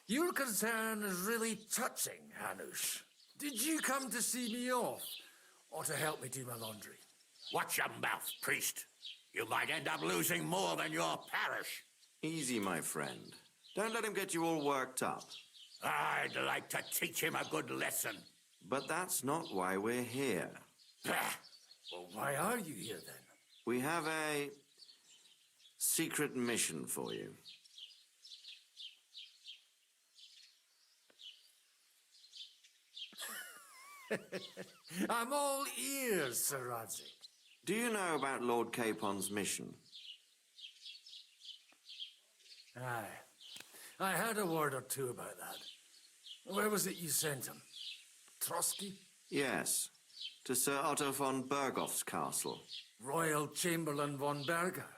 S4: Your concern is really touching, Hanush. Did you come to see me off, or to help me do my laundry?
S14: Watch your mouth, priest. You might end up losing more than your parish.
S13: Easy, my friend. Don't let him get you all worked up.
S14: I'd like to teach him a good lesson.
S13: But that's not why we're here.
S4: Well, why are you here, then?
S13: We have a secret mission for you.
S4: I'm all ears, Sir Radzik.
S13: Do you know about Lord Capon's mission?
S4: Aye. I had a word or two about that. Where was it you sent him? Trotsky?
S13: Yes, to Sir Otto von Bergoff's castle.
S4: Royal Chamberlain von Berger.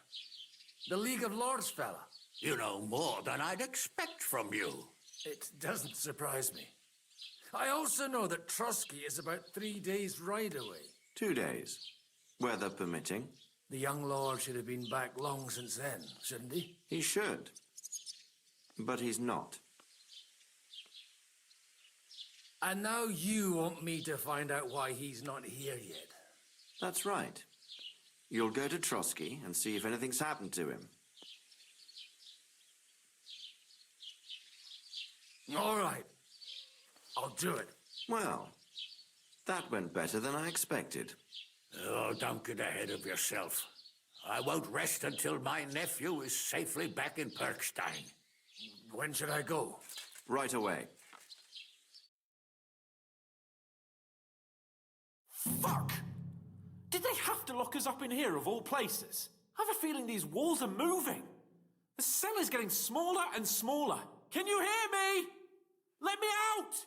S4: The League of Lords fella.
S14: You know more than I'd expect from you.
S4: It doesn't surprise me. I also know that Trotsky is about 3 days' ride away.
S13: 2 days, weather permitting.
S4: The young lord should have been back long since then, shouldn't he?
S13: He should. But he's not.
S4: And now you want me to find out why he's not here yet.
S13: That's right. You'll go to Trotsky and see if anything's happened to him.
S4: All right. I'll do it.
S13: Well, that went better than I expected.
S14: Oh, don't get ahead of yourself. I won't rest until my nephew is safely back in Perkstein.
S4: When should I go?
S13: Right away.
S12: Fuck! Did they have to lock us up in here, of all places? I have a feeling these walls are moving. The cell is getting smaller and smaller. Can you hear me? Let me out!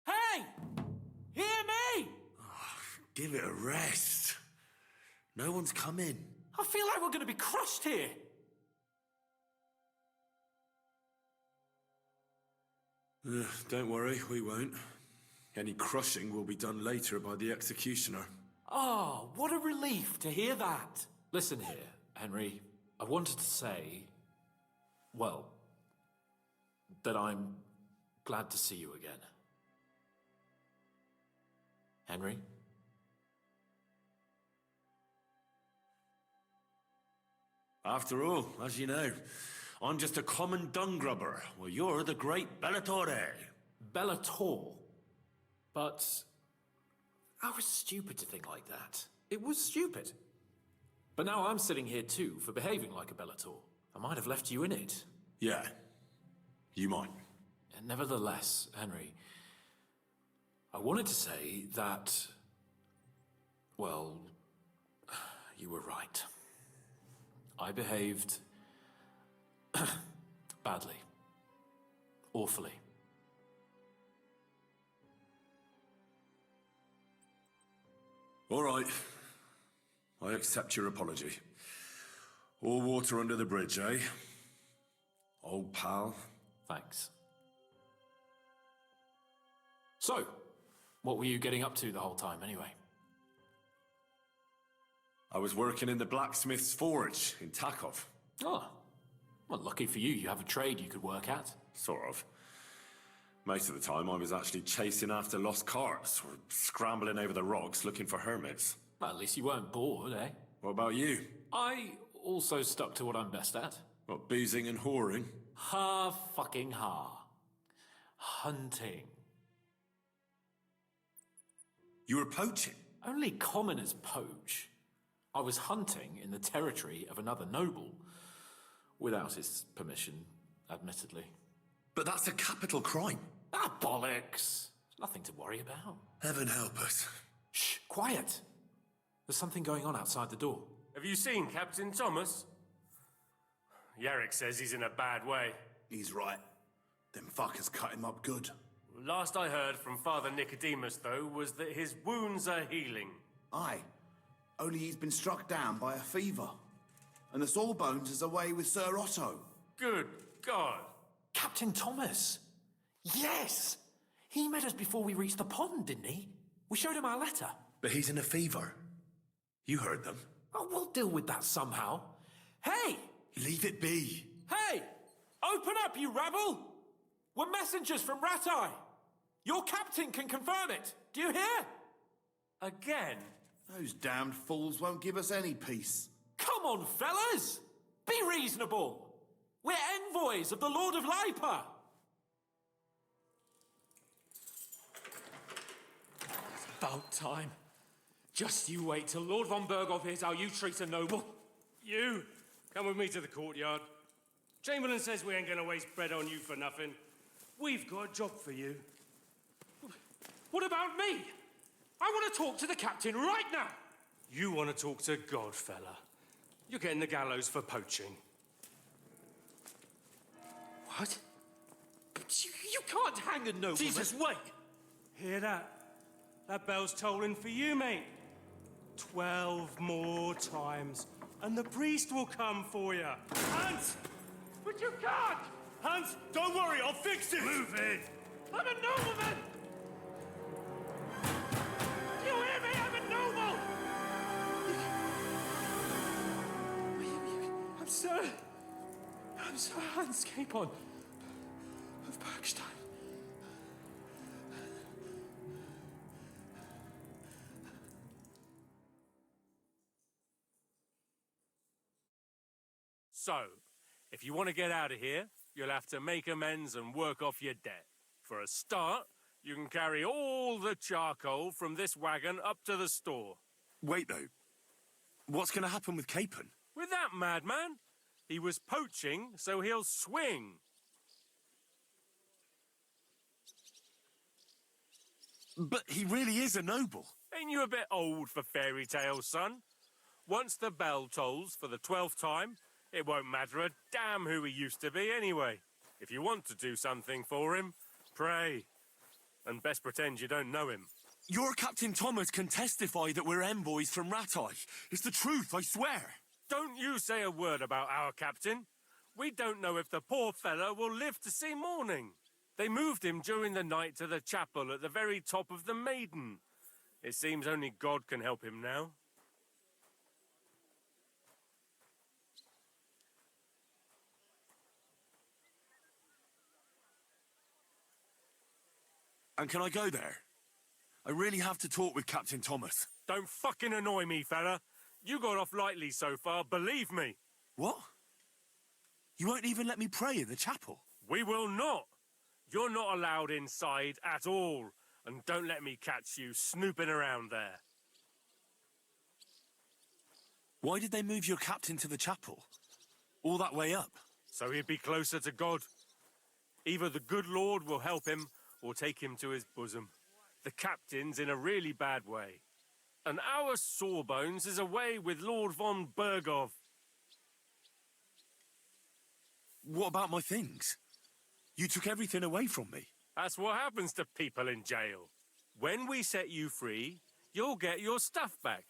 S12: Hey! Hear me!
S1: Give it a rest. No one's come in.
S12: I feel like we're going to be crushed here.
S1: Don't worry, we won't. Any crushing will be done later by the executioner.
S12: Oh, what a relief to hear that. Listen here, Henry. I wanted to say, well, that I'm glad to see you again. Henry?
S1: After all, as you know, I'm just a common dung grubber, while you're the great Bellatore.
S12: Bellator? But I was stupid to think like that. It was stupid. But now I'm sitting here too for behaving like a Bellator. I might have left you in it.
S1: Yeah, you might.
S12: And nevertheless, Henry, I wanted to say that, well, you were right. I behaved badly. Awfully.
S1: All right. I accept your apology. All water under the bridge, eh? Old pal.
S12: Thanks. So, what were you getting up to the whole time, anyway?
S1: I was working in the blacksmith's forge in Takov.
S12: Oh, well, lucky for you, you have a trade you could work at.
S1: Sort of. Most of the time I was actually chasing after lost carts or scrambling over the rocks looking for hermits.
S12: Well, at least you weren't bored, eh?
S1: What about you?
S12: I also stuck to what I'm best at.
S1: What, boozing and whoring?
S12: Fucking hunting.
S1: You were poaching?
S12: Only commoners poach. I was hunting in the territory of another noble. Without his permission, admittedly.
S1: But that's a capital crime.
S12: Ah, bollocks. Nothing to worry about.
S1: Heaven help us.
S12: Shh, quiet. There's something going on outside the door.
S7: Have you seen Captain Thomas? Yarrick says he's in a bad way.
S23: He's right. Them fuckers cut him up good.
S7: Last I heard from Father Nicodemus, though, was that his wounds are healing.
S23: Aye. Only he's been struck down by a fever. And the sawbones is away with Sir Otto.
S7: Good God.
S12: Captain Thomas. Yes! He met us before we reached the pond, didn't he? We showed him our letter.
S23: But he's in a fever. You heard them.
S12: Oh, we'll deal with that somehow. Hey!
S23: Leave it be.
S12: Hey! Open up, you rabble! We're messengers from Ratai. Your captain can confirm it. Do you hear?
S7: Again?
S23: Those damned fools won't give us any peace.
S12: Come on, fellas! Be reasonable. We're envoys of the Lord of Lipa.
S5: It's about time. Just you wait till Lord von Berghoff hears how you treat a noble.
S8: You, come with me to the courtyard. Chamberlain says we ain't gonna waste bread on you for nothing. We've got a job for you.
S5: What about me? I want to talk to the captain right now.
S8: You want to talk to God, fella. You're getting the gallows for poaching.
S5: What? But you can't hang a nobleman.
S8: Jesus, wait! Hear that? That bell's tolling for you, mate. 12 more times, and the priest will come for you. Hans!
S5: But you can't!
S8: Hans, don't worry, I'll fix it! Move it!
S5: I'm a nobleman! Do you hear me? I'm a noble! I'm Sir Hans Capon of Bergstein.
S8: So, if you want to get out of here, you'll have to make amends and work off your debt. For a start, you can carry all the charcoal from this wagon up to the store.
S1: Wait, though. What's going to happen with Capon?
S8: With that madman? He was poaching, so he'll swing.
S1: But he really is a noble.
S8: Ain't you a bit old for fairy tales, son? Once the bell tolls for the 12th time, it won't matter a damn who he used to be anyway. If you want to do something for him, pray. And best pretend you don't know him.
S1: Your Captain Thomas can testify that we're envoys from Ratai. It's the truth, I swear.
S8: Don't you say a word about our captain. We don't know if the poor fellow will live to see morning. They moved him during the night to the chapel at the very top of the Maiden. It seems only God can help him now.
S1: And can I go there? I really have to talk with Captain Thomas.
S8: Don't fucking annoy me, fella. You got off lightly so far, believe me.
S1: What? You won't even let me pray in the chapel?
S8: We will not. You're not allowed inside at all. And don't let me catch you snooping around there.
S1: Why did they move your captain to the chapel? All that way up?
S8: So he'd be closer to God. Either the good Lord will help him, or take him to his bosom. The captain's in a really bad way. And our Sawbones is away with Lord von Berghoff.
S1: What about my things? You took everything away from me.
S8: That's what happens to people in jail. When we set you free, you'll get your stuff back.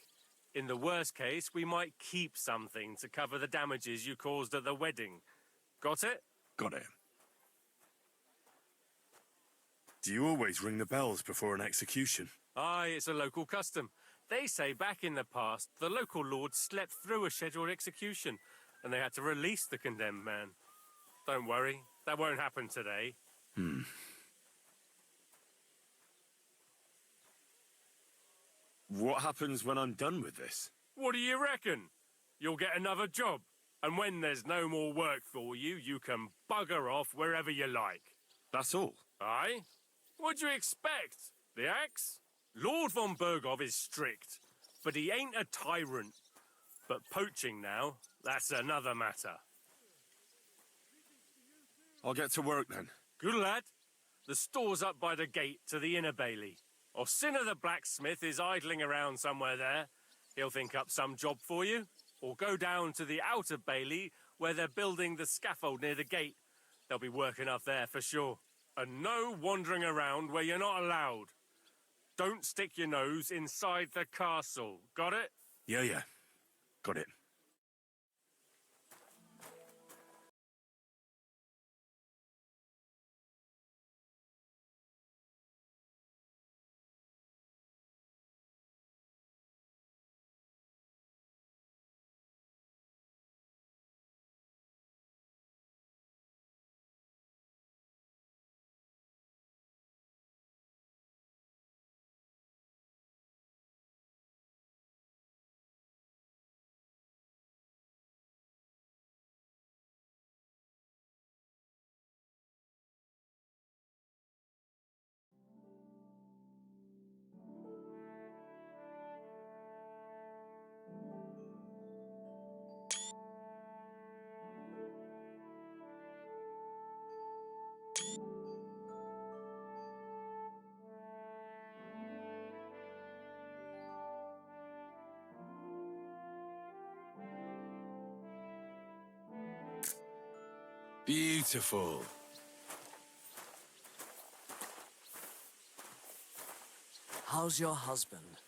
S8: In the worst case, we might keep something to cover the damages you caused at the wedding. Got it?
S1: Got it. Do you always ring the bells before an execution?
S8: Aye, it's a local custom. They say back in the past, the local lord slept through a scheduled execution, and they had to release the condemned man. Don't worry, that won't happen today.
S1: What happens when I'm done with this?
S8: What do you reckon? You'll get another job, and when there's no more work for you, you can bugger off wherever you like.
S1: That's all?
S8: Aye? What do you expect? The axe? Lord von Berghoff is strict, but he ain't a tyrant. But poaching now, that's another matter.
S1: I'll get to work then.
S8: Good lad. The store's up by the gate to the inner bailey. Orsina the blacksmith is idling around somewhere there. He'll think up some job for you. Or go down to the outer bailey where they're building the scaffold near the gate. They'll be working up there for sure. And no wandering around where you're not allowed. Don't stick your nose inside the castle. Got it?
S1: Yeah. Got it. Beautiful.
S16: How's your husband?